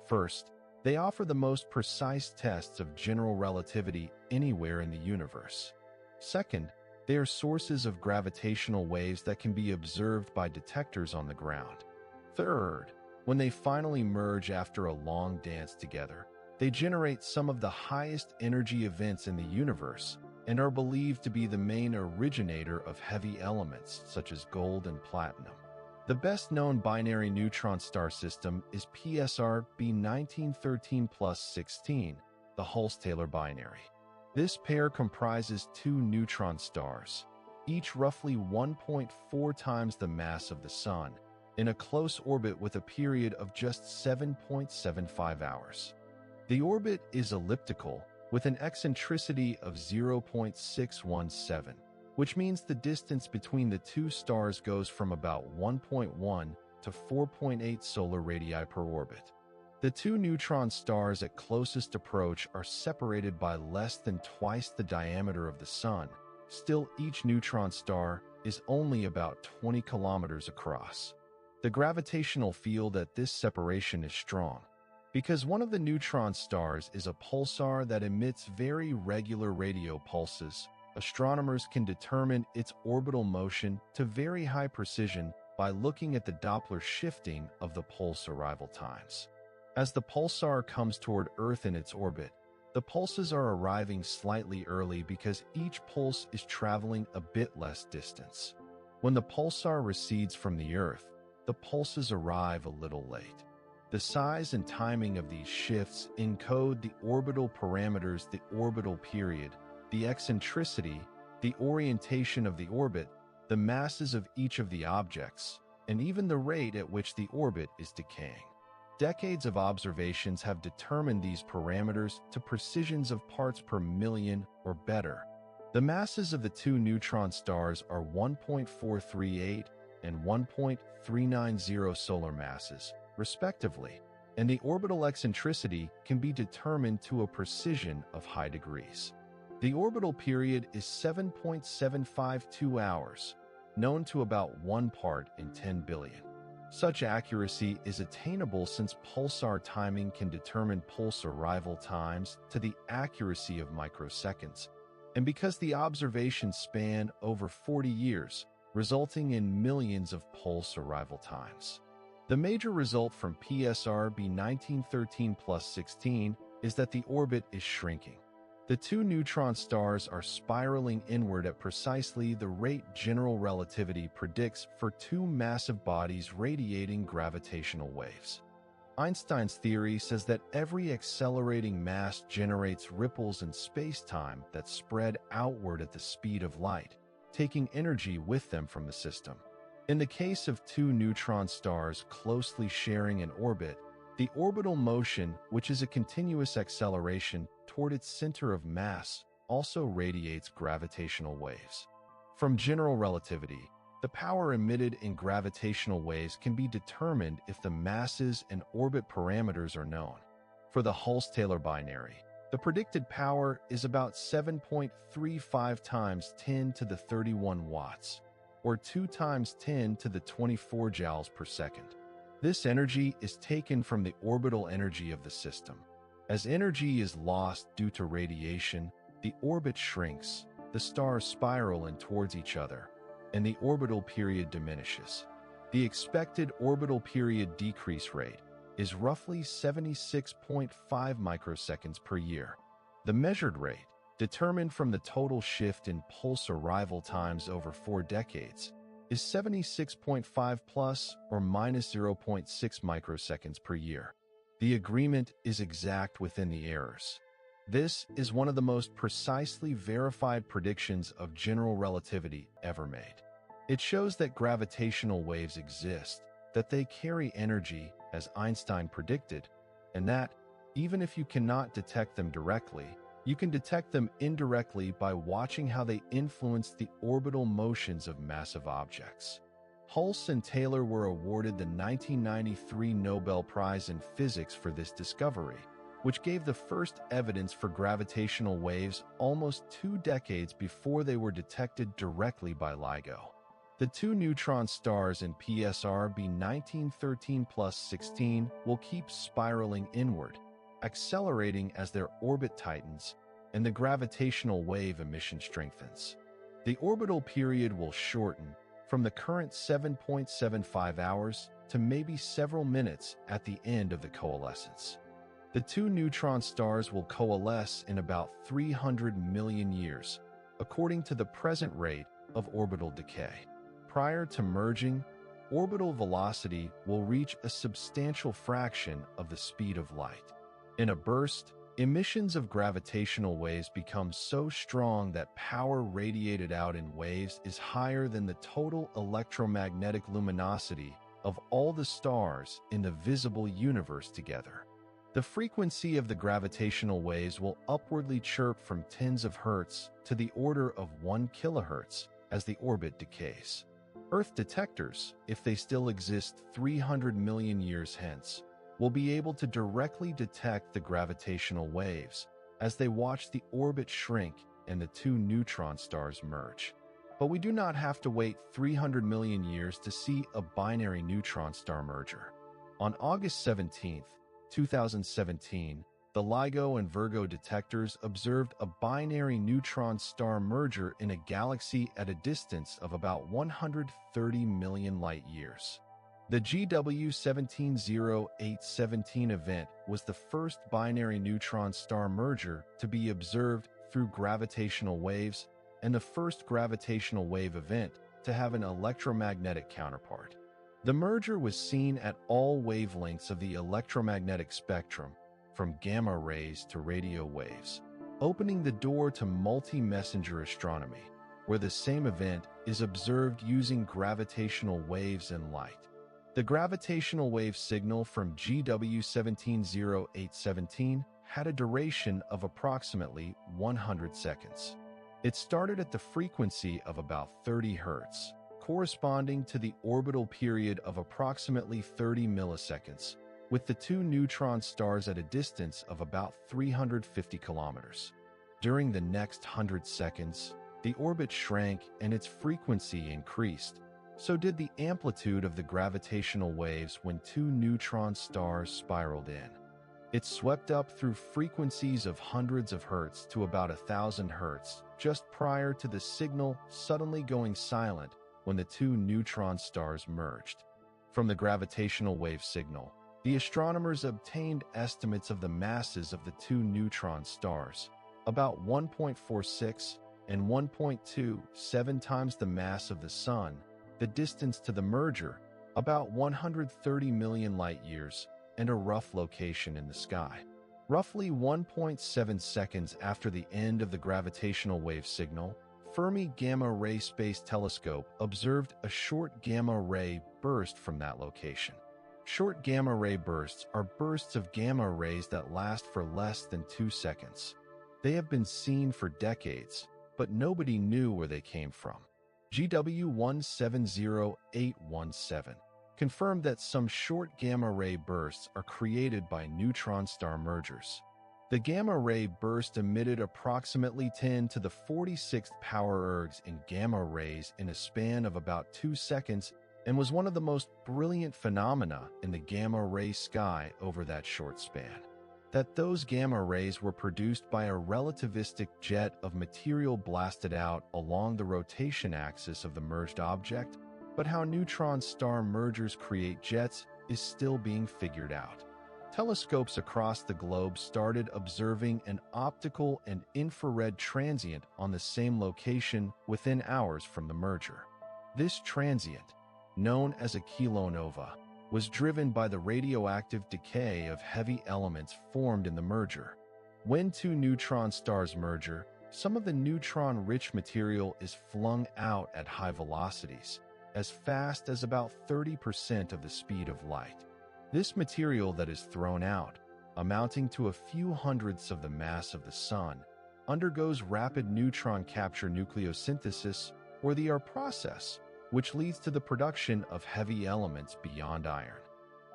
First, They offer the most precise tests of general relativity anywhere in the universe. Second, they are sources of gravitational waves that can be observed by detectors on the ground. Third, when they finally merge after a long dance together, they generate some of the highest energy events in the universe and are believed to be the main originator of heavy elements such as gold and platinum. The best-known binary neutron star system is PSR B1913 plus 16, the Hulse-Taylor binary. This pair comprises two neutron stars, each roughly 1.4 times the mass of the Sun, in a close orbit with a period of just 7.75 hours. The orbit is elliptical, with an eccentricity of 0.617, which means the distance between the two stars goes from about 1.1 to 4.8 solar radii per orbit. The two neutron stars at closest approach are separated by less than twice the diameter of the Sun. Still, each neutron star is only about 20 kilometers across. The gravitational field at this separation is strong. Because one of the neutron stars is a pulsar that emits very regular radio pulses, astronomers can determine its orbital motion to very high precision by looking at the Doppler shifting of the pulse arrival times. As the pulsar comes toward Earth in its orbit, the pulses are arriving slightly early because each pulse is traveling a bit less distance. When the pulsar recedes from the Earth, the pulses arrive a little late. The size and timing of these shifts encode the orbital parameters, the orbital period, the eccentricity, the orientation of the orbit, the masses of each of the objects, and even the rate at which the orbit is decaying. Decades of observations have determined these parameters to precisions of parts per million or better. The masses of the two neutron stars are 1.438 and 1.390 solar masses, respectively, and the orbital eccentricity can be determined to a precision of high degrees. The orbital period is 7.752 hours, known to about 1 part in 10 billion. Such accuracy is attainable since pulsar timing can determine pulse arrival times to the accuracy of microseconds, and because the observations span over 40 years, resulting in millions of pulse arrival times. The major result from PSR B1913 plus 16 is that the orbit is shrinking. The two neutron stars are spiraling inward at precisely the rate general relativity predicts for two massive bodies radiating gravitational waves. Einstein's theory says that every accelerating mass generates ripples in space-time that spread outward at the speed of light, taking energy with them from the system. In the case of two neutron stars closely sharing an orbit, the orbital motion, which is a continuous acceleration toward its center of mass, also radiates gravitational waves. From general relativity, the power emitted in gravitational waves can be determined if the masses and orbit parameters are known. For the Hulse-Taylor binary, the predicted power is about 7.35 times 10 to the 31 watts, or 2 times 10 to the 24 joules per second. This energy is taken from the orbital energy of the system. As energy is lost due to radiation, the orbit shrinks, the stars spiral in towards each other, and the orbital period diminishes. The expected orbital period decrease rate is roughly 76.5 microseconds per year. The measured rate, determined from the total shift in pulse arrival times over 4 decades, is 76.5 plus or minus 0.6 microseconds per year. The agreement is exact within the errors. This is one of the most precisely verified predictions of general relativity ever made. It shows that gravitational waves exist, that they carry energy, as Einstein predicted, and that, even if you cannot detect them directly, you can detect them indirectly by watching how they influence the orbital motions of massive objects. Hulse and Taylor were awarded the 1993 Nobel Prize in Physics for this discovery, which gave the first evidence for gravitational waves almost 2 decades before they were detected directly by LIGO. The two neutron stars in PSR B1913 plus 16 will keep spiraling inward, accelerating as their orbit tightens and the gravitational wave emission strengthens. The orbital period will shorten from the current 7.75 hours to maybe several minutes at the end of the coalescence. The two neutron stars will coalesce in about 300 million years, according to the present rate of orbital decay. Prior to merging, orbital velocity will reach a substantial fraction of the speed of light. In a burst, emissions of gravitational waves become so strong that power radiated out in waves is higher than the total electromagnetic luminosity of all the stars in the visible universe together. The frequency of the gravitational waves will upwardly chirp from tens of hertz to the order of 1 kilohertz as the orbit decays. Earth detectors, if they still exist 300 million years hence, will be able to directly detect the gravitational waves as they watch the orbit shrink and the two neutron stars merge. But we do not have to wait 300 million years to see a binary neutron star merger. On August 17, 2017, the LIGO and Virgo detectors observed a binary neutron star merger in a galaxy at a distance of about 130 million light-years. The GW 170817 event was the first binary neutron star merger to be observed through gravitational waves and the first gravitational wave event to have an electromagnetic counterpart. The merger was seen at all wavelengths of the electromagnetic spectrum, from gamma rays to radio waves, opening the door to multi-messenger astronomy, where the same event is observed using gravitational waves and light. The gravitational wave signal from GW 170817 had a duration of approximately 100 seconds. It started at the frequency of about 30 Hz, corresponding to the orbital period of approximately 30 milliseconds, with the two neutron stars at a distance of about 350 kilometers. During the next 100 seconds, the orbit shrank and its frequency increased. So did the amplitude of the gravitational waves when two neutron stars spiraled in. It swept up through frequencies of hundreds of hertz to about 1,000 hertz just prior to the signal suddenly going silent when the two neutron stars merged. From the gravitational wave signal, the astronomers obtained estimates of the masses of the two neutron stars, about 1.46 and 1.27 times the mass of the Sun, the distance to the merger, about 130 million light-years, and a rough location in the sky. Roughly 1.7 seconds after the end of the gravitational wave signal, Fermi Gamma Ray Space Telescope observed a short gamma ray burst from that location. Short gamma ray bursts are bursts of gamma rays that last for less than 2 seconds. They have been seen for decades, but nobody knew where they came from. GW 170817 confirmed that some short gamma ray bursts are created by neutron star mergers. The gamma ray burst emitted approximately 10 to the 46th power ergs in gamma rays in a span of about 2 seconds and was one of the most brilliant phenomena in the gamma ray sky over that short span. That those gamma rays were produced by a relativistic jet of material blasted out along the rotation axis of the merged object, but how neutron star mergers create jets is still being figured out. Telescopes across the globe started observing an optical and infrared transient on the same location within hours from the merger. This transient, known as a kilonova, was driven by the radioactive decay of heavy elements formed in the merger. When two neutron stars merger, some of the neutron-rich material is flung out at high velocities, as fast as about 30% of the speed of light. This material that is thrown out, amounting to a few hundredths of the mass of the Sun, undergoes rapid neutron capture nucleosynthesis, or the ER process, which leads to the production of heavy elements beyond iron.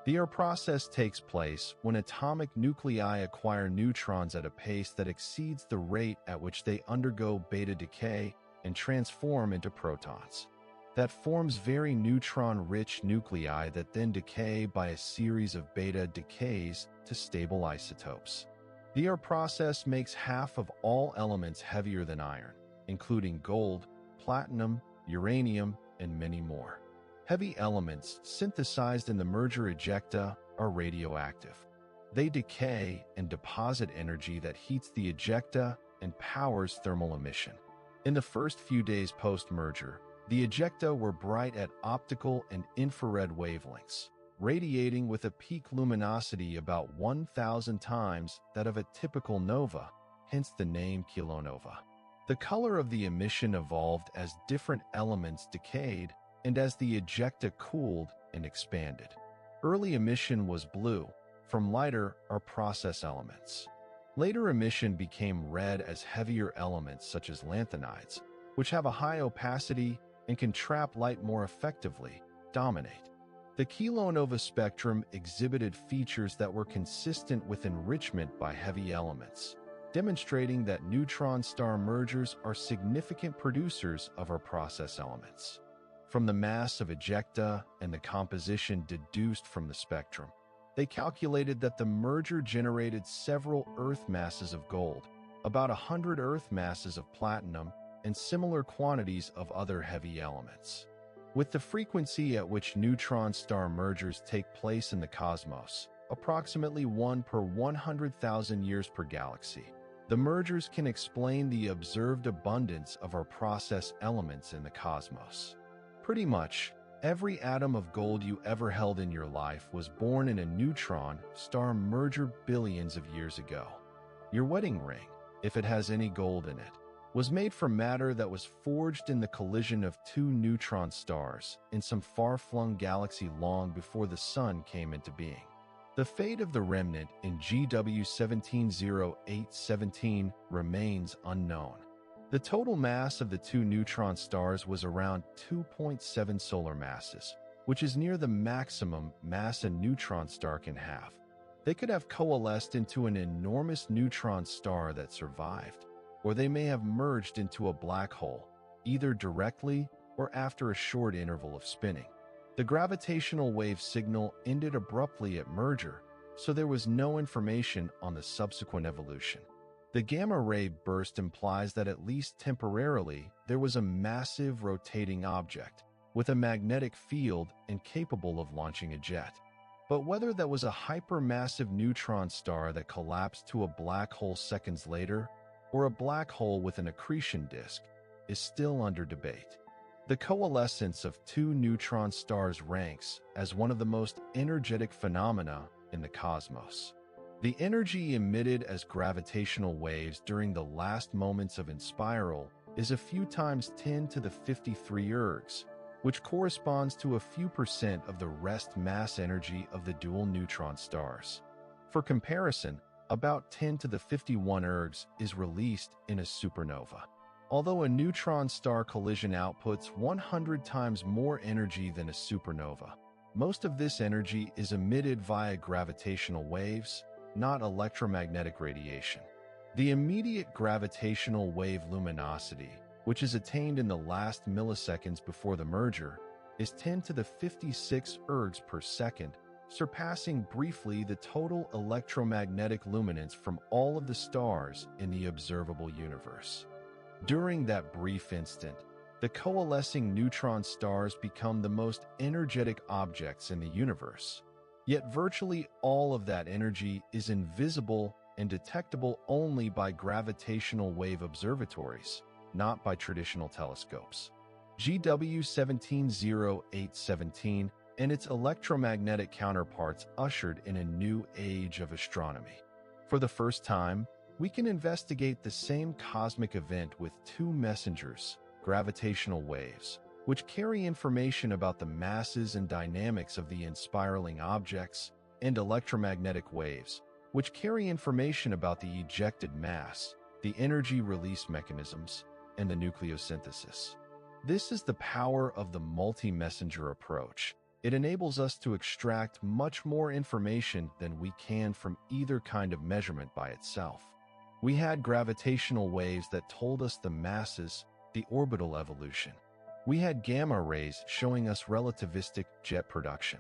The ER process takes place when atomic nuclei acquire neutrons at a pace that exceeds the rate at which they undergo beta decay and transform into protons. that forms very neutron-rich nuclei that then decay by a series of beta decays to stable isotopes. The ER process makes half of all elements heavier than iron, including gold, platinum, uranium, and many more. Heavy elements synthesized in the merger ejecta are radioactive. They decay and deposit energy that heats the ejecta and powers thermal emission. In the first few days post-merger, the ejecta were bright at optical and infrared wavelengths, radiating with a peak luminosity about 1,000 times that of a typical nova, hence the name kilonova. The color of the emission evolved as different elements decayed and as the ejecta cooled and expanded. Early emission was blue, from lighter or process elements. Later emission became red as heavier elements such as lanthanides, which have a high opacity and can trap light more effectively, dominate. The kilonova spectrum exhibited features that were consistent with enrichment by heavy elements, demonstrating that neutron star mergers are significant producers of our process elements. From the mass of ejecta and the composition deduced from the spectrum, they calculated that the merger generated several Earth masses of gold, about 100 Earth masses of platinum, and similar quantities of other heavy elements. With the frequency at which neutron star mergers take place in the cosmos, approximately 1 per 100,000 years per galaxy, the mergers can explain the observed abundance of our process elements in the cosmos. Pretty much, every atom of gold you ever held in your life was born in a neutron star merger billions of years ago. Your wedding ring, if it has any gold in it, was made from matter that was forged in the collision of two neutron stars in some far-flung galaxy long before the Sun came into being. The fate of the remnant in GW 170817 remains unknown. The total mass of the two neutron stars was around 2.7 solar masses, which is near the maximum mass a neutron star can have. They could have coalesced into an enormous neutron star that survived, or they may have merged into a black hole, either directly or after a short interval of spinning. The gravitational wave signal ended abruptly at merger, so there was no information on the subsequent evolution. The gamma-ray burst implies that at least temporarily there was a massive rotating object with a magnetic field and capable of launching a jet. But whether that was a hypermassive neutron star that collapsed to a black hole seconds later, or a black hole with an accretion disk, is still under debate. The coalescence of two neutron stars ranks as one of the most energetic phenomena in the cosmos. The energy emitted as gravitational waves during the last moments of inspiral is a few times 10 to the 53 ergs, which corresponds to a few percent of the rest mass energy of the dual neutron stars. For comparison, about 10 to the 51 ergs is released in a supernova. Although a neutron star collision outputs 100 times more energy than a supernova, most of this energy is emitted via gravitational waves, not electromagnetic radiation. The immediate gravitational wave luminosity, which is attained in the last milliseconds before the merger, is 10 to the 56 ergs per second, surpassing briefly the total electromagnetic luminance from all of the stars in the observable universe. During that brief instant, the coalescing neutron stars become the most energetic objects in the universe. Yet virtually all of that energy is invisible and detectable only by gravitational wave observatories, not by traditional telescopes. GW 170817 and its electromagnetic counterparts ushered in a new age of astronomy. For the first time, we can investigate the same cosmic event with two messengers, gravitational waves, which carry information about the masses and dynamics of the inspiraling objects, and electromagnetic waves, which carry information about the ejected mass, the energy release mechanisms, and the nucleosynthesis. This is the power of the multi-messenger approach. It enables us to extract much more information than we can from either kind of measurement by itself. We had gravitational waves that told us the masses, the orbital evolution. We had gamma rays showing us relativistic jet production.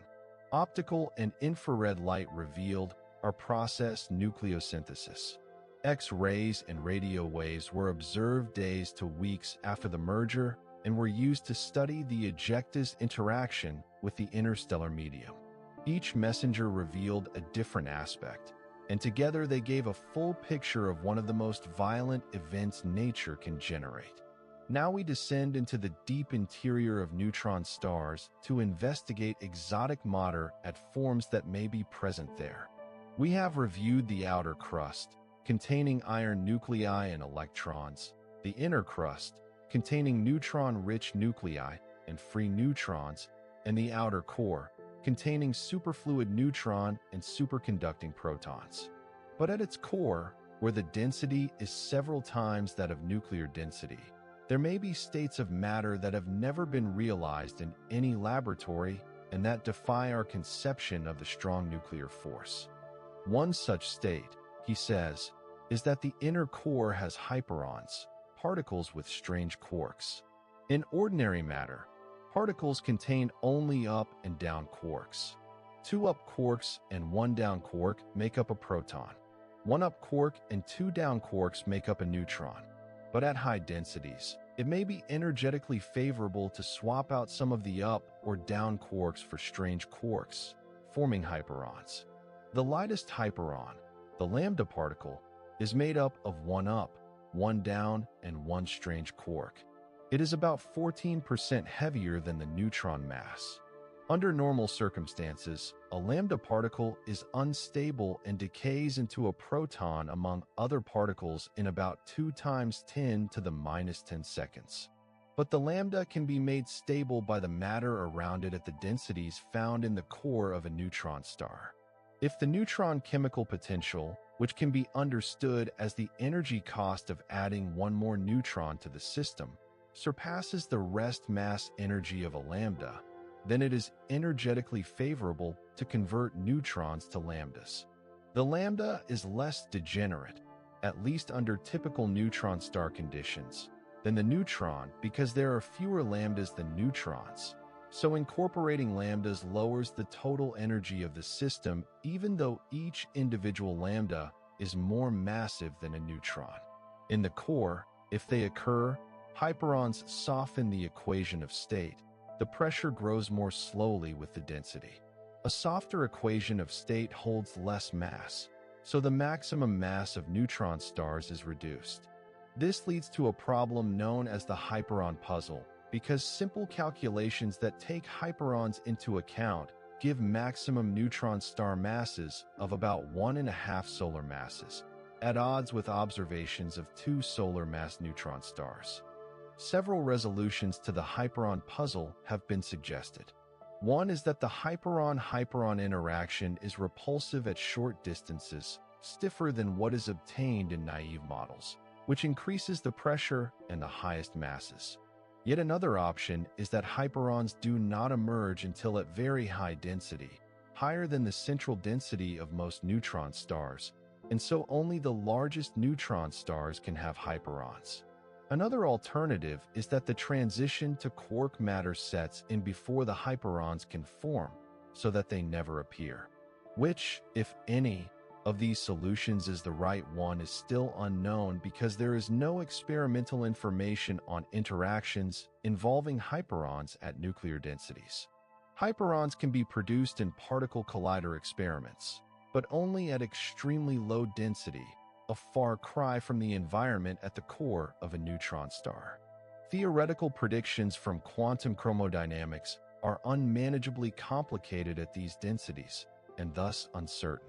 Optical and infrared light revealed our process nucleosynthesis. X-rays and radio waves were observed days to weeks after the merger and were used to study the ejecta's interaction with the interstellar medium. Each messenger revealed a different aspect, and together they gave a full picture of one of the most violent events nature can generate. Now we descend into the deep interior of neutron stars to investigate exotic matter at forms that may be present there. We have reviewed the outer crust, containing iron nuclei and electrons, the inner crust, containing neutron-rich nuclei and free neutrons, and the outer core, containing superfluid neutron and superconducting protons. But at its core, where the density is several times that of nuclear density, there may be states of matter that have never been realized in any laboratory and that defy our conception of the strong nuclear force. One such state, he says, is that the inner core has hyperons, particles with strange quarks. In ordinary matter, particles contain only up and down quarks. 2 up quarks and 1 down quark make up a proton. 1 up quark and 2 down quarks make up a neutron. But at high densities, it may be energetically favorable to swap out some of the up or down quarks for strange quarks, forming hyperons. The lightest hyperon, the lambda particle, is made up of 1 up, 1 down, and 1 strange quark. It is about 14% heavier than the neutron mass. Under normal circumstances, a lambda particle is unstable and decays into a proton among other particles in about 2 × 10⁻⁻10 seconds. But the lambda can be made stable by the matter around it at the densities found in the core of a neutron star. If the neutron chemical potential, which can be understood as the energy cost of adding 1 more neutron to the system, surpasses the rest mass energy of a lambda, then it is energetically favorable to convert neutrons to lambdas. The lambda is less degenerate, at least under typical neutron star conditions, than the neutron because there are fewer lambdas than neutrons. So incorporating lambdas lowers the total energy of the system even though each individual lambda is more massive than a neutron. In the core, if they occur, hyperons soften the equation of state. The pressure grows more slowly with the density. A softer equation of state holds less mass, so the maximum mass of neutron stars is reduced. This leads to a problem known as the hyperon puzzle, because simple calculations that take hyperons into account give maximum neutron star masses of about 1.5 solar masses, at odds with observations of 2 solar mass neutron stars. Several resolutions to the hyperon puzzle have been suggested. One is that the hyperon-hyperon interaction is repulsive at short distances, stiffer than what is obtained in naive models, which increases the pressure and the highest masses. Yet another option is that hyperons do not emerge until at very high density, higher than the central density of most neutron stars, and so only the largest neutron stars can have hyperons. Another alternative is that the transition to quark matter sets in before the hyperons can form, so that they never appear. Which, if any, of these solutions is the right one is still unknown because there is no experimental information on interactions involving hyperons at nuclear densities. Hyperons can be produced in particle collider experiments, but only at extremely low density, a far cry from the environment at the core of a neutron star. Theoretical predictions from quantum chromodynamics are unmanageably complicated at these densities, and thus uncertain.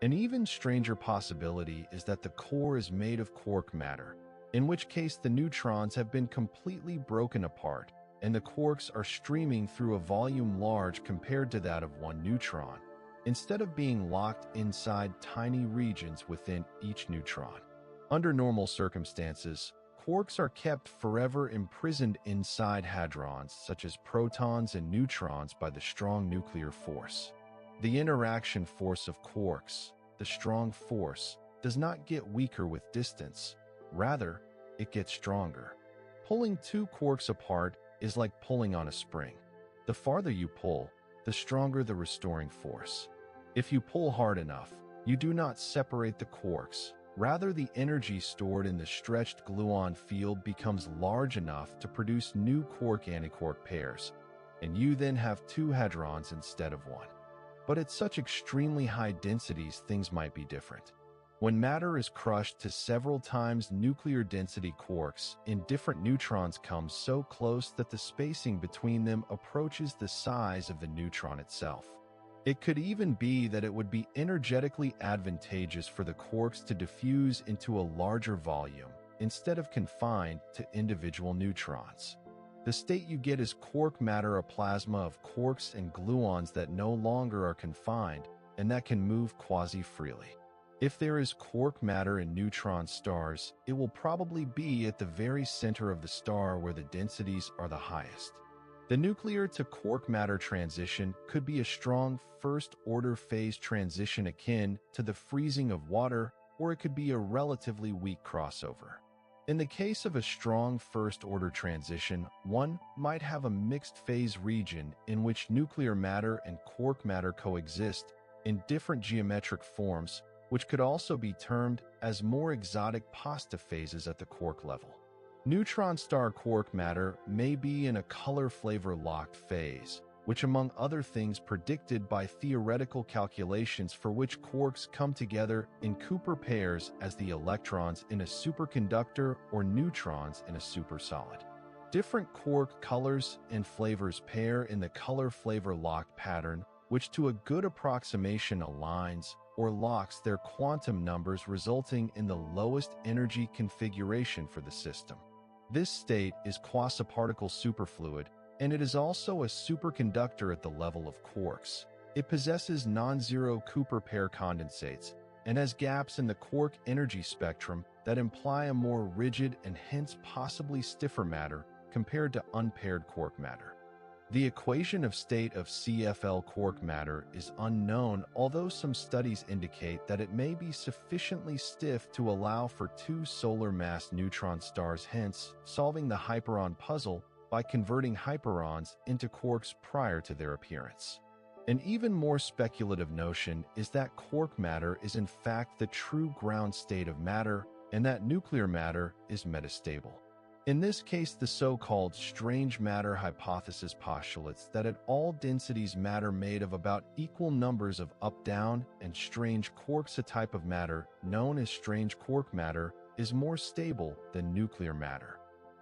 An even stranger possibility is that the core is made of quark matter, in which case the neutrons have been completely broken apart, and the quarks are streaming through a volume large compared to that of 1 neutron, instead of being locked inside tiny regions within each neutron. Under normal circumstances, quarks are kept forever imprisoned inside hadrons such as protons and neutrons by the strong nuclear force. The interaction force of quarks, the strong force, does not get weaker with distance. Rather, it gets stronger. Pulling 2 quarks apart is like pulling on a spring. The farther you pull, the stronger the restoring force. If you pull hard enough, you do not separate the quarks. Rather, the energy stored in the stretched gluon field becomes large enough to produce new quark-antiquark pairs, and you then have two hadrons instead of one. But at such extremely high densities, things might be different. When matter is crushed to several times nuclear density quarks in different neutrons come so close that the spacing between them approaches the size of the neutron itself. It could even be that it would be energetically advantageous for the quarks to diffuse into a larger volume instead of confined to individual neutrons. The state you get is quark matter, a plasma of quarks and gluons that no longer are confined and that can move quasi-freely. If there is quark matter in neutron stars, it will probably be at the very center of the star where the densities are the highest. The nuclear to quark matter transition could be a strong first-order phase transition akin to the freezing of water, or it could be a relatively weak crossover. In the case of a strong first-order transition, one might have a mixed phase region in which nuclear matter and quark matter coexist in different geometric forms, which could also be termed as more exotic pasta phases at the quark level. Neutron star quark matter may be in a color-flavor locked phase, which among other things predicted by theoretical calculations for which quarks come together in Cooper pairs as the electrons in a superconductor or neutrons in a supersolid. Different quark colors and flavors pair in the color-flavor locked pattern, which to a good approximation aligns or locks their quantum numbers, resulting in the lowest energy configuration for the system. This state is quasi-particle superfluid, and it is also a superconductor at the level of quarks. It possesses non-zero Cooper pair condensates and has gaps in the quark energy spectrum that imply a more rigid and hence possibly stiffer matter compared to unpaired quark matter. The equation of state of CFL quark matter is unknown, although some studies indicate that it may be sufficiently stiff to allow for two solar mass neutron stars, hence solving the hyperon puzzle by converting hyperons into quarks prior to their appearance. An even more speculative notion is that quark matter is in fact the true ground state of matter and that nuclear matter is metastable. In this case, the so-called strange matter hypothesis postulates that at all densities matter made of about equal numbers of up-down and strange quarks, a type of matter known as strange quark matter, is more stable than nuclear matter.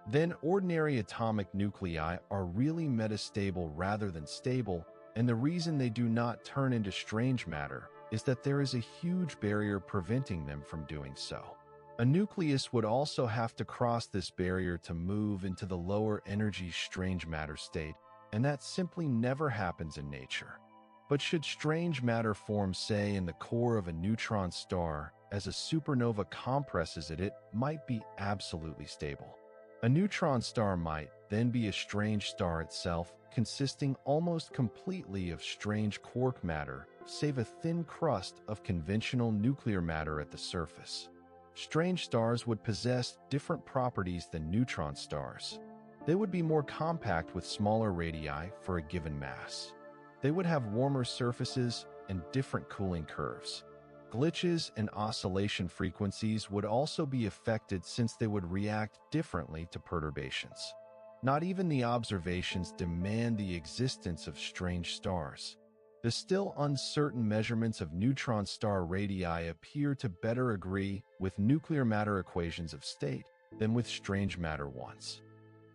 Then ordinary atomic nuclei are really metastable rather than stable, and the reason they do not turn into strange matter is that there is a huge barrier preventing them from doing so. A nucleus would also have to cross this barrier to move into the lower energy strange matter state, and that simply never happens in nature. But should strange matter form, say, in the core of a neutron star, as a supernova compresses it, it might be absolutely stable. A neutron star might then be a strange star itself, consisting almost completely of strange quark matter, save a thin crust of conventional nuclear matter at the surface. Strange stars would possess different properties than neutron stars. They would be more compact with smaller radii for a given mass. They would have warmer surfaces and different cooling curves. Glitches and oscillation frequencies would also be affected since they would react differently to perturbations. Not even the observations demand the existence of strange stars. The still uncertain measurements of neutron star radii appear to better agree with nuclear matter equations of state than with strange matter ones.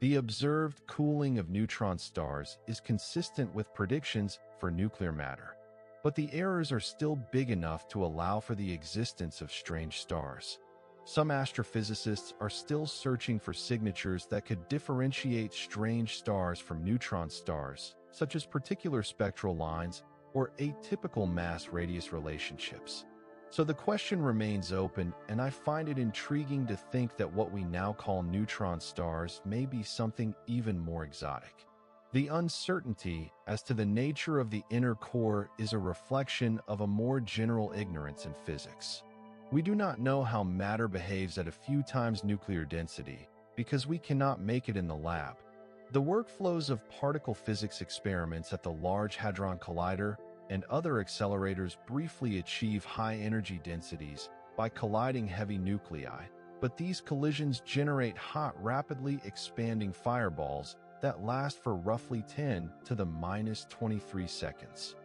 The observed cooling of neutron stars is consistent with predictions for nuclear matter, but the errors are still big enough to allow for the existence of strange stars. Some astrophysicists are still searching for signatures that could differentiate strange stars from neutron stars, such as particular spectral lines or atypical mass-radius relationships. So the question remains open, and I find it intriguing to think that what we now call neutron stars may be something even more exotic. The uncertainty as to the nature of the inner core is a reflection of a more general ignorance in physics. We do not know how matter behaves at a few times nuclear density because we cannot make it in the lab. The workflows of particle physics experiments at the Large Hadron Collider and other accelerators briefly achieve high energy densities by colliding heavy nuclei, but these collisions generate hot, rapidly expanding fireballs that last for roughly 10 to the minus 23 seconds.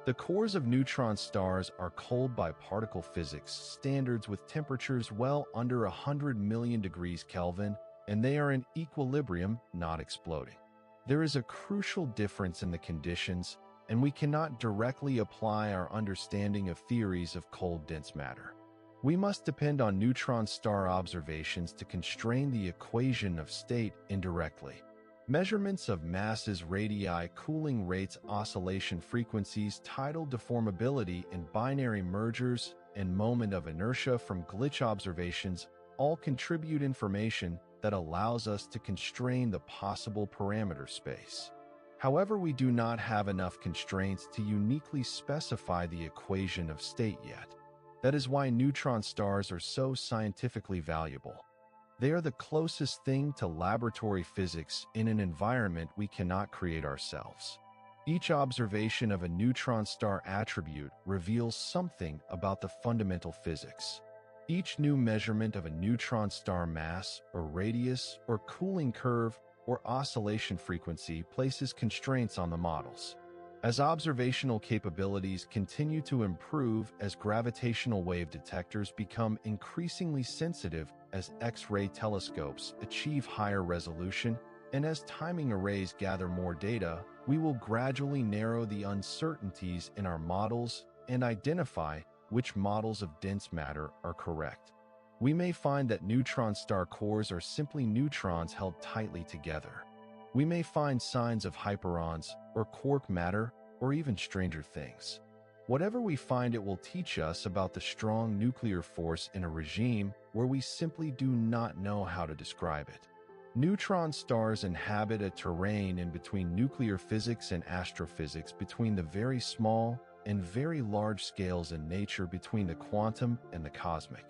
The cores of neutron stars are cooled by particle physics standards with temperatures well under 100 million degrees Kelvin, and they are in equilibrium, not exploding. There is a crucial difference in the conditions, and we cannot directly apply our understanding of theories of cold dense matter. We must depend on neutron star observations to constrain the equation of state indirectly. Measurements of masses, radii, cooling rates, oscillation frequencies, tidal deformability in binary mergers, and moment of inertia from glitch observations all contribute information that allows us to constrain the possible parameter space. However, we do not have enough constraints to uniquely specify the equation of state yet. That is why neutron stars are so scientifically valuable. They are the closest thing to laboratory physics in an environment we cannot create ourselves. Each observation of a neutron star attribute reveals something about the fundamental physics. Each new measurement of a neutron star mass, or radius, or cooling curve, or oscillation frequency places constraints on the models. As observational capabilities continue to improve, as gravitational wave detectors become increasingly sensitive, as X-ray telescopes achieve higher resolution, and as timing arrays gather more data, we will gradually narrow the uncertainties in our models and identify which models of dense matter are correct. We may find that neutron star cores are simply neutrons held tightly together. We may find signs of hyperons or quark matter, or even stranger things. Whatever we find, it will teach us about the strong nuclear force in a regime where we simply do not know how to describe it. Neutron stars inhabit a terrain in between nuclear physics and astrophysics, between the very small and very large scales in nature, between the quantum and the cosmic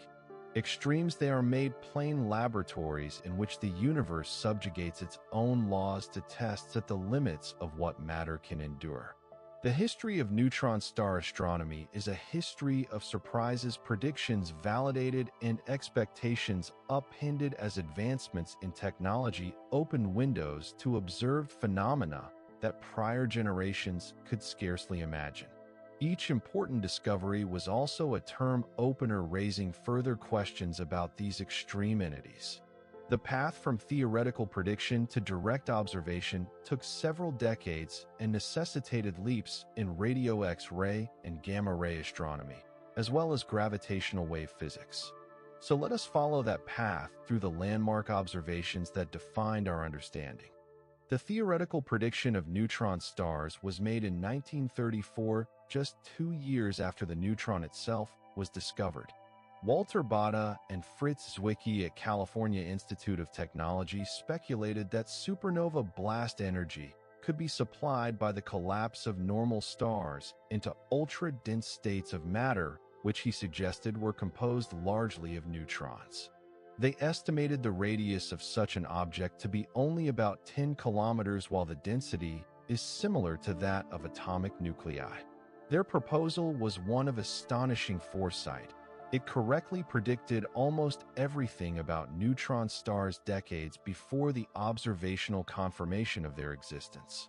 extremes. They are made plain laboratories in which the universe subjugates its own laws to tests at the limits of what matter can endure. The history of neutron star astronomy is a history of surprises, predictions validated, and expectations upended as advancements in technology opened windows to observed phenomena that prior generations could scarcely imagine. Each important discovery was also a term opener, raising further questions about these extreme entities. The path from theoretical prediction to direct observation took several decades and necessitated leaps in radio X-ray and gamma-ray astronomy, as well as gravitational wave physics. So let us follow that path through the landmark observations that defined our understanding. The theoretical prediction of neutron stars was made in 1934, just 2 years after the neutron itself was discovered. Walter Baade and Fritz Zwicky at California Institute of Technology speculated that supernova blast energy could be supplied by the collapse of normal stars into ultra-dense states of matter, which he suggested were composed largely of neutrons. They estimated the radius of such an object to be only about 10 kilometers, while the density is similar to that of atomic nuclei. Their proposal was one of astonishing foresight. It correctly predicted almost everything about neutron stars decades before the observational confirmation of their existence.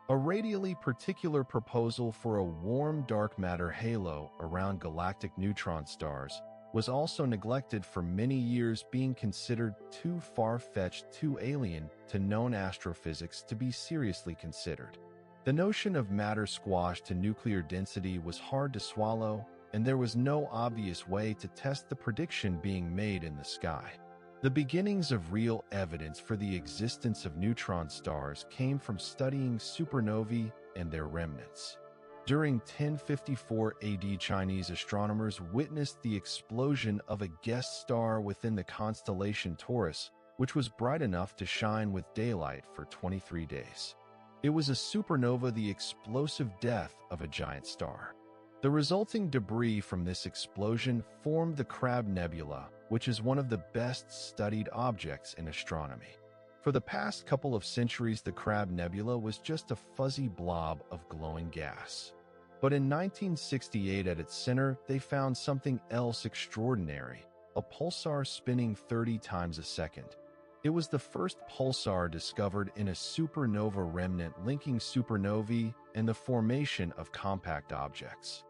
A radially particular proposal for a warm dark matter halo around galactic neutron stars was also neglected for many years, being considered too far-fetched, too alien to known astrophysics to be seriously considered. The notion of matter squashed to nuclear density was hard to swallow, and there was no obvious way to test the prediction being made in the sky. The beginnings of real evidence for the existence of neutron stars came from studying supernovae and their remnants. During 1054 AD, Chinese astronomers witnessed the explosion of a guest star within the constellation Taurus, which was bright enough to shine with daylight for 23 days. It was a supernova, the explosive death of a giant star. The resulting debris from this explosion formed the Crab Nebula, which is one of the best studied objects in astronomy. For the past couple of centuries, the Crab Nebula was just a fuzzy blob of glowing gas. But in 1968, at its center, they found something else extraordinary, a pulsar spinning 30 times a second. It was the first pulsar discovered in a supernova remnant linking supernovae and the formation of compact objects.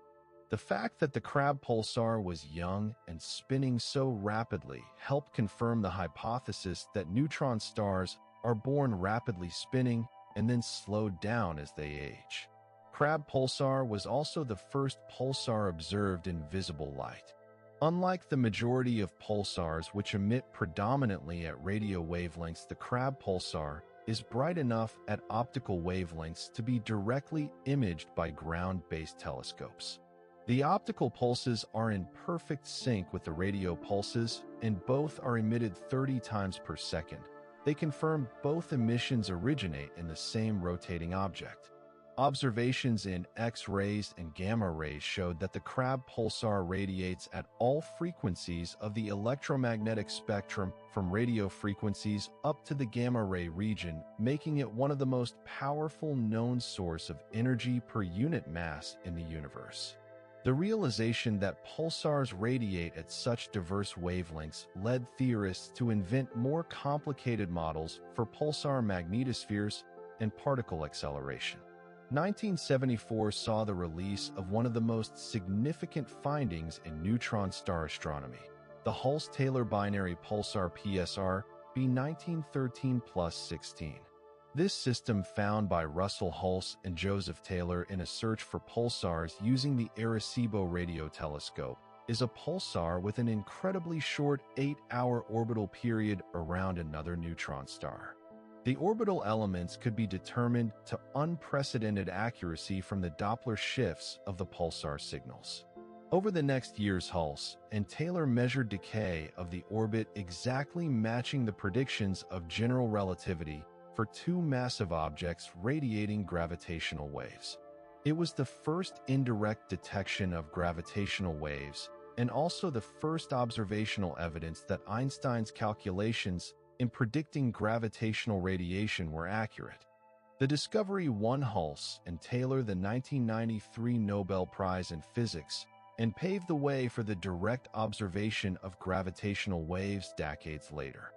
The fact that the Crab pulsar was young and spinning so rapidly helped confirm the hypothesis that neutron stars are born rapidly spinning and then slowed down as they age. Crab pulsar was also the first pulsar observed in visible light. Unlike the majority of pulsars, which emit predominantly at radio wavelengths, the Crab pulsar is bright enough at optical wavelengths to be directly imaged by ground-based telescopes. The optical pulses are in perfect sync with the radio pulses, and both are emitted 30 times per second. They confirm both emissions originate in the same rotating object. Observations in X-rays and gamma rays showed that the Crab pulsar radiates at all frequencies of the electromagnetic spectrum, from radio frequencies up to the gamma ray region, making it one of the most powerful known sources of energy per unit mass in the universe. The realization that pulsars radiate at such diverse wavelengths led theorists to invent more complicated models for pulsar magnetospheres and particle acceleration. 1974 saw the release of one of the most significant findings in neutron star astronomy, the Hulse-Taylor binary pulsar PSR B1913+16. This system, found by Russell Hulse and Joseph Taylor in a search for pulsars using the Arecibo radio telescope, is a pulsar with an incredibly short 8-hour orbital period around another neutron star. The orbital elements could be determined to unprecedented accuracy from the Doppler shifts of the pulsar signals. Over the next years, Hulse and Taylor measured decay of the orbit, exactly matching the predictions of general relativity for two massive objects radiating gravitational waves. It was the first indirect detection of gravitational waves, and also the first observational evidence that Einstein's calculations in predicting gravitational radiation were accurate. The discovery won Hulse and Taylor the 1993 Nobel Prize in Physics and paved the way for the direct observation of gravitational waves decades later.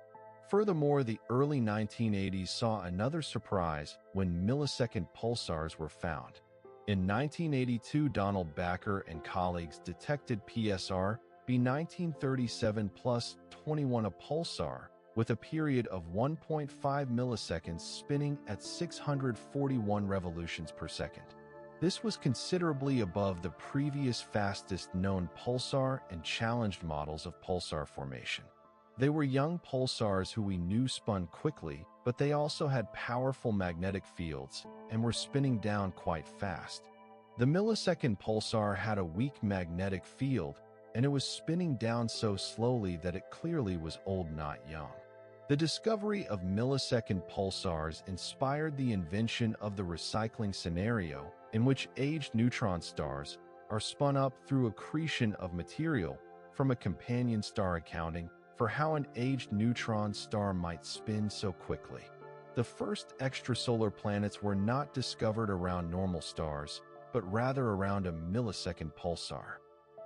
Furthermore, the early 1980s saw another surprise when millisecond pulsars were found. In 1982, Donald Backer and colleagues detected PSR B1937+21, a pulsar with a period of 1.5 milliseconds spinning at 641 revolutions per second. This was considerably above the previous fastest known pulsar and challenged models of pulsar formation. They were young pulsars who we knew spun quickly, but they also had powerful magnetic fields and were spinning down quite fast. The millisecond pulsar had a weak magnetic field, and it was spinning down so slowly that it clearly was old, not young. The discovery of millisecond pulsars inspired the invention of the recycling scenario, in which aged neutron stars are spun up through accretion of material from a companion star, accounting for how an aged neutron star might spin so quickly. The first extrasolar planets were not discovered around normal stars, but rather around a millisecond pulsar.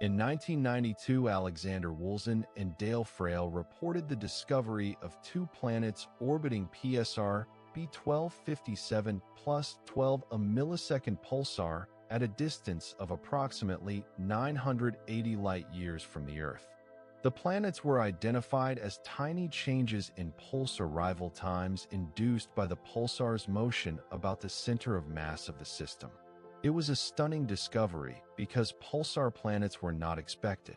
In 1992, Alexander Woolsey and Dale Frail reported the discovery of two planets orbiting PSR B1257+12, a millisecond pulsar at a distance of approximately 980 light-years from the Earth. The planets were identified as tiny changes in pulse arrival times induced by the pulsar's motion about the center of mass of the system. It was a stunning discovery because pulsar planets were not expected.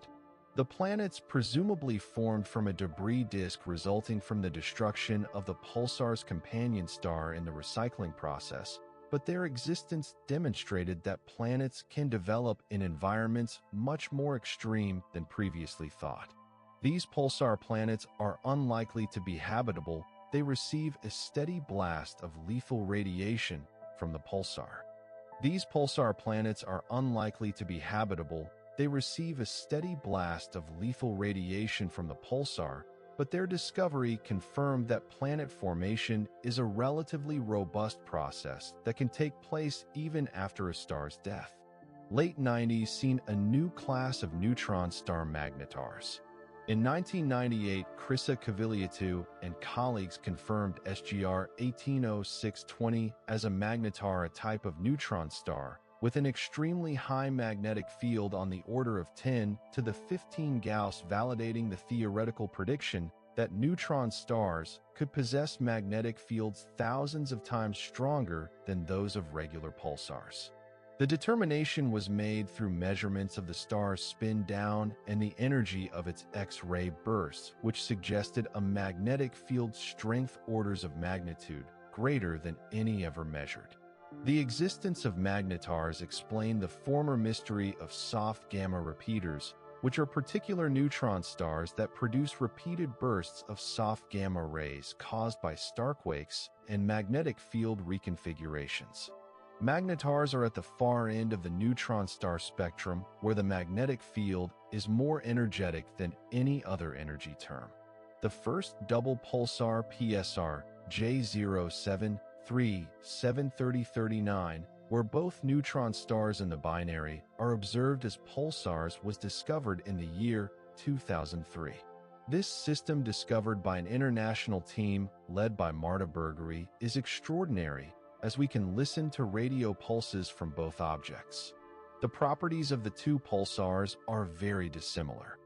The planets presumably formed from a debris disk resulting from the destruction of the pulsar's companion star in the recycling process, but their existence demonstrated that planets can develop in environments much more extreme than previously thought. These pulsar planets are unlikely to be habitable. They receive a steady blast of lethal radiation from the pulsar. These pulsar planets are unlikely to be habitable. They receive a steady blast of lethal radiation from the pulsar, but their discovery confirmed that planet formation is a relatively robust process that can take place even after a star's death. Late 90s seen a new class of neutron star magnetars. In 1998, Krisa Kaviliatou and colleagues confirmed SGR 180620 as a magnetar, a type of neutron star, with an extremely high magnetic field on the order of 10 to the 15 Gauss, validating the theoretical prediction that neutron stars could possess magnetic fields thousands of times stronger than those of regular pulsars. The determination was made through measurements of the star's spin down and the energy of its X-ray bursts, which suggested a magnetic field strength orders of magnitude greater than any ever measured. The existence of magnetars explained the former mystery of soft gamma repeaters, which are particular neutron stars that produce repeated bursts of soft gamma rays caused by starquakes and magnetic field reconfigurations. Magnetars are at the far end of the neutron star spectrum, where the magnetic field is more energetic than any other energy term. The first double pulsar PSR J07373039, where both neutron stars in the binary are observed as pulsars, was discovered in the year 2003. This system, discovered by an international team led by Marta Bergeri, is extraordinary, as we can listen to radio pulses from both objects. The properties of the two pulsars are very dissimilar.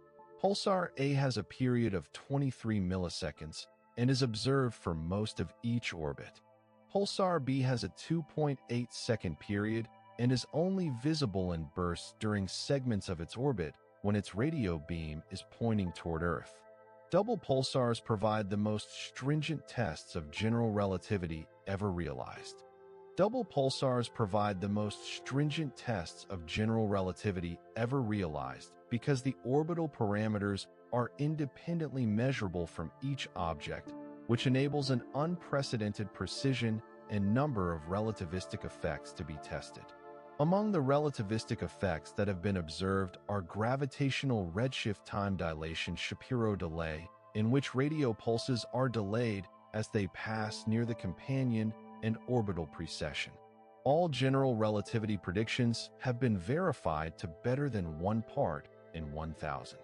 Pulsar A has a period of 23 milliseconds and is observed for most of each orbit. Pulsar B has a 2.8-second period and is only visible in bursts during segments of its orbit when its radio beam is pointing toward Earth. Double pulsars provide the most stringent tests of general relativity ever realized. Double pulsars provide the most stringent tests of general relativity ever realized because the orbital parameters are independently measurable from each object, which enables an unprecedented precision and number of relativistic effects to be tested. Among the relativistic effects that have been observed are gravitational redshift time dilation, Shapiro delay, in which radio pulses are delayed as they pass near the companion, and orbital precession. All general relativity predictions have been verified to better than 1 part in 1,000.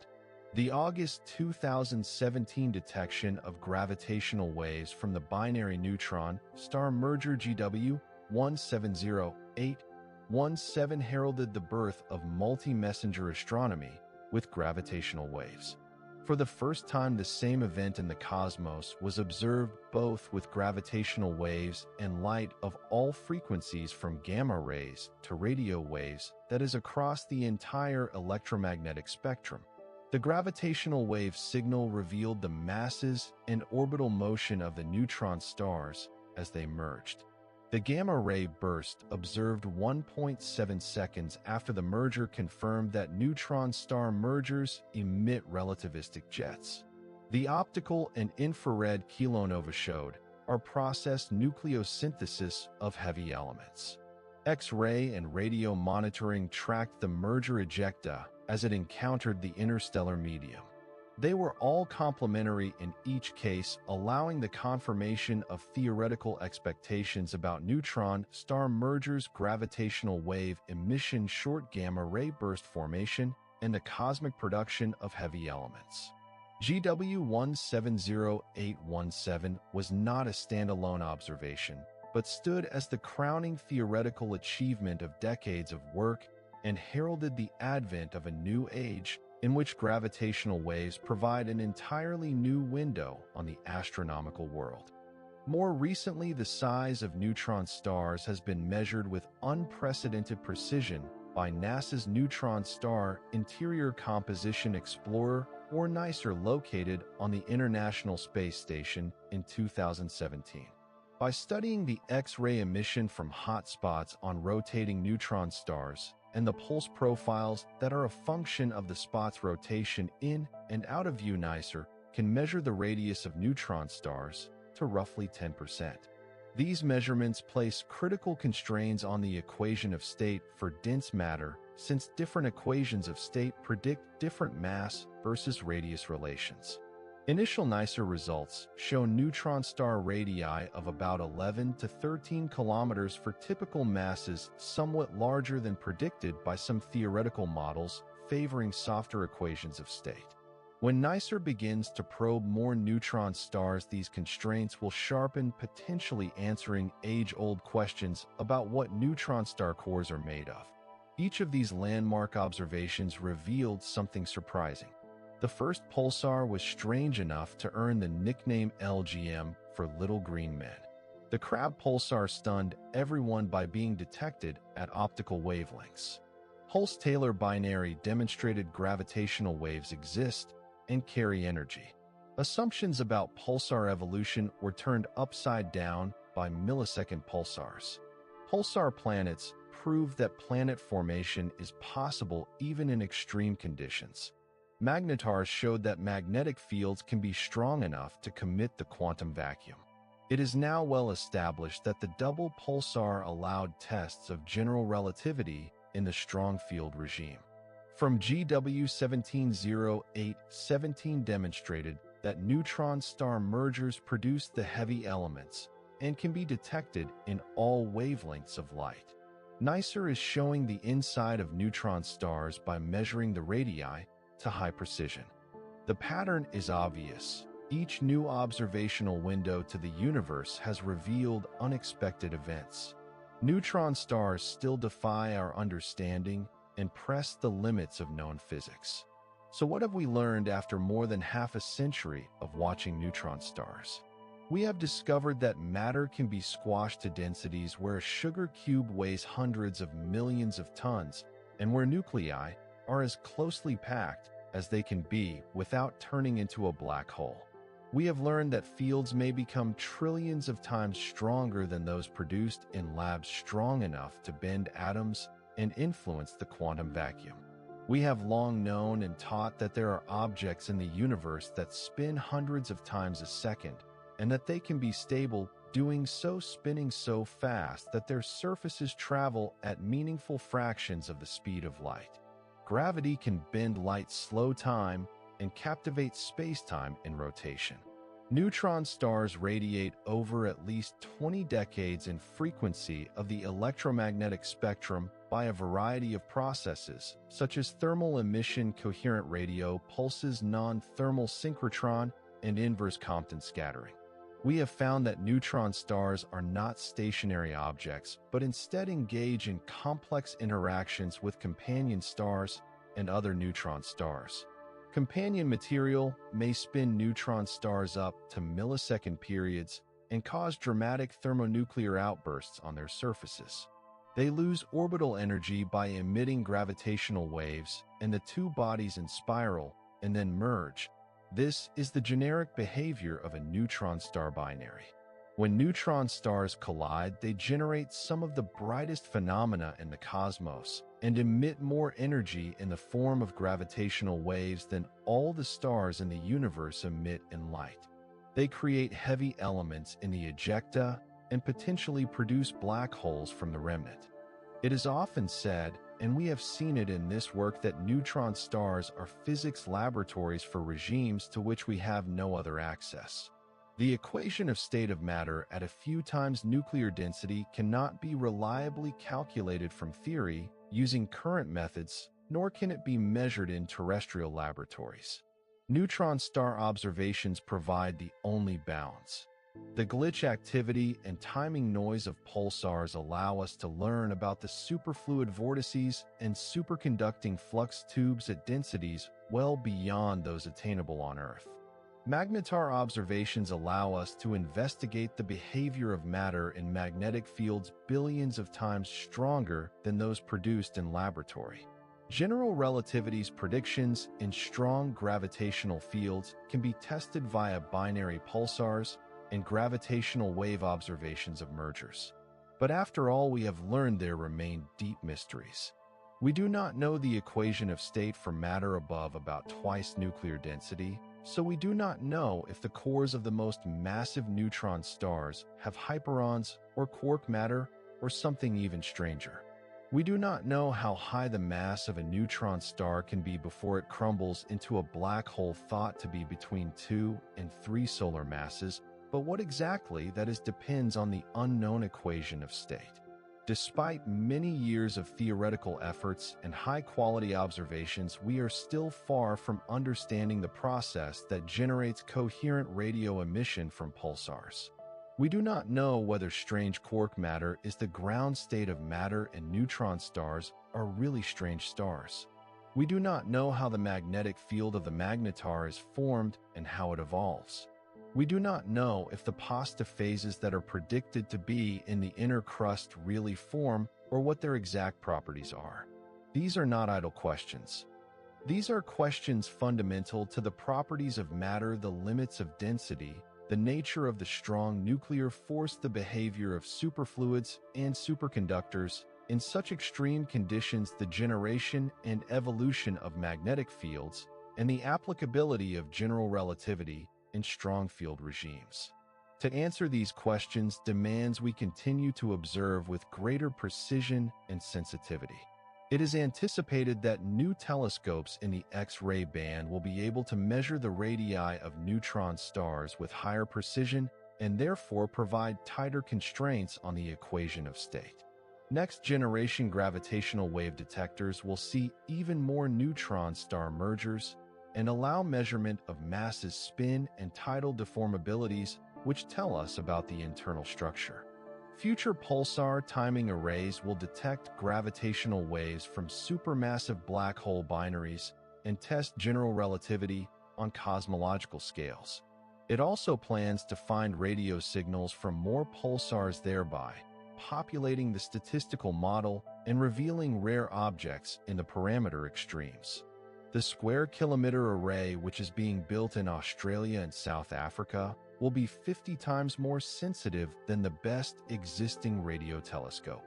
The August 2017 detection of gravitational waves from the binary neutron star merger GW 170817 heralded the birth of multi-messenger astronomy with gravitational waves. For the first time, the same event in the cosmos was observed both with gravitational waves and light of all frequencies, from gamma rays to radio waves, that is, across the entire electromagnetic spectrum. The gravitational wave signal revealed the masses and orbital motion of the neutron stars as they merged. The gamma ray burst, observed 1.7 seconds after the merger, confirmed that neutron star mergers emit relativistic jets. The optical and infrared kilonova showed are processed nucleosynthesis of heavy elements. X-ray and radio monitoring tracked the merger ejecta as it encountered the interstellar medium. They were all complementary in each case, allowing the confirmation of theoretical expectations about neutron star mergers, gravitational wave emission, short gamma ray burst formation, and the cosmic production of heavy elements. GW 170817 was not a standalone observation, but stood as the crowning theoretical achievement of decades of work and heralded the advent of a new age in which gravitational waves provide an entirely new window on the astronomical world. More recently, the size of neutron stars has been measured with unprecedented precision by NASA's Neutron Star Interior Composition Explorer, or NICER, located on the International Space Station in 2017. By studying the X-ray emission from hot spots on rotating neutron stars, and the pulse profiles that are a function of the spot's rotation in and out of view, NICER can measure the radius of neutron stars to roughly 10%. These measurements place critical constraints on the equation of state for dense matter, since different equations of state predict different mass versus radius relations. Initial NICER results show neutron star radii of about 11 to 13 kilometers for typical masses somewhat larger than predicted by some theoretical models favoring softer equations of state. When NICER begins to probe more neutron stars, these constraints will sharpen, potentially answering age-old questions about what neutron star cores are made of. Each of these landmark observations revealed something surprising. The first pulsar was strange enough to earn the nickname LGM for Little Green Men. The Crab pulsar stunned everyone by being detected at optical wavelengths. Hulse-Taylor binary demonstrated gravitational waves exist and carry energy. Assumptions about pulsar evolution were turned upside down by millisecond pulsars. Pulsar planets proved that planet formation is possible even in extreme conditions. Magnetars showed that magnetic fields can be strong enough to commit the quantum vacuum. It is now well established that the double pulsar allowed tests of general relativity in the strong field regime. From GW 1708-17 demonstrated that neutron star mergers produce the heavy elements and can be detected in all wavelengths of light. NICER is showing the inside of neutron stars by measuring the radii to high precision. The pattern is obvious. Each new observational window to the universe has revealed unexpected events. Neutron stars still defy our understanding and press the limits of known physics. So what have we learned after more than half a century of watching neutron stars? We have discovered that matter can be squashed to densities where a sugar cube weighs hundreds of millions of tons, and where nuclei are as closely packed as they can be without turning into a black hole. We have learned that fields may become trillions of times stronger than those produced in labs, strong enough to bend atoms and influence the quantum vacuum. We have long known and taught that there are objects in the universe that spin hundreds of times a second, and that they can be stable, doing so, spinning so fast that their surfaces travel at meaningful fractions of the speed of light. Gravity can bend light's slow time and captivate space-time in rotation. Neutron stars radiate over at least 20 decades in frequency of the electromagnetic spectrum by a variety of processes, such as thermal emission, coherent radio pulses, non-thermal synchrotron, and inverse Compton scattering. We have found that neutron stars are not stationary objects, but instead engage in complex interactions with companion stars and other neutron stars. Companion material may spin neutron stars up to millisecond periods and cause dramatic thermonuclear outbursts on their surfaces. They lose orbital energy by emitting gravitational waves, and the two bodies spiral and then merge. This is the generic behavior of a neutron star binary. When neutron stars collide, they generate some of the brightest phenomena in the cosmos and emit more energy in the form of gravitational waves than all the stars in the universe emit in light. They create heavy elements in the ejecta and potentially produce black holes from the remnant. It is often said, and we have seen it in this work, that neutron stars are physics laboratories for regimes to which we have no other access. The equation of state of matter at a few times nuclear density cannot be reliably calculated from theory using current methods, nor can it be measured in terrestrial laboratories. Neutron star observations provide the only bounds. The glitch activity and timing noise of pulsars allow us to learn about the superfluid vortices and superconducting flux tubes at densities well beyond those attainable on Earth. Magnetar observations allow us to investigate the behavior of matter in magnetic fields billions of times stronger than those produced in laboratory. General relativity's predictions in strong gravitational fields can be tested via binary pulsars and gravitational wave observations of mergers. But after all we have learned, there remain deep mysteries. We do not know the equation of state for matter above about twice nuclear density, so we do not know if the cores of the most massive neutron stars have hyperons or quark matter or something even stranger. We do not know how high the mass of a neutron star can be before it crumbles into a black hole thought to be between 2 and 3 solar masses, but what exactly that is depends on the unknown equation of state. Despite many years of theoretical efforts and high-quality observations, we are still far from understanding the process that generates coherent radio emission from pulsars. We do not know whether strange quark matter is the ground state of matter and neutron stars are really strange stars. We do not know how the magnetic field of the magnetar is formed and how it evolves. We do not know if the pasta phases that are predicted to be in the inner crust really form or what their exact properties are. These are not idle questions. These are questions fundamental to the properties of matter, the limits of density, the nature of the strong nuclear force, the behavior of superfluids and superconductors, in such extreme conditions, the generation and evolution of magnetic fields, and the applicability of general relativity in strong field regimes. To answer these questions demands we continue to observe with greater precision and sensitivity. It is anticipated that new telescopes in the X-ray band will be able to measure the radii of neutron stars with higher precision and therefore provide tighter constraints on the equation of state. Next-generation gravitational wave detectors will see even more neutron star mergers and allow measurement of masses, spin, and tidal deformabilities, which tell us about the internal structure. Future pulsar timing arrays will detect gravitational waves from supermassive black hole binaries and test general relativity on cosmological scales. It also plans to find radio signals from more pulsars, thereby populating the statistical model and revealing rare objects in the parameter extremes. The Square Kilometre Array, which is being built in Australia and South Africa, will be 50 times more sensitive than the best existing radio telescope.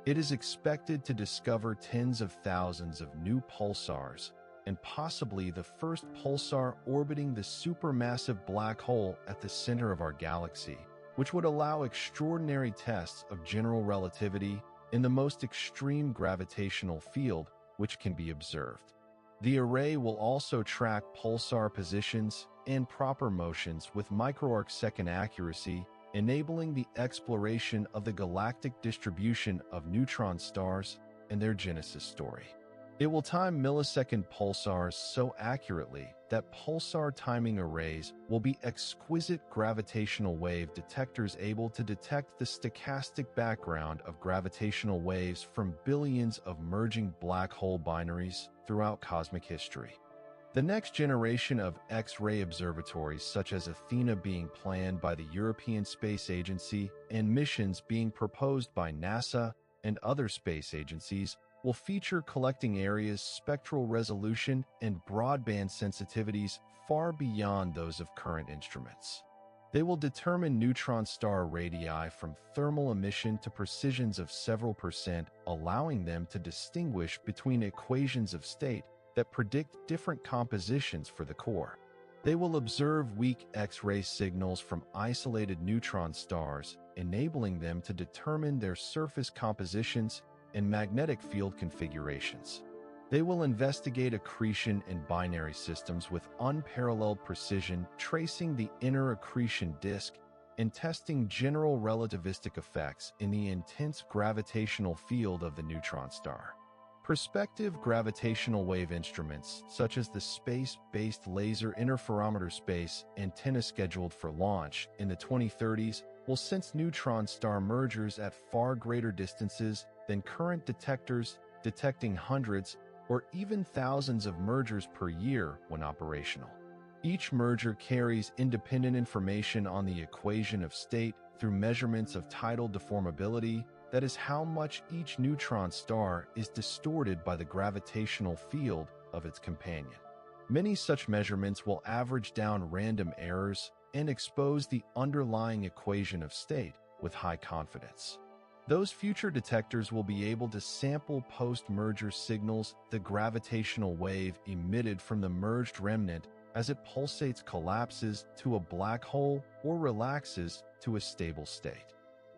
It is expected to discover tens of thousands of new pulsars and possibly the first pulsar orbiting the supermassive black hole at the center of our galaxy, which would allow extraordinary tests of general relativity in the most extreme gravitational field which can be observed. The array will also track pulsar positions and proper motions with microarcsecond accuracy, enabling the exploration of the galactic distribution of neutron stars and their genesis story. It will time millisecond pulsars so accurately that pulsar timing arrays will be exquisite gravitational wave detectors able to detect the stochastic background of gravitational waves from billions of merging black hole binaries throughout cosmic history. The next generation of X-ray observatories, such as Athena being planned by the European Space Agency and missions being proposed by NASA and other space agencies, will feature collecting areas, spectral resolution, and broadband sensitivities far beyond those of current instruments. They will determine neutron star radii from thermal emission to precisions of several percent, allowing them to distinguish between equations of state that predict different compositions for the core. They will observe weak X-ray signals from isolated neutron stars, enabling them to determine their surface compositions and magnetic field configurations. They will investigate accretion in binary systems with unparalleled precision, tracing the inner accretion disk and testing general relativistic effects in the intense gravitational field of the neutron star. Prospective gravitational wave instruments, such as the space-based Laser Interferometer Space antenna scheduled for launch in the 2030s, will sense neutron star mergers at far greater distances than current detectors, detecting hundreds or even thousands of mergers per year when operational. Each merger carries independent information on the equation of state through measurements of tidal deformability, that is how much each neutron star is distorted by the gravitational field of its companion. Many such measurements will average down random errors and expose the underlying equation of state with high confidence. Those future detectors will be able to sample post-merger signals, the gravitational wave emitted from the merged remnant as it pulsates, collapses to a black hole, or relaxes to a stable state.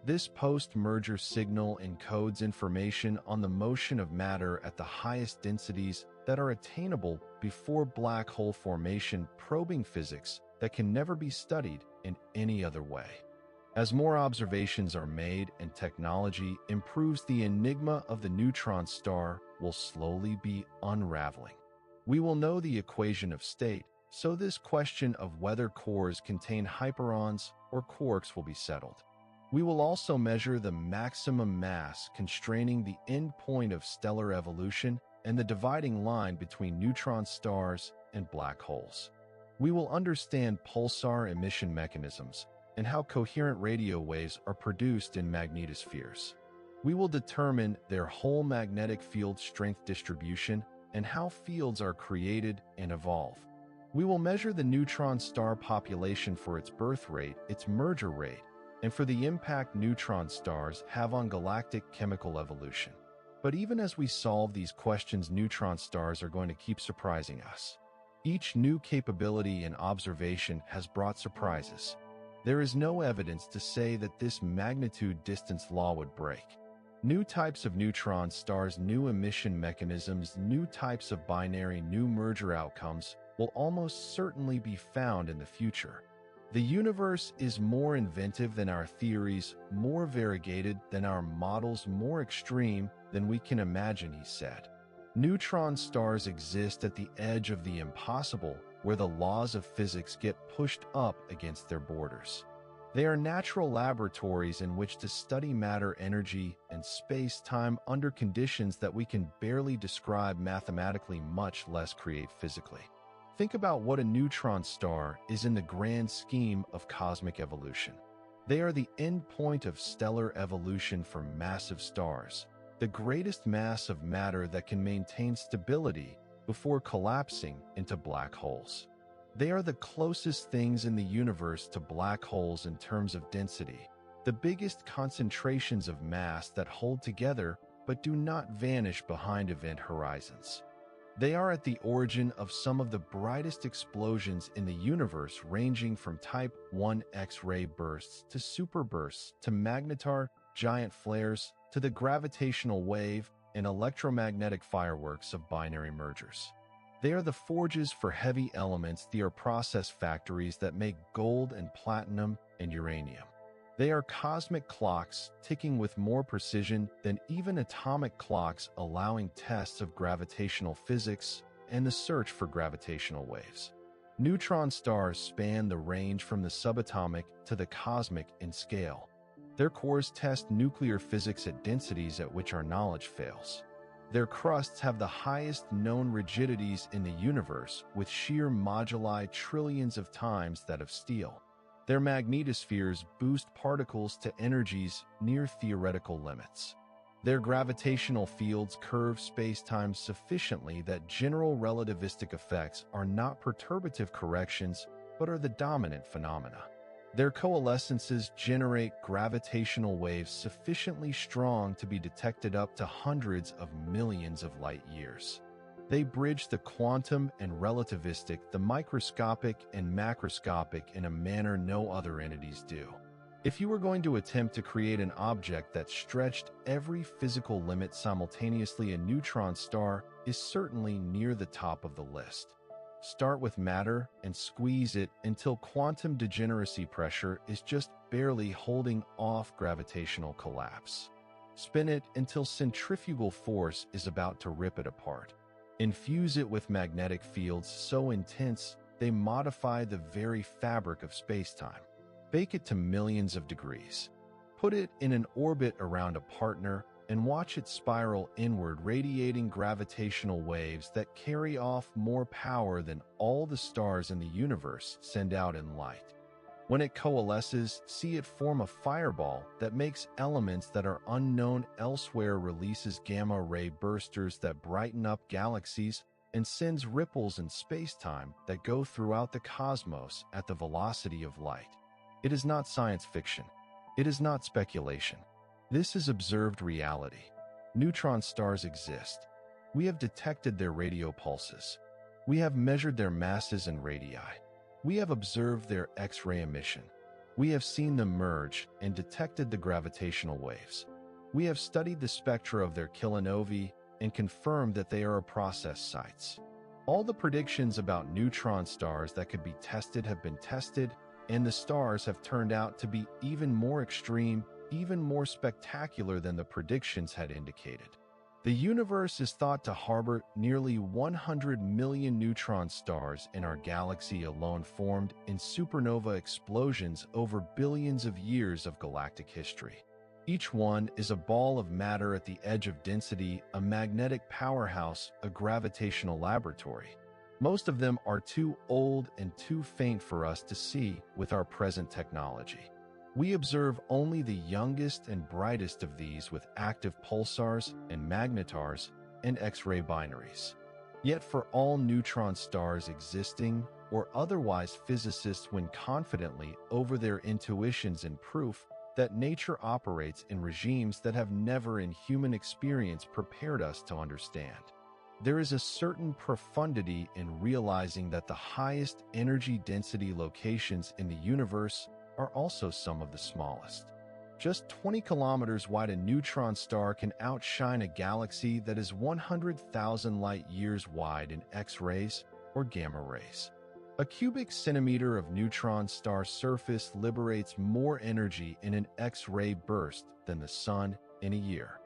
This post-merger signal encodes information on the motion of matter at the highest densities that are attainable before black hole formation, probing physics that can never be studied in any other way. As more observations are made and technology improves, the enigma of the neutron star will slowly be unraveling. We will know the equation of state, so this question of whether cores contain hyperons or quarks will be settled. We will also measure the maximum mass constraining the end point of stellar evolution and the dividing line between neutron stars and black holes. We will understand pulsar emission mechanisms and how coherent radio waves are produced in magnetospheres. We will determine their whole magnetic field strength distribution and how fields are created and evolve. We will measure the neutron star population for its birth rate, its merger rate, and for the impact neutron stars have on galactic chemical evolution. But even as we solve these questions, neutron stars are going to keep surprising us. Each new capability and observation has brought surprises. There is no evidence to say that this magnitude distance law would break. New types of neutron stars, new emission mechanisms, new types of binary, new merger outcomes will almost certainly be found in the future. The universe is more inventive than our theories, more variegated than our models, more extreme than we can imagine, he said. Neutron stars exist at the edge of the impossible, where the laws of physics get pushed up against their borders. They are natural laboratories in which to study matter, energy, and space-time under conditions that we can barely describe mathematically, much less create physically. Think about what a neutron star is in the grand scheme of cosmic evolution. They are the end point of stellar evolution for massive stars, the greatest mass of matter that can maintain stability before collapsing into black holes. They are the closest things in the universe to black holes in terms of density, the biggest concentrations of mass that hold together but do not vanish behind event horizons. They are at the origin of some of the brightest explosions in the universe, ranging from Type 1 X-ray bursts to superbursts to magnetar giant flares to the gravitational wave and electromagnetic fireworks of binary mergers. They are the forges for heavy elements. They are process factories that make gold and platinum and uranium. They are cosmic clocks ticking with more precision than even atomic clocks, allowing tests of gravitational physics and the search for gravitational waves. Neutron stars span the range from the subatomic to the cosmic in scale. Their cores test nuclear physics at densities at which our knowledge fails. Their crusts have the highest known rigidities in the universe, with sheer moduli trillions of times that of steel. Their magnetospheres boost particles to energies near theoretical limits. Their gravitational fields curve space-time sufficiently that general relativistic effects are not perturbative corrections, but are the dominant phenomena. Their coalescences generate gravitational waves sufficiently strong to be detected up to hundreds of millions of light years. They bridge the quantum and relativistic, the microscopic and macroscopic in a manner no other entities do. If you were going to attempt to create an object that stretched every physical limit simultaneously, a neutron star is certainly near the top of the list. Start with matter and squeeze it until quantum degeneracy pressure is just barely holding off gravitational collapse. Spin it until centrifugal force is about to rip it apart. Infuse it with magnetic fields so intense they modify the very fabric of spacetime. Bake it to millions of degrees. Put it in an orbit around a partner and watch it spiral inward, radiating gravitational waves that carry off more power than all the stars in the universe send out in light. When it coalesces, see it form a fireball that makes elements that are unknown elsewhere, releases gamma-ray bursters that brighten up galaxies, and sends ripples in space-time that go throughout the cosmos at the velocity of light. It is not science fiction. It is not speculation. This is observed reality. Neutron stars exist. We have detected their radio pulses. We have measured their masses and radii. We have observed their X-ray emission. We have seen them merge and detected the gravitational waves. We have studied the spectra of their kilonovae and confirmed that they are process sites. All the predictions about neutron stars that could be tested have been tested, and the stars have turned out to be even more extreme, even more spectacular than the predictions had indicated. The universe is thought to harbor nearly 100 million neutron stars in our galaxy alone, formed in supernova explosions over billions of years of galactic history. Each one is a ball of matter at the edge of density, a magnetic powerhouse, a gravitational laboratory. Most of them are too old and too faint for us to see with our present technology. We observe only the youngest and brightest of these with active pulsars and magnetars and X-ray binaries. Yet for all neutron stars existing or otherwise, physicists win confidently over their intuitions and proof that nature operates in regimes that have never in human experience prepared us to understand. There is a certain profundity in realizing that the highest energy density locations in the universe are also some of the smallest. Just 20 kilometers wide, a neutron star can outshine a galaxy that is 100,000 light-years wide in X-rays or gamma rays. A cubic centimeter of neutron star surface liberates more energy in an X-ray burst than the sun in a year.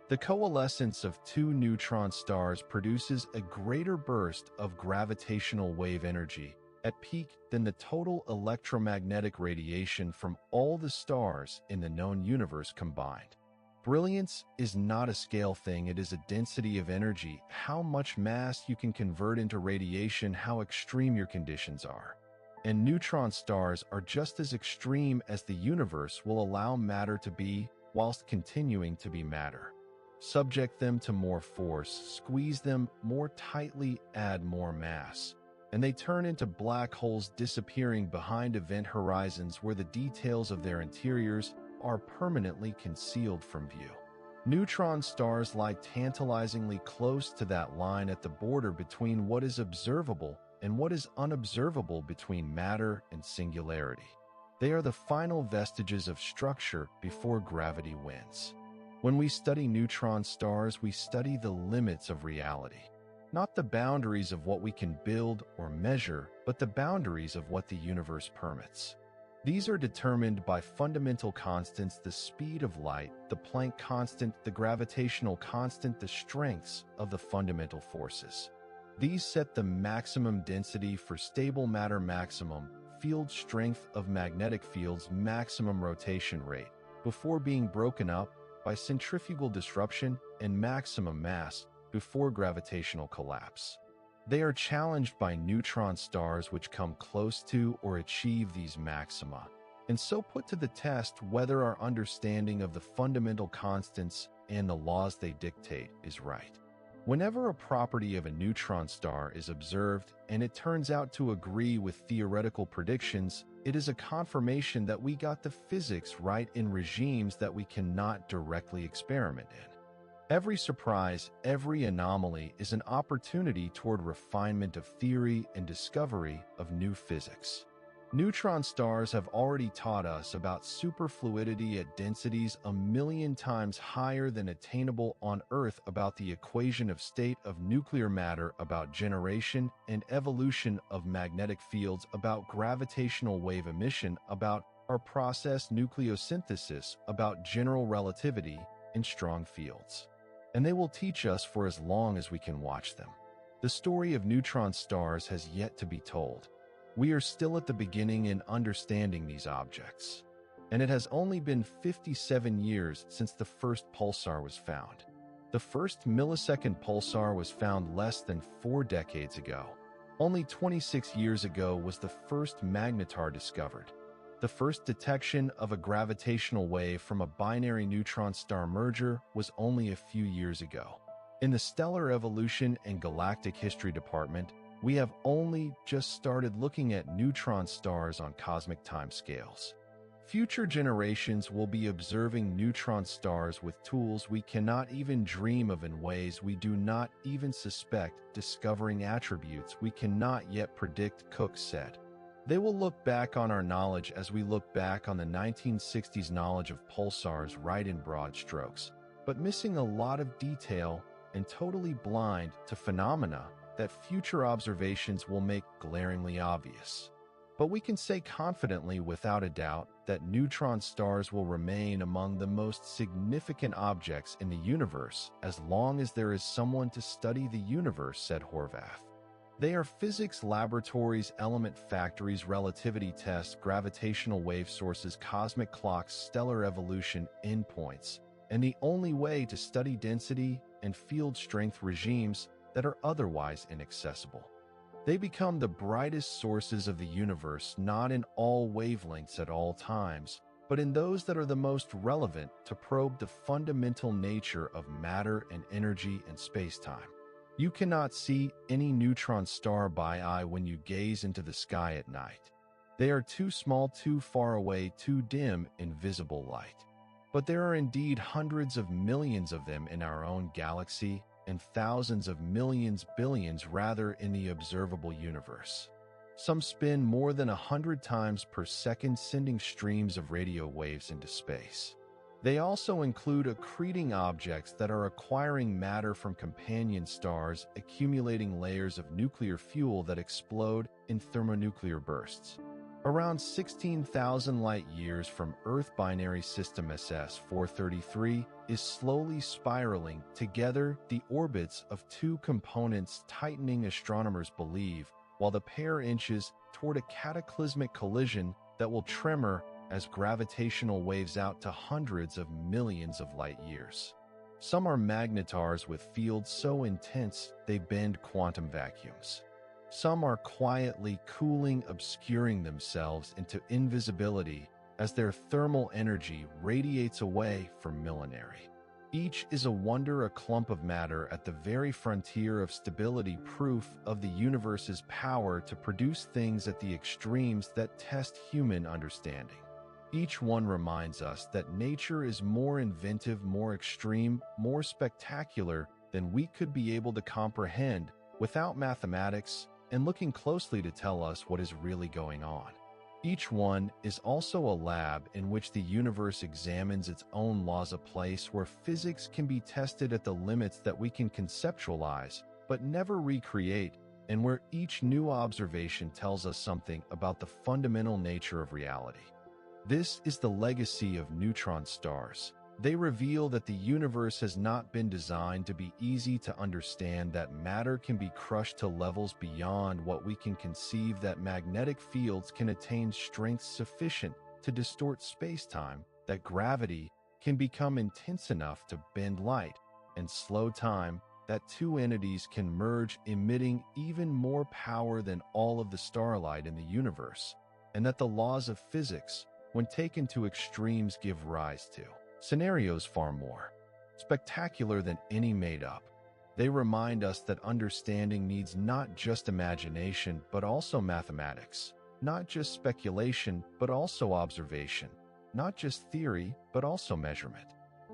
The coalescence of two neutron stars produces a greater burst of gravitational wave energy at peak than the total electromagnetic radiation from all the stars in the known universe combined. Brilliance is not a scale thing, it is a density of energy, how much mass you can convert into radiation, how extreme your conditions are. And neutron stars are just as extreme as the universe will allow matter to be, whilst continuing to be matter. Subject them to more force, squeeze them more tightly, add more mass, and they turn into black holes, disappearing behind event horizons where the details of their interiors are permanently concealed from view. Neutron stars lie tantalizingly close to that line at the border between what is observable and what is unobservable, between matter and singularity. They are the final vestiges of structure before gravity wins. When we study neutron stars, we study the limits of reality. Not the boundaries of what we can build or measure, but the boundaries of what the universe permits. These are determined by fundamental constants: the speed of light, the Planck constant, the gravitational constant, the strengths of the fundamental forces. These set the maximum density for stable matter, maximum field strength of magnetic fields, maximum rotation rate, before being broken up by centrifugal disruption, and maximum mass before gravitational collapse. They are challenged by neutron stars which come close to or achieve these maxima, and so put to the test whether our understanding of the fundamental constants and the laws they dictate is right. Whenever a property of a neutron star is observed and it turns out to agree with theoretical predictions, it is a confirmation that we got the physics right in regimes that we cannot directly experiment in. Every surprise, every anomaly is an opportunity toward refinement of theory and discovery of new physics. Neutron stars have already taught us about superfluidity at densities 1,000,000 times higher than attainable on Earth, about the equation of state of nuclear matter, about generation and evolution of magnetic fields, about gravitational wave emission, about our process nucleosynthesis, about general relativity and strong fields. And they will teach us for as long as we can watch them. The story of neutron stars has yet to be told. We are still at the beginning in understanding these objects, and it has only been 57 years since the first pulsar was found. The first millisecond pulsar was found less than 4 decades ago. Only 26 years ago was the first magnetar discovered. The first detection of a gravitational wave from a binary neutron star merger was only a few years ago. In the Stellar Evolution and Galactic History Department, we have only just started looking at neutron stars on cosmic timescales. Future generations will be observing neutron stars with tools we cannot even dream of, in ways we do not even suspect, discovering attributes we cannot yet predict, Cook said. They will look back on our knowledge as we look back on the 1960s knowledge of pulsars right in broad strokes, but missing a lot of detail and totally blind to phenomena that future observations will make glaringly obvious. But we can say confidently, without a doubt, that neutron stars will remain among the most significant objects in the universe as long as there is someone to study the universe, said Horvath. They are physics laboratories, element factories, relativity tests, gravitational wave sources, cosmic clocks, stellar evolution endpoints, and the only way to study density and field strength regimes that are otherwise inaccessible. They become the brightest sources of the universe, not in all wavelengths at all times, but in those that are the most relevant to probe the fundamental nature of matter and energy and space-time. You cannot see any neutron star by eye when you gaze into the sky at night. They are too small, too far away, too dim in visible light. But there are indeed hundreds of millions of them in our own galaxy, and thousands of millions, billions rather, in the observable universe. Some spin more than 100 times per second, sending streams of radio waves into space. They also include accreting objects that are acquiring matter from companion stars, accumulating layers of nuclear fuel that explode in thermonuclear bursts. Around 16,000 light-years from Earth, binary system SS-433 is slowly spiraling together, the orbits of two components tightening, astronomers believe, while the pair inches toward a cataclysmic collision that will tremor as gravitational waves out to hundreds of millions of light-years. Some are magnetars with fields so intense they bend quantum vacuums. Some are quietly cooling, obscuring themselves into invisibility as their thermal energy radiates away for millenary. Each is a wonder, a clump of matter at the very frontier of stability, proof of the universe's power to produce things at the extremes that test human understanding. Each one reminds us that nature is more inventive, more extreme, more spectacular than we could be able to comprehend without mathematics and looking closely to tell us what is really going on. Each one is also a lab in which the universe examines its own laws, a place where physics can be tested at the limits that we can conceptualize but never recreate, and where each new observation tells us something about the fundamental nature of reality. This is the legacy of neutron stars. They reveal that the universe has not been designed to be easy to understand, that matter can be crushed to levels beyond what we can conceive, that magnetic fields can attain strength sufficient to distort space-time, that gravity can become intense enough to bend light and slow time, that two entities can merge, emitting even more power than all of the starlight in the universe, and that the laws of physics, when taken to extremes, give rise to scenarios far more spectacular than any made up. They remind us that understanding needs not just imagination but also mathematics, not just speculation but also observation, not just theory but also measurement.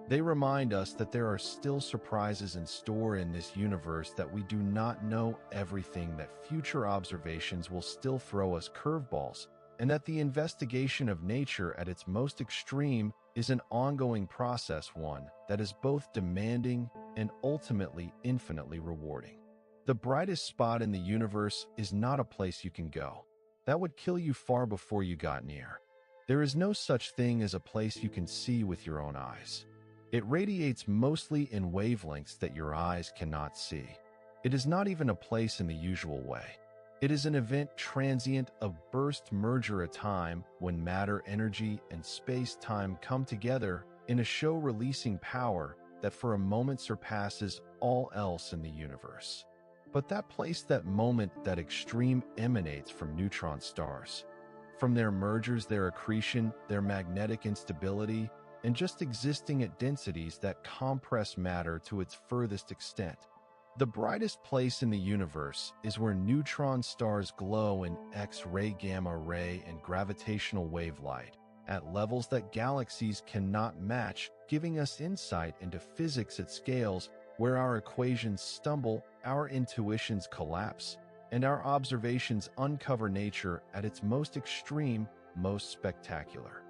They remind us that there are still surprises in store in this universe, that we do not know everything, that future observations will still throw us curveballs, and that the investigation of nature at its most extreme is an ongoing process, one that is both demanding and ultimately infinitely rewarding. The brightest spot in the universe is not a place you can go. That would kill you far before you got near. There is no such thing as a place you can see with your own eyes. It radiates mostly in wavelengths that your eyes cannot see. It is not even a place in the usual way. It is an event, transient, a burst, merger, a time when matter, energy, and space-time come together in a show releasing power that for a moment surpasses all else in the universe. But that place, that moment, that extreme emanates from neutron stars. From their mergers, their accretion, their magnetic instability, and just existing at densities that compress matter to its furthest extent. The brightest place in the universe is where neutron stars glow in X-ray, gamma ray, and gravitational wave light, at levels that galaxies cannot match, giving us insight into physics at scales where our equations stumble, our intuitions collapse, and our observations uncover nature at its most extreme, most spectacular.